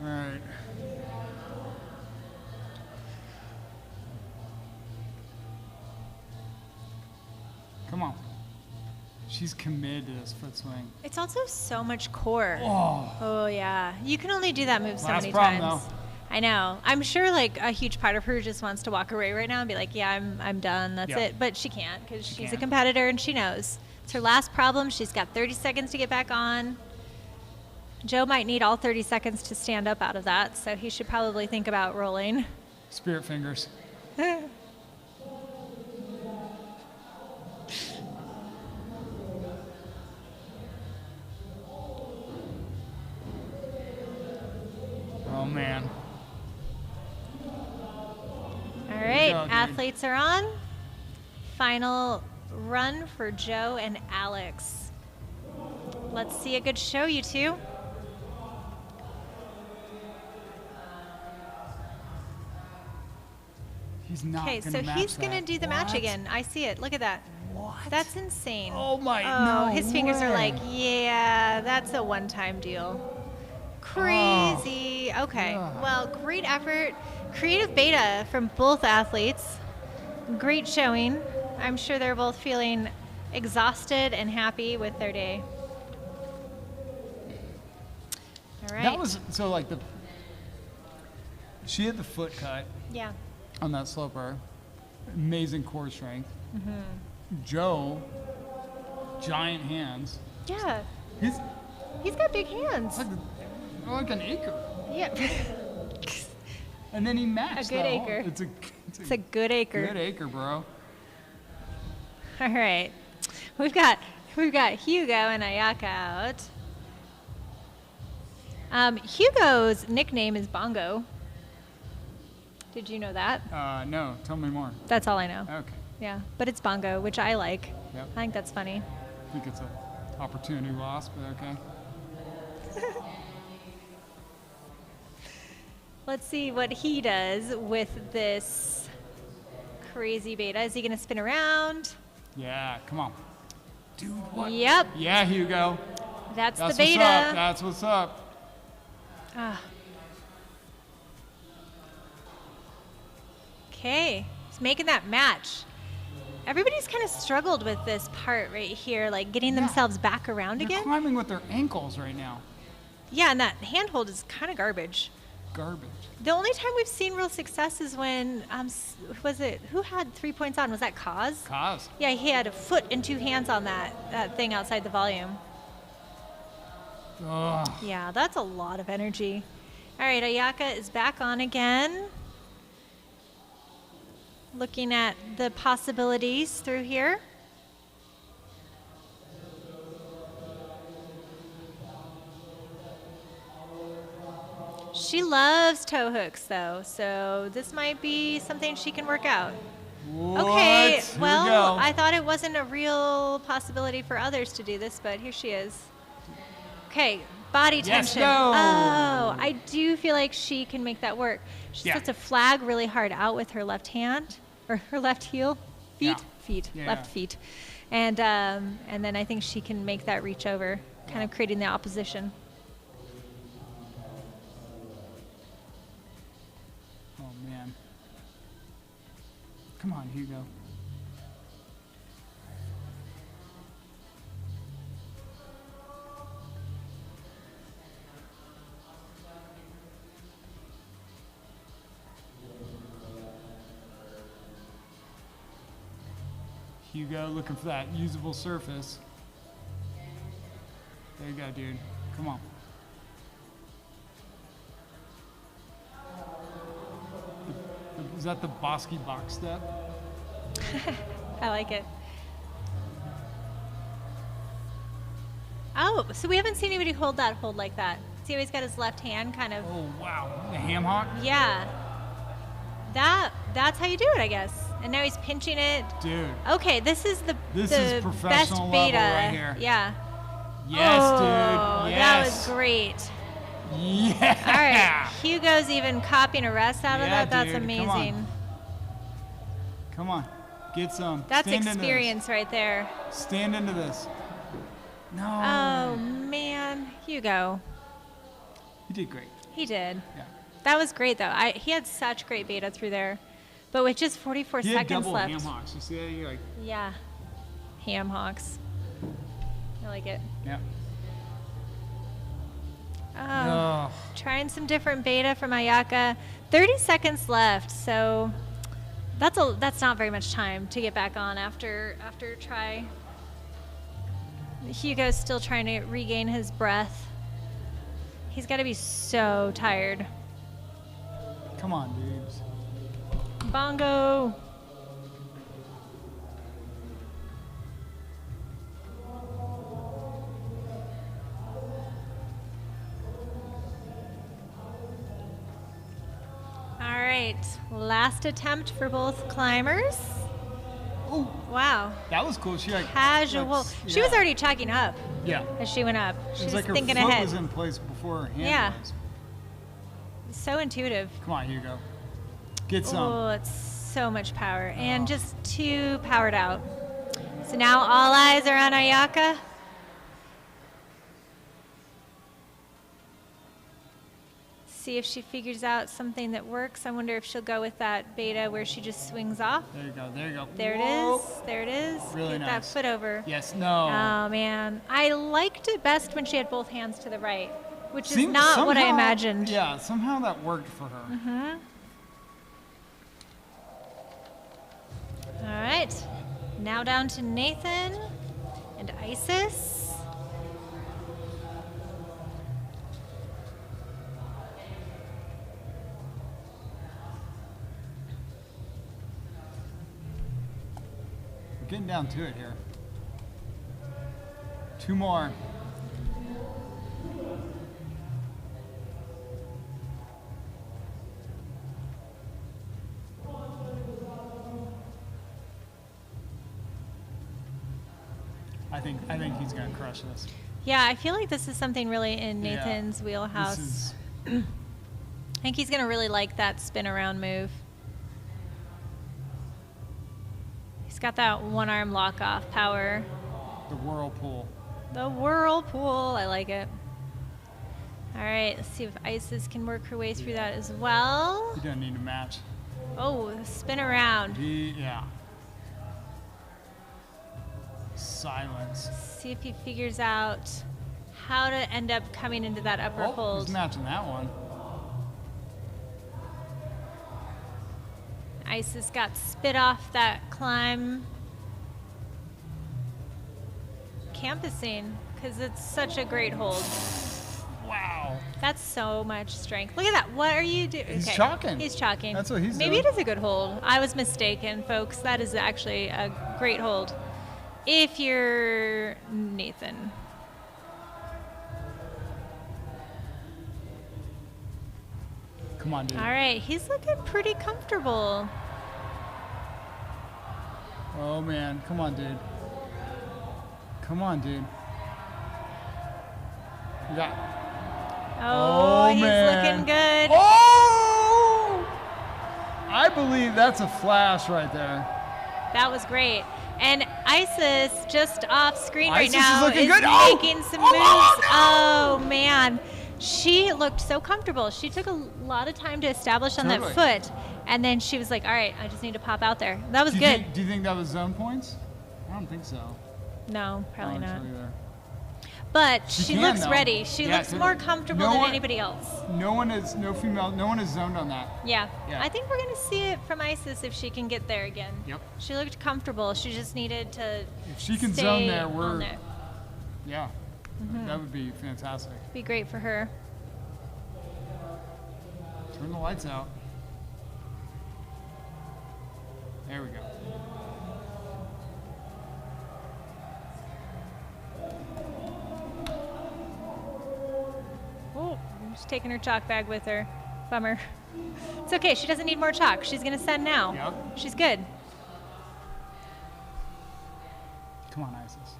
All right. Come on. She's committed to this foot swing. It's also so much core. Oh. Oh yeah, you can only do that move so Last many problem, times. though. I know. I'm sure like a huge part of her just wants to walk away right now and be like, yeah, I'm done. That's Yeah. it. But she can't because she's a can't. competitor and she knows. It's her last problem. She's got 30 seconds to get back on. Joe might need all 30 seconds to stand up out of that, so he should probably think about rolling. Spirit fingers. Oh man. All right, go, dude. athletes are on. Final run for Joe and Alex. Let's see a good show, you two. He's not Okay, gonna so match he's gonna that. do the match What? again. I see it. Look at that. What? That's insane. Oh my. Oh, no his fingers are way. like, yeah, that's a one-time deal. Crazy. Okay. God. Well, great effort. Creative beta from both athletes. Great showing. I'm sure they're both feeling exhausted and happy with their day. All right. That was so like the. She had the foot cut Yeah. on that sloper. Amazing core strength. Mm-hmm. Joe, giant hands. Yeah. He's Got big hands. like an acre. Yeah. And then he matched. A good that whole- acre. It's It's a good acre. good acre, bro. All right. We've got Hugo and Ayaka out. Hugo's nickname is Bongo. Did you know that? No, tell me more. That's all I know. Okay. Yeah, but it's Bongo, which I like. Yep. I think that's funny. I think it's an opportunity loss, but okay. Let's see what he does with this crazy beta. Is he going to spin around? Yeah, come on. Dude, what? Yep. Yeah, Hugo. That's the What's beta. up. That's what's up. Ah. Okay, he's making that match. Everybody's kind of struggled with this part right here, like getting themselves back around They're again. climbing with their ankles right now. Yeah, and that handhold is kind of garbage. Garbage. The only time we've seen real success is when, who had 3 points on? Was that Kaz? Kaz. Yeah, he had a foot and 2 hands on that thing outside the volume. Ugh. Yeah, that's a lot of energy. All right, Ayaka is back on again. Looking at the possibilities through here. She loves toe hooks, though, so this might be something she can work out. What? Okay, Here we well, go. I thought it wasn't a real possibility for others to do this, but here she is. Okay, body Yes, tension. go. Oh, I do feel like she can make that work. She Yeah. sets a flag really hard out with her left hand, or her left heel, Yeah. feet, Yeah. left feet. And then I think she can make that reach over, kind of creating the opposition. Oh, man. Come on, Hugo. Hugo looking for that usable surface. There you go, dude. Come on. Is that the Bosky box step? I like it. Oh, so we haven't seen anybody hold that hold like that. See how he's got his left hand kind of. Oh, wow. The ham hock? Yeah. That's how you do it, I guess. And now he's pinching it. Dude. Okay, this is the This the is professional best beta. level right here. Yeah. Yes, oh, dude. Yes. That was great. Yeah. All right. Hugo's even copying a rest out of Yeah, that. That's dude, come amazing. Come on. Get some. That's Stand experience right there. Into this. Stand into this. No. Oh, man. Hugo. You did great. He did. Yeah. That was great, though. He had such great beta through there. But with just 44 He had seconds double left. ham hocks. You see that? You're like, Yeah. Ham hocks. I like it. yeah. Oh, trying some different beta from Ayaka. 30 seconds left, so that's not very much time to get back on after a try. Hugo's still trying to regain his breath. He's got to be so tired. Come on, dudes. Bongo. All right, last attempt for both climbers. Oh, Wow, that was cool. She like casual. like, She was yeah. already checking up Yeah. as she went up. It She was was like her thinking foot ahead. was in place before her hand Yeah. was. So intuitive. Come on, Hugo. Get some. Oh, it's so much power and just too powered out. So now all eyes are on Ayaka. See if she figures out something that works. I wonder if she'll go with that beta where she just swings off. There you go. There you go. There it Whoa. is. There it is. Really Get that nice. foot over. Yes. No. Oh man, I liked it best when she had both hands to the right, which is Seems- not what I somehow- imagined. Yeah. Somehow that worked for her. All right, now down to Nathan and Isis. We're getting down to it here. 2 more. I think he's gonna crush this. Yeah, I feel like this is something really in Yeah. Nathan's wheelhouse. This is I think he's gonna really like that spin around move. He's got that one arm lock off power. The whirlpool. The whirlpool. I like it. All right, let's see if Isis can work her way through that as well. He doesn't need a match. Oh, spin around. Yeah. Silence. See if he figures out how to end up coming into that upper hold. He's matching that one. Isis got spit off that climb. Campusing, because it's such a great hold. Wow. That's so much strength. Look at that. What are you doing? He's chalking. He's chalking. That's what he's Maybe doing. it is a good hold. I was mistaken, folks. That is actually a great hold. If you're Nathan. Come on, dude. All right. He's looking pretty comfortable. Oh, man. Come on, dude. Come on, dude. Yeah. Oh, he's man. looking good. Oh! I believe that's a flash right there. That was great. And Isis, just off screen right Isis now, is looking is good. Oh! making some Oh, moves. oh, Oh, man. She looked so comfortable. She took a lot of time to establish on Totally. that foot. And then she was like, all right, I just need to pop out there. That was good. Do you think that was zone points? I don't think so. No, probably I don't not. think so either. But She she can, looks though. ready. She Yeah, looks totally. more comfortable No than one- anybody else. No one is zoned on that. Yeah. Yeah. I think we're going to see it from Isis if she can get there again. Yep. She looked comfortable. She just needed to If she can stay zone there, on there. yeah, that would be fantastic. Be great for her. Turn the lights out. There we go. Oh, she's taking her chalk bag with her. Bummer. It's okay. She doesn't need more chalk. She's going to send now. Yep. She's good. Come on, Isis.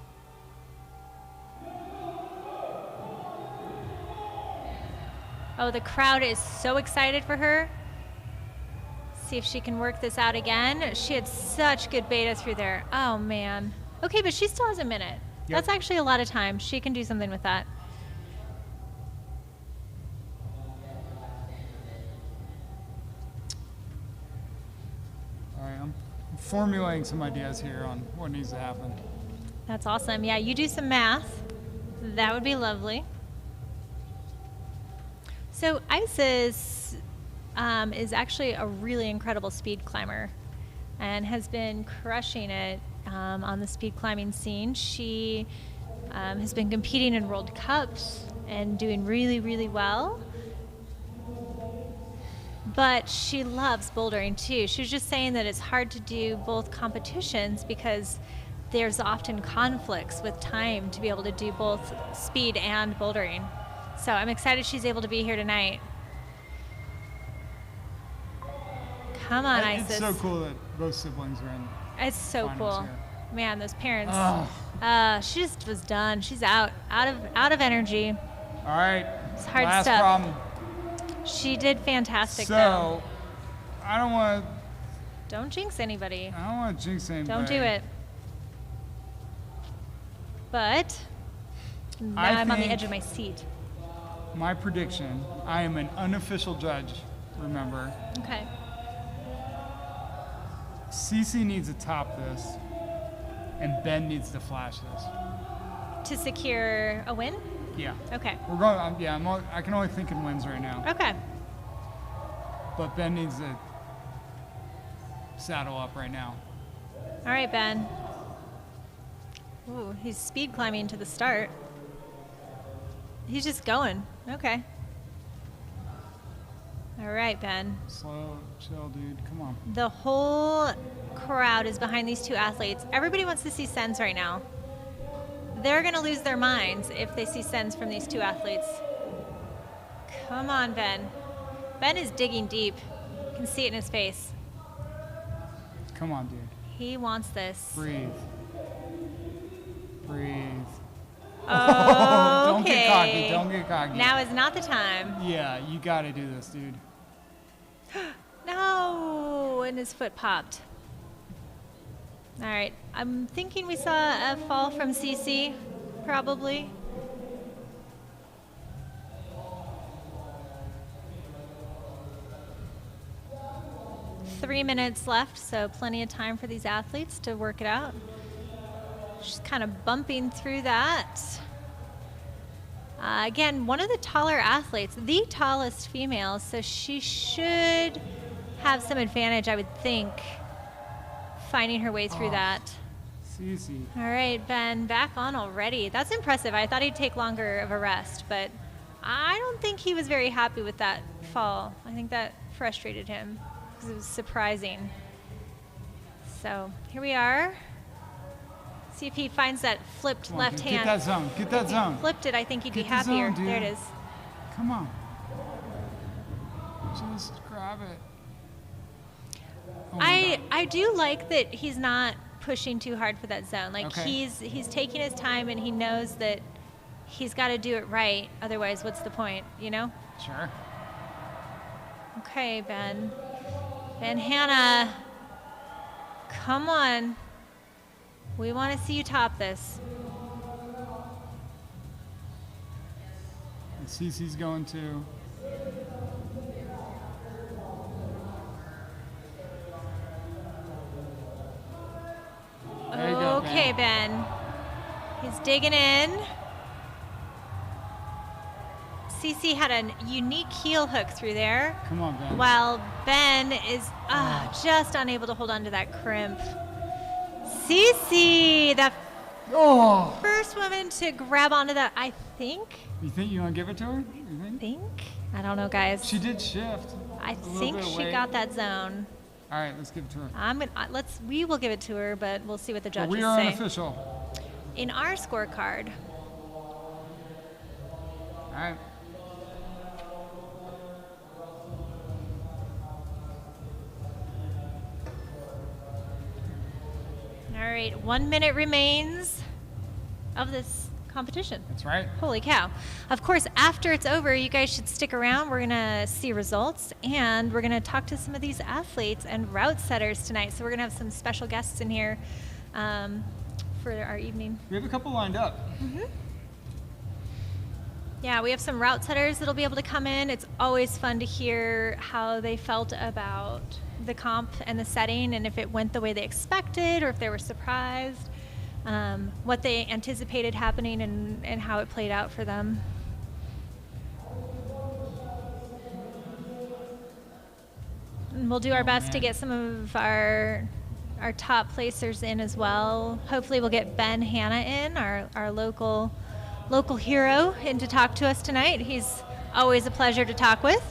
Oh, the crowd is so excited for her. See if she can work this out again. She had such good beta through there. Oh, man. Okay, but she still has a minute. Yep. That's actually a lot of time. She can do something with that. All right, I'm formulating some ideas here on what needs to happen. That's awesome. Yeah, you do some math. That would be lovely. So Isis is actually a really incredible speed climber and has been crushing it on the speed climbing scene. She has been competing in World Cups and doing really, really well. But she loves bouldering too. She was just saying that it's hard to do both competitions because there's often conflicts with time to be able to do both speed and bouldering. So I'm excited she's able to be here tonight. Come on, Isis. It's so cool that both siblings are in. It's so finals cool. here. Man, those parents. Ugh. She just was done. She's out of energy. All right. It's hard last stuff. problem. She did fantastic, So, though. I don't want Don't jinx anybody. to jinx anybody. Don't do it. But now I I'm on the think- edge of my seat. My prediction, I am an unofficial judge, remember. Okay. Cece needs to top this, and Ben needs to flash this. To secure a win? Yeah. Okay. We're going, I can only think in wins right now. Okay. But Ben needs to saddle up right now. All right, Ben. Ooh, he's speed climbing to the start. He's just going. Okay. All right, Ben. Slow, chill, dude. Come on. The whole crowd is behind these two athletes. Everybody wants to see sends right now. They're going to lose their minds if they see sends from these two athletes. Come on, Ben. Ben is digging deep. You can see it in his face. Come on, dude. He wants this. Breathe. Breathe. Oh, Don't get cocky. Don't get cocky. Now is not the time. Yeah, you got to do this, dude. No, and his foot popped. All right. I'm thinking we saw a fall from CC, probably. Three minutes left, so plenty of time for these athletes to work it out. She's kind of bumping through that. Again, one of the taller athletes, the tallest female, so she should have some advantage, I would think, finding her way through that. Cece. All right, Ben, back on already. That's impressive. I thought he'd take longer of a rest, but I don't think he was very happy with that fall. I think that frustrated him because it was surprising. So here we are. See if he finds that flipped left hand. Get that zone. Get that zone. Flipped it, I think he'd be Get the happier. zone, dude. There it is. Come on. Just grab it. Oh my God. I do like that he's not pushing too hard for that zone. Like Okay. he's taking his time and he knows that he's got to do it right. Otherwise, what's the point, you know? Sure. Okay, Ben. Ben Hannah. Come on. We want to see you top this. And Cece's going to. There you go, Okay, Ben. He's digging in. Cece had a unique heel hook through there, Come on, Ben. while Ben is just unable to hold on to that crimp. Cece, the Oh! first woman to grab onto that, I think. You think you want to give it to her? You think? I don't know, guys. She did shift. I little think bit of she weight. got that zone. All right, let's give it to her. We will give it to her, but we'll see what the But judges we are say. unofficial. In our scorecard, All right. all right, 1 minute remains of this competition. That's right. Holy cow. Of course, after it's over, you guys should stick around. We're going to see results, and we're going to talk to some of these athletes and route setters tonight. So we're going to have some special guests in here for our evening. We have a couple lined up. Yeah, we have some route setters that'll be able to come in. It's always fun to hear how they felt about the comp and the setting, and if it went the way they expected or if they were surprised, what they anticipated happening and how it played out for them. And we'll do our best to get some of our top placers in as well. Hopefully we'll get Ben Hannah in, our local hero, in to talk to us tonight. He's always a pleasure to talk with.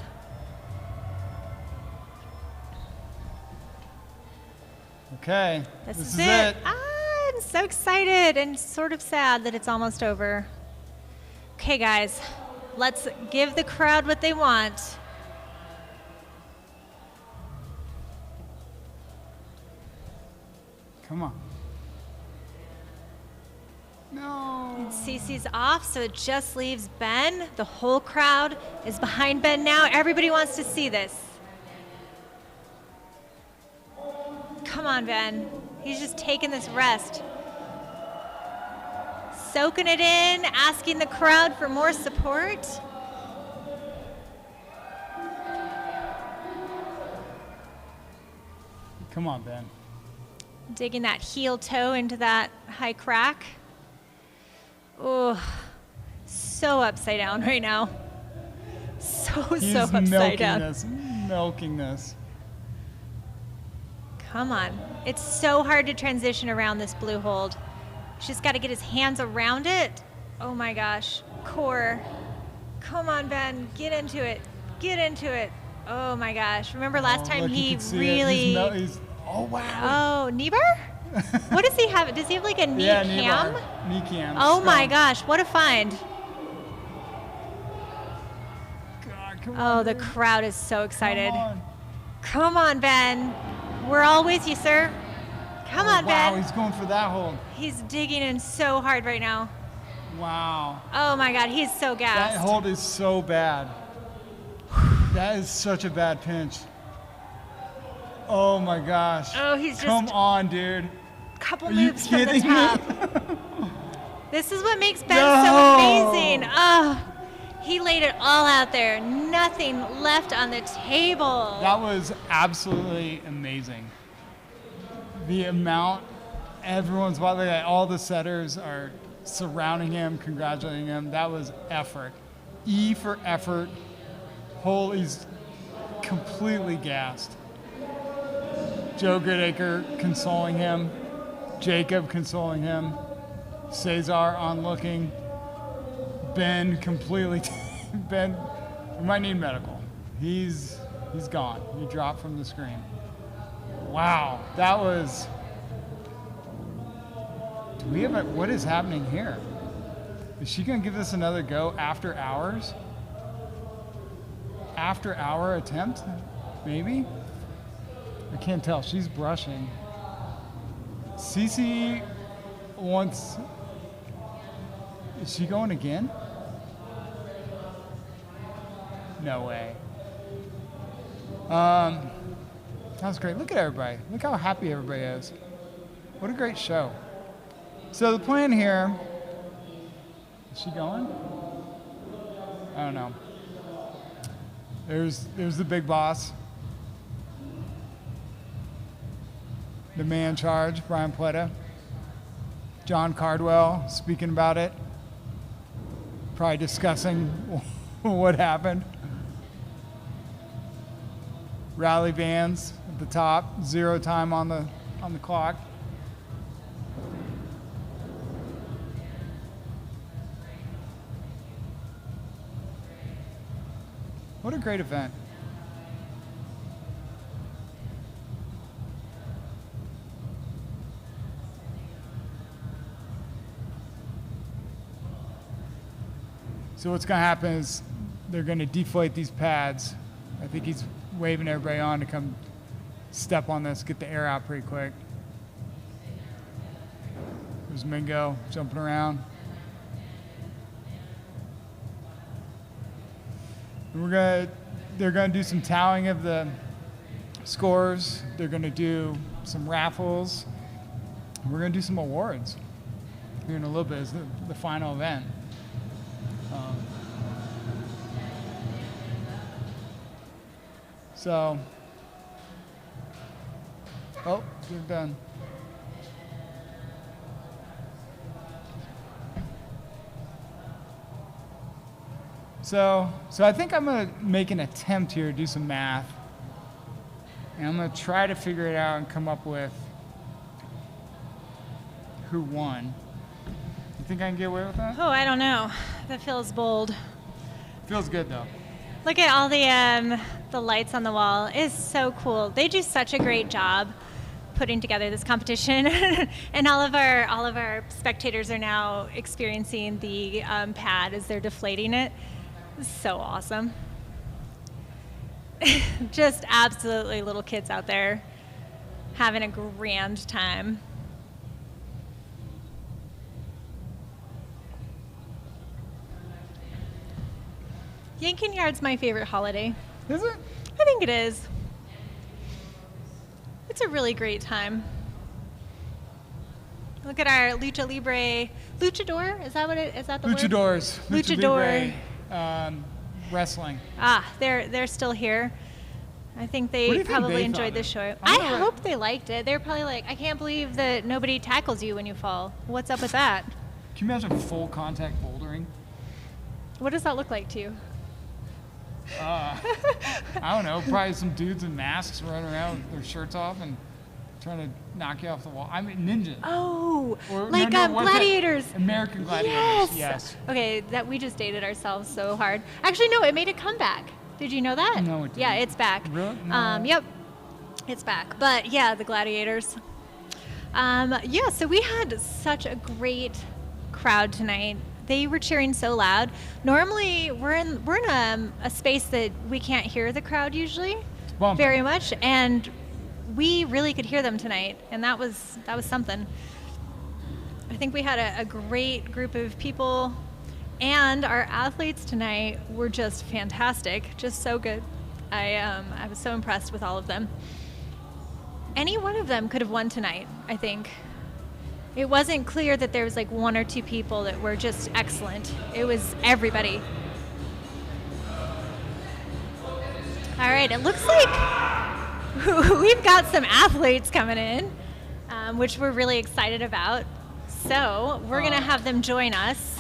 Okay. This is it. I'm so excited and sort of sad that it's almost over. Okay, guys, let's give the crowd what they want. Come on. No. Cece's off, so it just leaves Ben. The whole crowd is behind Ben now. Everybody wants to see this. Come on, Ben. He's just taking this rest. Soaking it in, asking the crowd for more support. Come on, Ben. Digging that heel toe into that high crack. Oh, so upside down right now. So He's upside milking down. this. Milking this. Come on. It's so hard to transition around this blue hold. He's just got to get his hands around it. Oh my gosh. Core. Come on, Ben. Get into it. Get into it. Oh my gosh. Remember last time look, you he can see it. really... He's oh, wow. Oh, knee bar? What does he have? Does he have like a knee Yeah, cam? knee cam. Oh my Strong. gosh, what a find. God, come Oh, on, the dude. crowd is so excited. Come on. Come on, Ben. We're all with you, sir. Come on, Wow, Ben. he's going for that hold. He's digging in so hard right now. Wow. Oh my God, he's so That gassed. hold is so bad. That is such a bad pinch. Oh my gosh. Oh, he's Come just- on, dude. couple moves from the kidding top. me? This is what makes Ben so amazing. Oh, he laid it all out there. Nothing left on the table. That was absolutely amazing. The amount, everyone's watching, all the setters are surrounding him, congratulating him. That was effort. E for effort. He's completely gassed. Joe Goodacre consoling him. Jacob consoling him. Cesar onlooking. Ben completely. Ben, we might need medical. He's gone. He dropped from the screen. Wow, that was. Do we have what is happening here? Is she gonna give this another go after hours? After hour attempt, maybe? I can't tell. She's brushing. Cece wants. Is she going again? No way. That was great. Look at everybody. Look how happy everybody is. What a great show. So the plan here. Is she going? I don't know. There's the big boss. The man in charge, Brian Pletta. John Cardwell speaking about it. Probably discussing what happened. Rally bands at the top, 0 time on the clock. What a great event. So what's going to happen is they're going to deflate these pads. I think he's waving everybody on to come step on this, get the air out pretty quick. There's Mingo jumping around. And they're gonna do some tallying of the scores. They're gonna do some raffles. We're gonna do some awards here in a little bit as the final event. So, oh, we're done. So I think I'm gonna make an attempt here to do some math, and I'm gonna try to figure it out and come up with who won. You think I can get away with that? Oh, I don't know. That feels bold. Feels good though. Look at all the lights on the wall. It's so cool. They do such a great job putting together this competition, and all of our spectators are now experiencing the pad as they're deflating it. It's so awesome. Just absolutely little kids out there having a grand time. Yank-N-Yard's my favorite holiday. Is it? I think it is. It's a really great time. Look at our Lucha Libre, Luchador, is that the word? Luchadors. Luchador. Libre, wrestling. They're still here. I think they probably enjoyed the show. I hope they liked it. They're probably like, I can't believe that nobody tackles you when you fall. What's up with that? Can you imagine full contact bouldering? What does that look like to you? I don't know. Probably some dudes in masks running around with their shirts off and trying to knock you off the wall. I mean, ninjas. Oh, Or, like gladiators. American gladiators. Yes. Okay, that we just dated ourselves so hard. Actually, no, it made a comeback. Did you know that? No, it didn't. Yeah, it's back. Really? No. Yep, it's back. But yeah, the gladiators. Yeah, so we had such a great crowd tonight. They were cheering so loud. Normally, we're in a space that we can't hear the crowd usually very much, and we really could hear them tonight, and that was something. I think we had a great group of people, and our athletes tonight were just fantastic, just so good. I was so impressed with all of them. Any one of them could have won tonight, I think. It wasn't clear that there was like one or two people that were just excellent. It was everybody. All right, it looks like we've got some athletes coming in, which we're really excited about. So we're going to have them join us.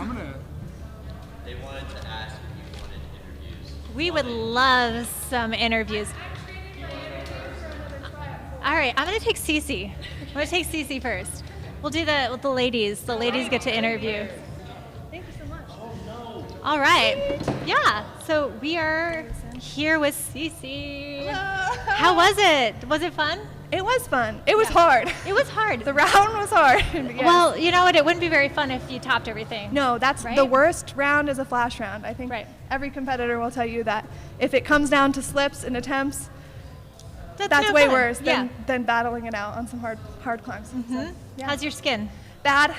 They wanted to ask if you wanted interviews. We would love some interviews. All right, I'm going to take Cece. I'm going to take Cece first. We'll do the ladies. The ladies get to interview. Thank you so much. All right. Yeah. So we are here with Cece. How was it? Was it fun? It was fun. It was hard. It was hard. The round was hard. Yes. Well, you know what? It wouldn't be very fun if you topped everything. No, that's right? the worst round is a flash round. I think every competitor will tell you that if it comes down to slips and attempts, that's no way fun. worse than battling it out on some hard climbs. So, yeah. How's your skin? Bad.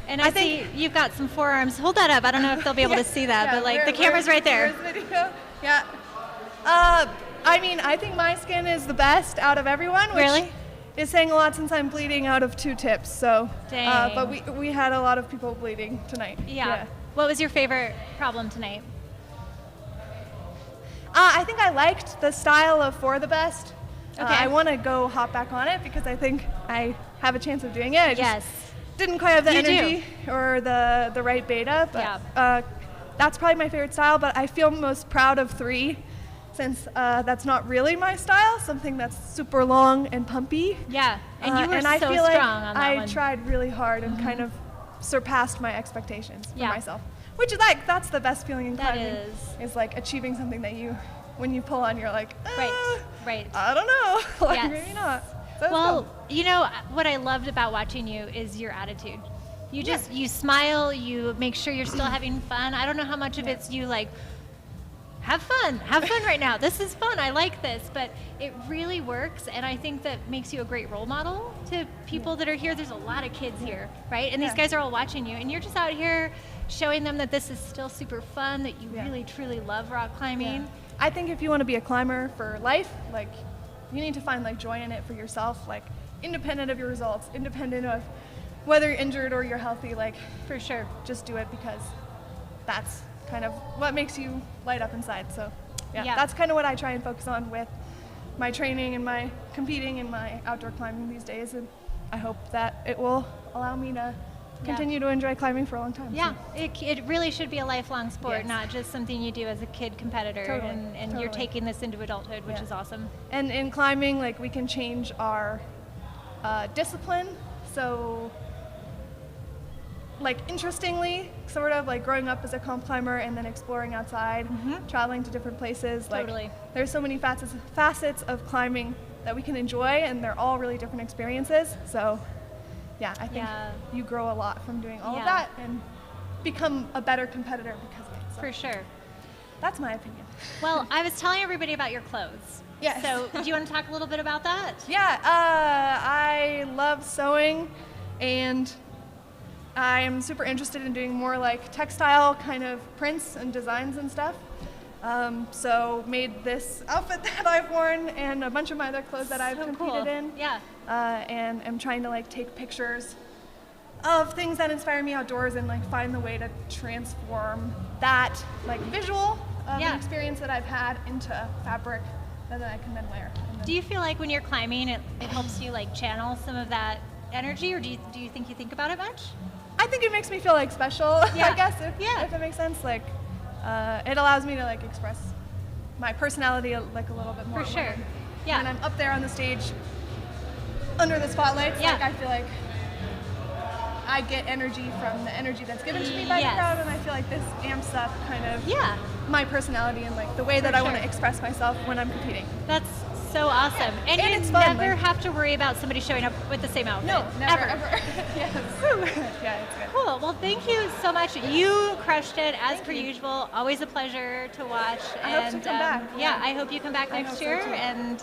And I see you've got some forearms. Hold that up. I don't know if they'll be able to see that, but like the camera's right there. Video? Yeah. I mean, I think my skin is the best out of everyone, which is saying a lot since I'm bleeding out of 2 tips. So, but we had a lot of people bleeding tonight. Yeah. What was your favorite problem tonight? I think I liked the style of For the Best. Okay. I want to go hop back on it because I think I have a chance of doing it. I just didn't quite have the energy or the right beta, but that's probably my favorite style. But I feel most proud of 3 since that's not really my style, something that's super long and pumpy. Yeah, and you were and I so feel strong like on that one. I tried really hard and kind of surpassed my expectations for myself, which is like, that's the best feeling in climbing. Is like achieving something that you, when you pull on, you're like, right. I don't know, like maybe not. So well, you know, what I loved about watching you is your attitude. You just, you smile, you make sure you're still having fun. I don't know how much of it's you like, have fun right now. This is fun, I like this, but it really works, and I think that makes you a great role model to people that are here. There's a lot of kids here, right? And these guys are all watching you, and you're just out here showing them that this is still super fun, that you really, truly love rock climbing. Yeah. I think if you want to be a climber for life, like, you need to find like joy in it for yourself, like independent of your results, independent of whether you're injured or you're healthy, like for sure, just do it because that's kind of what makes you light up inside. So that's kind of what I try and focus on with my training and my competing and my outdoor climbing these days, and I hope that it will allow me to continue to enjoy climbing for a long time. Yeah, so. It really should be a lifelong sport, not just something you do as a kid competitor. And you're taking this into adulthood, which is awesome. And in climbing, like, we can change our discipline. So, like, interestingly, sort of like growing up as a comp climber and then exploring outside, traveling to different places. Like, there's so many facets of climbing that we can enjoy, and they're all really different experiences. So. Yeah, I think you grow a lot from doing all of that and become a better competitor because of it. So. For sure. That's my opinion. Well, I was telling everybody about your clothes. Yes. So do you want to talk a little bit about that? Yeah, I love sewing, and I'm super interested in doing more like textile kind of prints and designs and stuff. So made this outfit that I've worn and a bunch of my other clothes that I've competed in. Yeah. And I'm trying to like take pictures of things that inspire me outdoors and like find the way to transform that like visual of an experience that I've had into fabric that I can then wear. Do you feel like when you're climbing, it helps you like channel some of that energy, or do you think you think about it much? I think it makes me feel like special, I guess, if it makes sense. Like, it allows me to like express my personality like a little bit more. For sure. When I'm up there on the stage under the spotlights, like I feel like I get energy from the energy that's given to me by the crowd, and I feel like this amps up kind of my personality and like the way that I want to express myself when I'm competing. That's so awesome. And you it's fun, never have to worry about somebody showing up with the same outfit. No, never, ever. Yes. Yeah, it's good. Cool. Well, thank you so much. You crushed it as per usual. Always a pleasure to watch. I hope to come back. Yeah, I hope you come back next year, and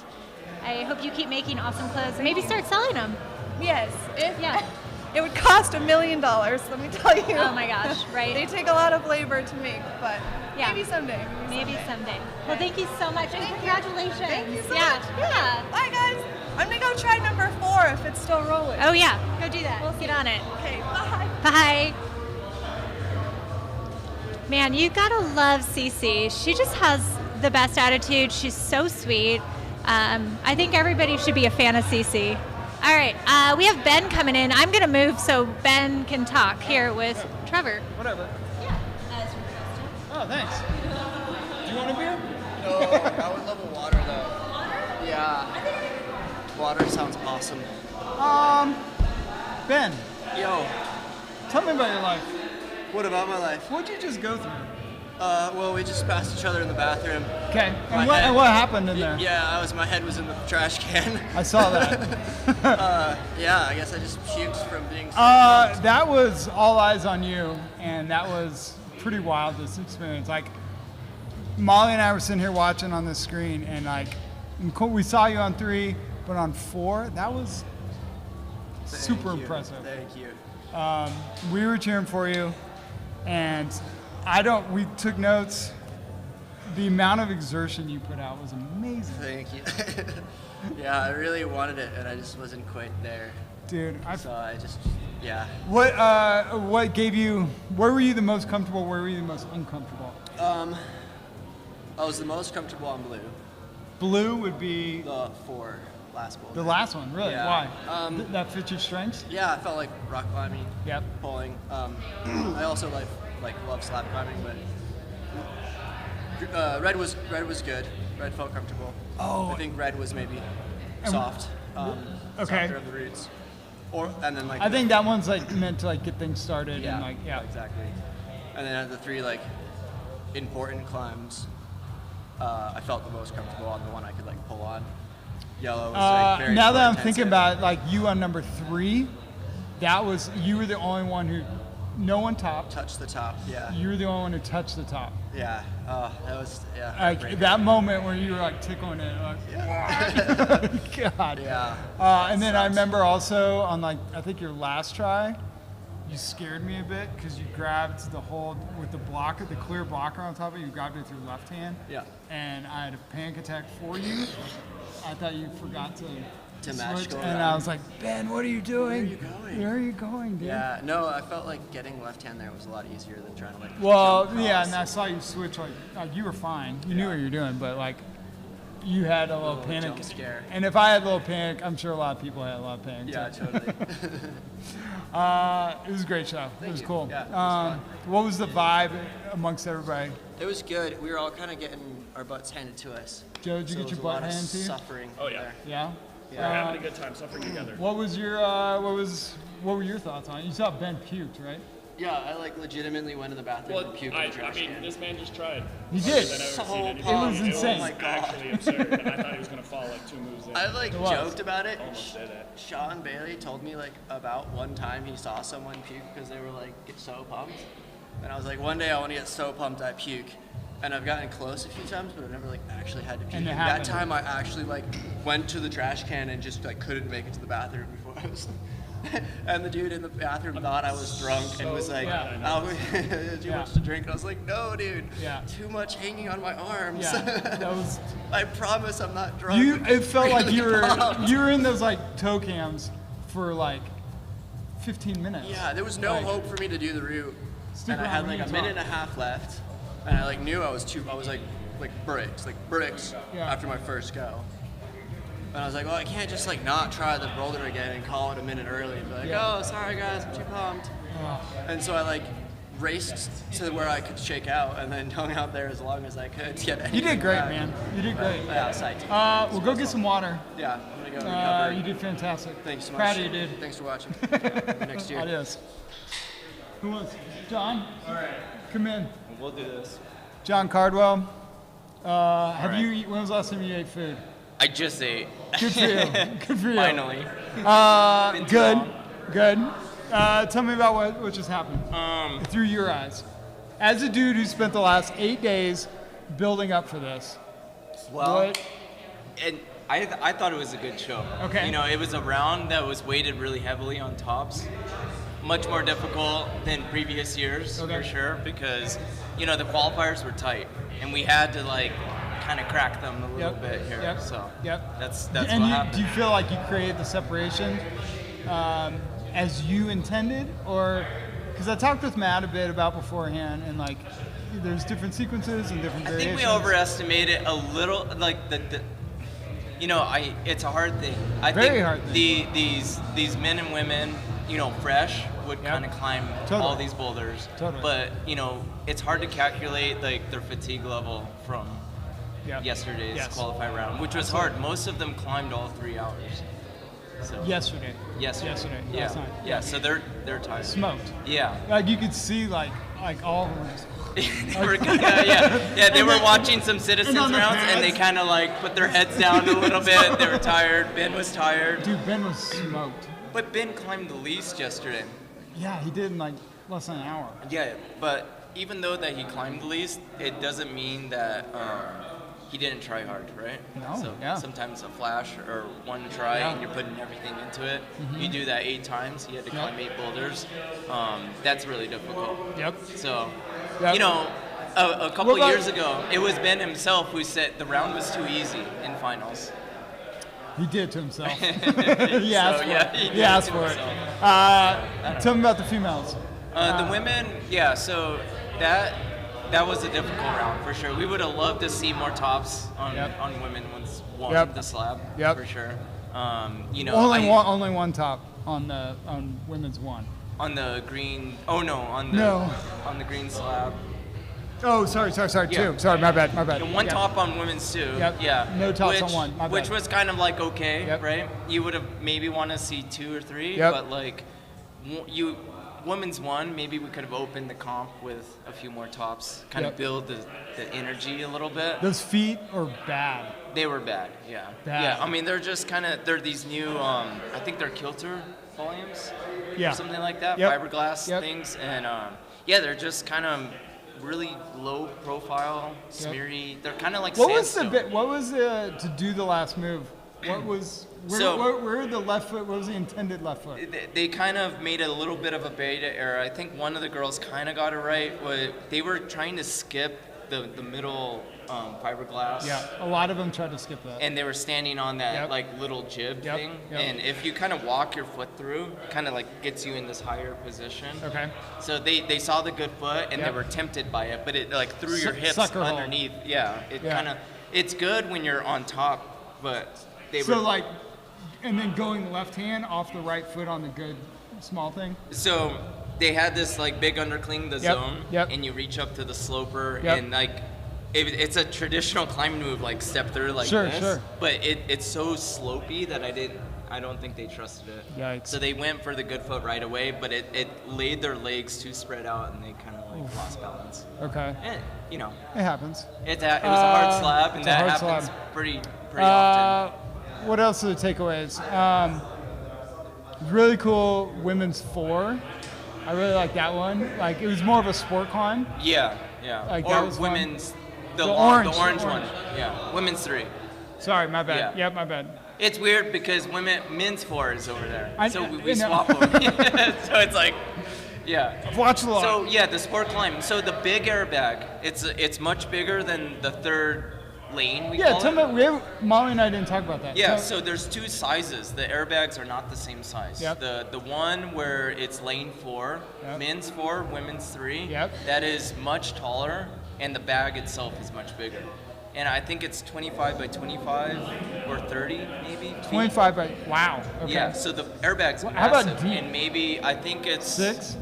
I hope you keep making awesome clothes. Maybe start selling them. Yes. It would cost $1 million, let me tell you. Oh my gosh, right? They take a lot of labor to make, but maybe someday. Maybe someday. Well, thank you so much, and congratulations. Thank you so much. Yeah. Bye, guys. I'm gonna go try number 4 if it's still rolling. Oh yeah, go do that. We'll Get see. on it. Okay, bye. Bye. Man, you gotta love Cece. She just has the best attitude. She's so sweet. I think everybody should be a fan of Cece. All right, we have Ben coming in. I'm gonna move so Ben can talk here with Trevor. Whatever. Yeah. Oh, thanks. Do you want a beer? No, I would love a water though. Yeah. Water sounds awesome. Ben, Yo, tell me about your life. what about my life? What'd you just go through? Well, we just passed each other in the bathroom. Okay. My And head- what happened in there? Yeah, my head was in the trash can. I saw that. Yeah, I guess I just puked from being so That was all eyes on you, and that was pretty wild, this experience. Like, Molly and I were sitting here watching on the screen, and like, we saw you on 3, but on 4, that was super Thank you. impressive. Thank you. We were cheering for you, and we took notes. The amount of exertion you put out was amazing. Thank you. Yeah, I really wanted it, and I just wasn't quite there. Dude, So I just, yeah. what gave you, where were you the most comfortable, where were you the most uncomfortable? I was the most comfortable on blue. Blue would be The 4 last bowl. the last one, really? Yeah. Why? That fits your strengths? Yeah, I felt like rock climbing, Yep. pulling. I also like love slab climbing, but red was good. Red felt comfortable. Oh. I think red was maybe soft. Okay. Softer of the roots. And then like I think that one's like meant to like get things started yeah, and like exactly. And then at the 3 like important climbs, I felt the most comfortable on the one I could like pull on. Yellow was like very now that I'm intensive. thinking about it, like you on number 3, you were the only one who, no one topped. Touch the top, yeah. You were the only one who touched the top. Yeah. That was Like heartbreaking. that moment where you were like tickling it, like, God. Yeah. And then I remember also on like, I think your last try, you scared me a bit because you grabbed the hold with the blocker, the clear blocker on top of it, you grabbed it with your left hand. Yeah. And I had a panic attack for you. I thought you forgot to match switch, going and around. I was like, Ben, what are you doing? you going? Where are you going, dude? Yeah, no, I felt like getting left hand there was a lot easier than trying to like. Well, jump yeah, across. and I saw you switch, like you were fine. You knew what you were doing, but like you had a little panic. jump scare. And if I had a little panic, I'm sure a lot of people had a lot of panic. Yeah, too. totally. It was a great show. It was you. cool. Yeah, it was What was the vibe amongst everybody? It was good. We were all kind of getting our butts handed to us. Joe, did you So get it was your a butt lot of handed to you? Suffering. Oh, yeah. there. Yeah. We're having a good time suffering together. What was your what were your thoughts on it? You saw Ben puked, right? Yeah, I like legitimately went to the bathroom Well, and puked I in the trash mean, can. this man just tried. He harder did. than I've ever So seen anything. pumped. It was insane. Oh my God. Actually absurd, and I thought he was going to fall like 2 moves in. I like It was. joked about it. Almost did it. Sean Bailey told me like about one time he saw someone puke because they were like get so pumped, and I was like, one day I want to get so pumped I puke, and I've gotten close a few times, but I've never like actually had to puke. And it that happened. time I actually like went to the trash can and just like couldn't make it to the bathroom before I was. And the dude in the bathroom thought I was drunk and was like, Yeah. "Oh, too Yeah. much to drink." And I was like, "No, dude, Yeah. too much hanging on my arms." Yeah. That was I promise I'm not drunk. It felt like Really pumped. you were in those like toe cams for like 15 minutes. Yeah, there was no Like, hope for me to do the route, Stick and I around had when like you a minute talk. and a half left, and I like knew I was bricks, Yeah. after my first go. And I was like, well, I can't just like not try the boulder again and call it a minute early and be like, Yeah. oh, sorry guys, I'm too pumped. And so I like raced to where I could shake out and then hung out there as long as I could to get You anything did great, back. man. You did great. Yeah, psyched. We'll go get some water. Yeah, I'm gonna go recover. You did fantastic. Thanks so much. Proud of you, dude. Thanks for watching. Next year. Adios. Who wants? John? All right. Come in. We'll do this. John Cardwell. Have right. you? When was the last time you ate food? I just ate. Good for you. Good for you. Finally. Been too Good. long. Good. Tell me about what just happened. Through your eyes. As a dude who spent the last 8 days building up for this. Well, What? and I thought it was a good show. Okay. You know, it was a round that was weighted really heavily on tops. Much more difficult than previous years, Okay. for sure, because, you know, the qualifiers were tight. And we had to, like, kind of crack them a little bit here. Yep. So Yep. that's And what happened. do you feel like you created the separation as you intended, or because I talked with Matt a bit about beforehand, and like there's different sequences and different I variations. think we overestimated a little, like the it's a hard thing. Very hard thing. These men and women, fresh would Yep. kind of climb Totally. all these boulders. Totally. But it's hard to calculate like their fatigue level from Yep. yesterday's Yes. qualified round, which was hard. Most of them climbed all 3 hours. So Yesterday. Yesterday. Yeah. Yeah. Last night. Yeah. So they're tired. Smoked. Yeah. Like you could see like all of them were just. They were they were watching some citizens on the rounds, and they pads. kind of like put their heads down a little bit. They were tired. Ben was tired, Dude, Ben was smoked. but Ben climbed the least yesterday. Yeah, he did in like less than an hour. Yeah, but even though that he climbed the least, it doesn't mean that he didn't try hard, right? No, So yeah. sometimes a flash or one try, Yeah. and you're putting everything into it. You do that 8 times. He had to Yep. climb 8 boulders. That's really difficult. Yep. So, Yep. a couple What about- years ago, it was Ben himself who said the round was too easy in finals. He did to himself. He asked for it. he did He asked to for it. himself. Tell me about the females. The women, yeah, so that was a difficult round for sure. We would have loved to see more tops on Yep. on women once won Yep. the slab Yep. for sure. Only one top on women's one. On the green. Oh no, No. on the green slab. Oh, sorry, Yeah. two. Sorry, my bad. And one Yeah. top on women's too. Yep. Yeah. No tops which, on one. My which bad. was kind of like okay, Yep. right? You would have maybe want to see 2 or 3, Yep. but like women's one, maybe we could have opened the comp with a few more tops, kind Yep. of build the energy a little bit. Those feet are bad. They were bad, yeah. Bad. Yeah, I mean, they're these new, I think they're kilter volumes Yeah. or something like that, Yep. fiberglass Yep. things. And they're just kind of really low profile, smeary. They're kind of like What was sandstone. to do the last move? What was where the left foot? What was the intended left foot? They kind of made a little bit of a beta error. I think one of the girls kind of got it right. They were trying to skip the middle fiberglass. Yeah, a lot of them tried to skip that. And they were standing on that Yep. like little jib Yep, thing. yep. And if you kind of walk your foot through, it kind of like gets you in this higher position. Okay. So they saw the good foot and Yep. they were tempted by it, but it like threw your hips Sucker hole. underneath. Yeah, Yeah. it's good when you're on top, but they So were like, and then going left hand off the right foot on the good small thing. So they had this like big undercling, the Yep, zone, yep. and you reach up to the sloper, Yep. and like it's a traditional climb move, like step through like Sure, this. sure. But it's so slopey that I don't think they trusted it. Yikes. So they went for the good foot right away, but it laid their legs too spread out, and they kind of like lost balance. Okay. And It happens. it was a hard slab, and it's a that hard happens slab. pretty often. What else are the takeaways? Really cool women's 4. I really like that one. Like it was more of a sport climb. Yeah. Like, that or was fun. women's The orange orange one. Yeah, women's 3. Sorry, my bad. Yeah. Yep, my bad. It's weird because men's 4 is over there, so we I know. swap them. So it's like, yeah. I've watched a lot. So yeah, the sport climb. So the big airbag, it's much bigger than the third lane. We yeah, call tell it. me. Molly and I didn't talk about that. Yeah, Tell- so there's 2 sizes. The airbags are not the same size. Yep. The one where it's lane 4, Yep. men's 4, women's 3. Yep. That is much taller, and the bag itself is much bigger. And I think it's 25 by 25 or 30 maybe. feet. 25 by. Wow. Okay. Yeah, so the airbag's How about massive, deep? and maybe I think it's 6.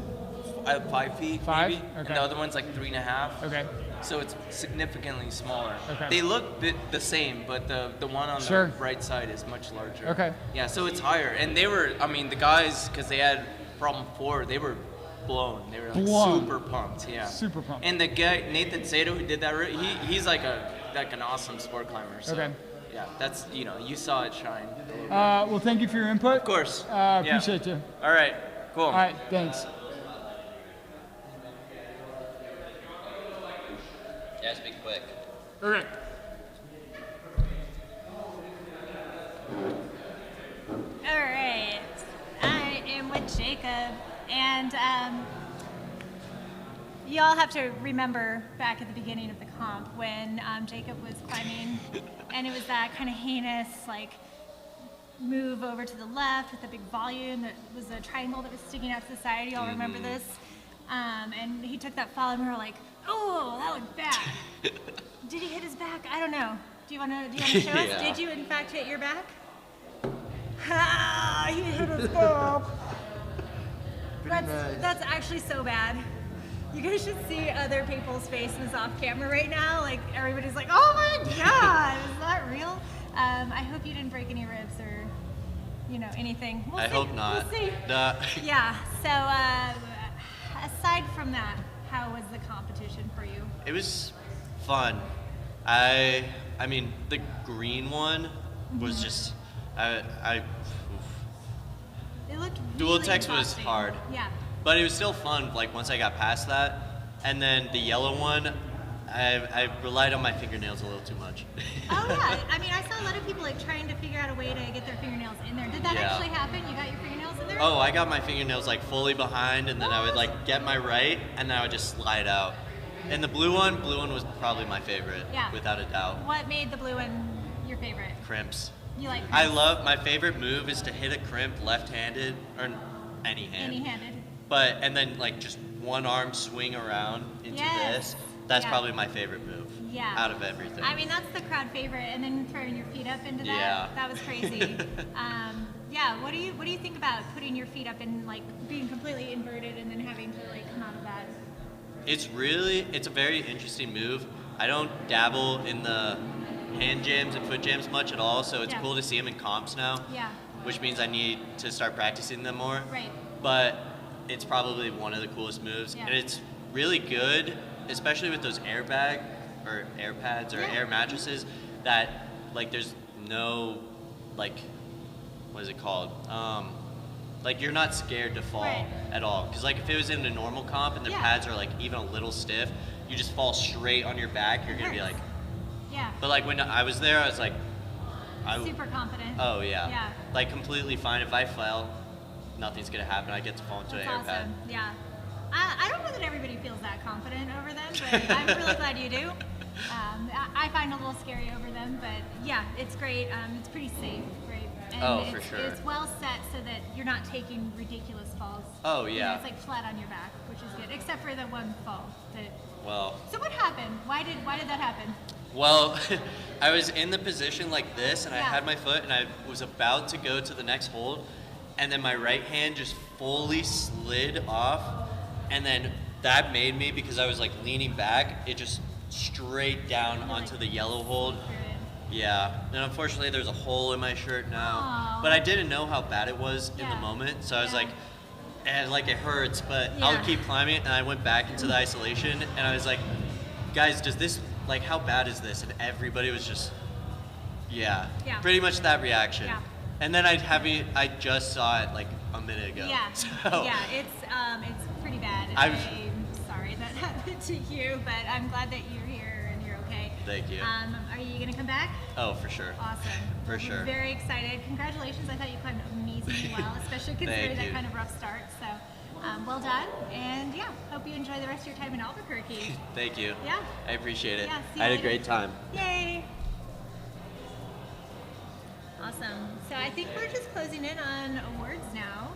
5 feet, 5? maybe. Okay. And the other one's like 3.5. Okay. So it's significantly smaller. Okay. They look the same, but the one on Sure. the right side is much larger. Okay. Yeah, so it's higher, and they were. I mean, the guys, because they had problem 4, they were blown. They were like Blown. super pumped. Yeah. Super pumped. And the guy Nathan Sato who did that, he's like an awesome sport climber. So, Okay. Yeah, that's you saw it shine. Well, thank you for your input. Of course. Appreciate you. All right. Cool. All right. Thanks. Yeah, just be quick. Okay. All right. I am with Jacob, and you all have to remember back at the beginning of the comp when Jacob was climbing, and it was that kind of heinous, like, move over to the left with a big volume that was a triangle that was sticking out to the side. You all remember this? And he took that fall, and we were like, oh, that looked bad. Did he hit his back? I don't know. Do you want to show us? Yeah. Did you, in fact, hit your back? Ah, he hit his back. That's actually so bad. You guys should see other people's faces off camera right now. Like, everybody's like, oh my God, is that real? I hope you didn't break any ribs or, anything. We'll I see. hope not. We'll see. Nah. Yeah, so aside from that, how was the competition for you? It was fun. I mean, the green one was just, It looked really dual text was exhausting. hard. Yeah. But it was still fun, like, once I got past that. And then the yellow one, I relied on my fingernails a little too much. Oh yeah, I mean, I saw a lot of people like trying to figure out a way to get their fingernails in there. Did that Yeah. actually happen? You got your fingernails in there? Oh, I got my fingernails like fully behind, and then I would like get my right, and then I would just slide out. And the blue one was probably my favorite, Yeah. without a doubt. What made the blue one your favorite? Crimps. You like I crimps? love, my favorite move is to hit a crimp left-handed, or any hand. Any-handed. And then like just one arm swing around into Yes. this. That's Yeah. probably my favorite move. Yeah. Out of everything. I mean, that's the crowd favorite, and then throwing your feet up into that. Yeah. That was crazy. Yeah. What do you think about putting your feet up and like being completely inverted and then having to like come out of that? It's a very interesting move. I don't dabble in the hand jams and foot jams much at all, so it's Yeah. cool to see them in comps now. Yeah. Which means I need to start practicing them more. Right. But it's probably one of the coolest moves, Yeah. and it's really good, especially with those airbag or air pads or Yeah. air mattresses. That like there's no like what is it called? Like you're not scared to fall Right. at all. Because like if it was in a normal comp and their Yeah. pads are like even a little stiff, you just fall straight on your back. You're gonna be Hurts. like. Yeah. But like when I was there, I was like, Super confident. oh yeah, Yeah. like completely fine. If I fell, nothing's gonna happen. I get to fall into That's an air pad. awesome. Yeah. I don't know that everybody feels that confident over them, but I'm really glad you do. I find a little scary over them, but yeah, it's great. It's pretty safe, right? And Oh, for it's, sure. It's well set so that you're not taking ridiculous falls. Oh, You know, yeah. it's like flat on your back, which is good, except for the one fall. Well, So what happened? Why did that happen? well, I was in the position like this, and I Yeah. had my foot, and I was about to go to the next hold, and then my right hand just fully slid off, and then that made me, because I was like leaning back, it just straight down You're onto like, the yellow hold. Period. Yeah, and unfortunately there's a hole in my shirt now. Aw. But I didn't know how bad it was in Yeah. the moment, so I was Yeah. like, and like it hurts, but Yeah. I'll keep climbing. And I went back into the isolation, and I was like, guys, does this, like, how bad is this? And everybody was just, yeah, Yeah. pretty much that reaction. Yeah. And then I just saw it like a minute ago. Yeah, So yeah, it's pretty bad. I'm- I'm sorry that happened to you, but I'm glad that you're here and you're okay. Thank you. Are you gonna come back? Oh, for sure. Awesome. For We're sure. Very excited. Congratulations. I thought you climbed amazingly well, especially considering Thank that you. kind of rough start. So, well done. And yeah, hope you enjoy the rest of your time in Albuquerque. Thank you. Yeah. I appreciate it. Yeah, see I you had a later. great time. Yay! Awesome. So I think we're just closing in on awards now.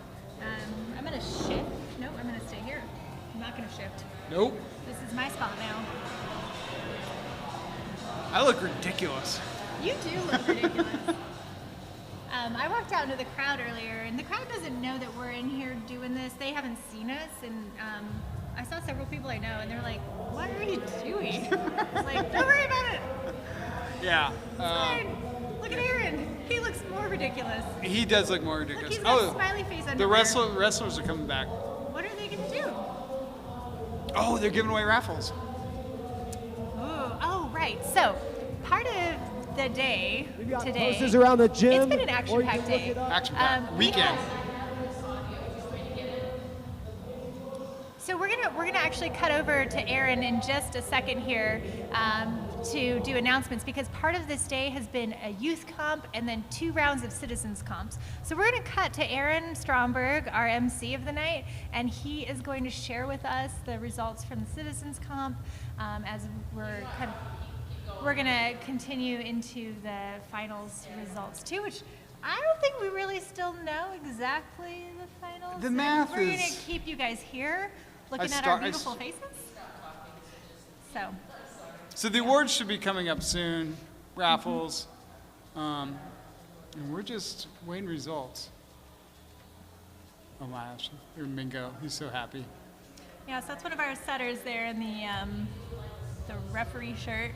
I'm gonna shift. Nope, I'm gonna stay here. I'm not gonna shift. Nope. This is my spot now. I look ridiculous. You do look ridiculous. I walked out into the crowd earlier, and the crowd doesn't know that we're in here doing this. They haven't seen us, and I saw several people I know, and they're like, "What are you doing?" I was like, "Don't worry about it. Yeah. It's fine. Look at Aaron. He looks more ridiculous. He does look more Look, ridiculous. he's got smiley face the underwear. wrestlers are coming back. What are they gonna do? Oh, they're giving away raffles. Oh, right. So, part of the day We've got today. posters around the gym. It's been an or you action-packed can look day. it up. Action-packed We weekend. had- So we're gonna actually cut over to Aaron in just a second here to do announcements because part of this day has been a youth comp and then 2 rounds of citizens comps. So we're going to cut to Aaron Stromberg, our MC of the night, and he is going to share with us the results from the citizens comp as we're going to continue into the finals results too, which I don't think we really still know exactly the finals. The math We're going to is- keep you guys here looking at our beautiful faces. So the awards should be coming up soon, raffles, and we're just waiting results. Oh my gosh, here's Mingo, he's so happy. Yeah, so that's one of our setters there in the referee shirt.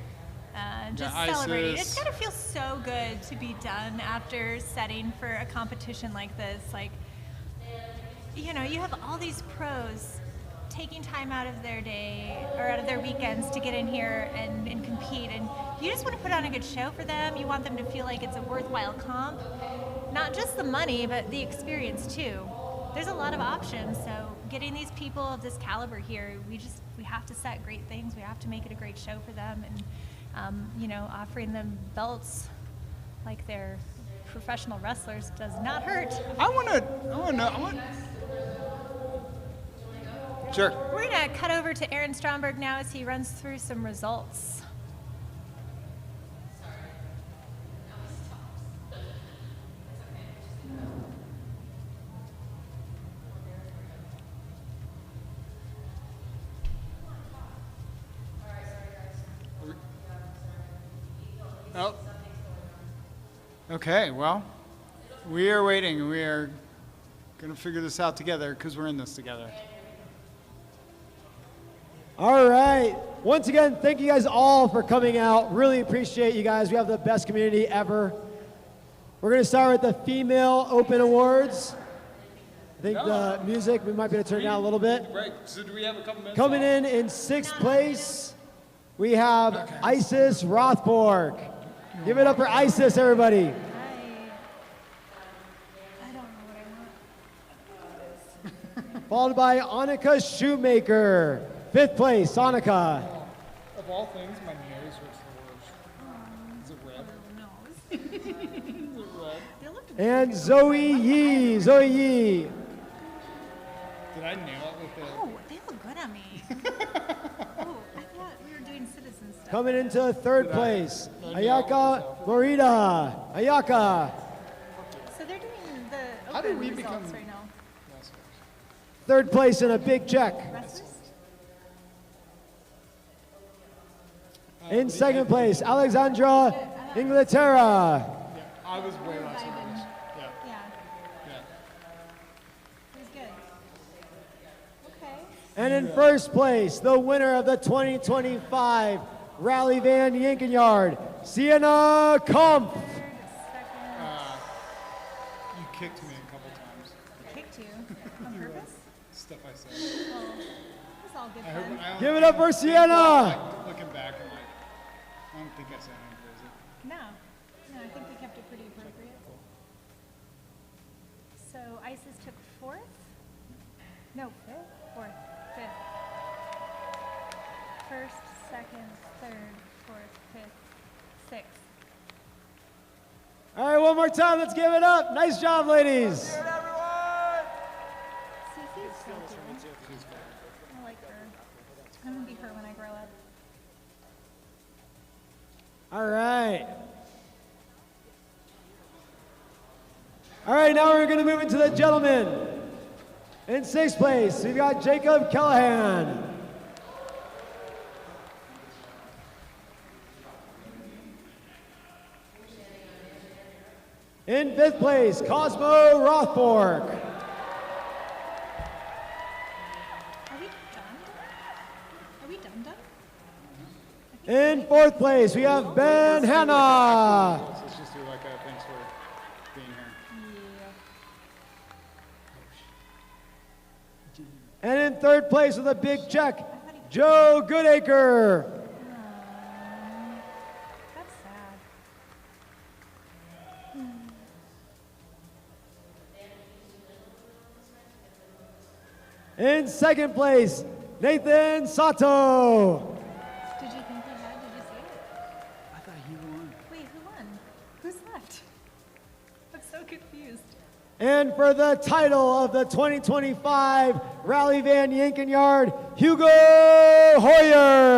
Just Yeah, celebrating. ISIS. It's gotta feel so good to be done after setting for a competition like this. Like, you know, you have all these pros taking time out of their day or out of their weekends to get in here and compete, and you just want to put on a good show for them. You want them to feel like it's a worthwhile comp, not just the money but the experience too. There's a lot of options, so getting these people of this caliber here, we have to set great things. We have to make it a great show for them, and you know, offering them belts like they're professional wrestlers does not hurt. I want to know. Sure. We're going to cut over to Aaron Stromberg now as he runs through some results. Oh. Okay, well, we are waiting. We are going to figure this out together because we're in this together. All right. Once again, thank you guys all for coming out. Really appreciate you guys. We have the best community ever. We're going to start with the Female Open Awards. I think the music, we might be able to turn it down a little bit. Right. So do we have a couple minutes? Coming in 6th place, we have Isis Rothborg. Give it up for Isis, everybody. I don't know what I want. Followed by Annika Shoemaker. 5th place, Annika. Of all things, my nose hurts the worst. Is it red? Is it red? And Zoe Yee. Zoe Yee. Did I nail it with the... Oh, they look good on me. Oh, I thought we were doing citizen stuff. Coming into 3rd place, Ayaka Morita. Ayaka. So they're doing the How did open we results become- right now. 3rd place in a big check. Wrestlers? In 2nd place, Alexandra Inglaterra. I was way less than this. Yeah, Yeah, yeah. it was good. Okay. And in 1st place, the winner of the 2025 Rally Van Yank-N-Yard, Sienna Kampf. Second. You kicked me a couple times. Kicked you on purpose? Stuff I said. Well, it was all good I hope, fun. I don't Give it up for Sienna. like, looking back, I'm like, I don't think I said anything crazy. No, I think we kept it pretty appropriate. So Isis took 4th? No, 5th? 4th. 5th. 1st, 2nd, 3rd, 4th, 5th, 6th. All right, one more time. Let's give it up. Nice job, ladies. Cece's so cool. I like her. I'm gonna be her when I grow up. All right. All right, now we're going to move into the gentlemen. In 6th place, we've got Jacob Callahan. In 5th place, Cosmo Rothborg. Are we done? Are we done? In 4th place, we have Ben Hanna. Let's just do like a thanks for being here. And in 3rd place with a big check, Joe Goodacre. That's sad. In 2nd place, Nathan Sato. Did you think we had? Did you see it? I'm so confused. And for the title of the 2025 Rally Van Yank-N-Yard, Hugo Hoyer.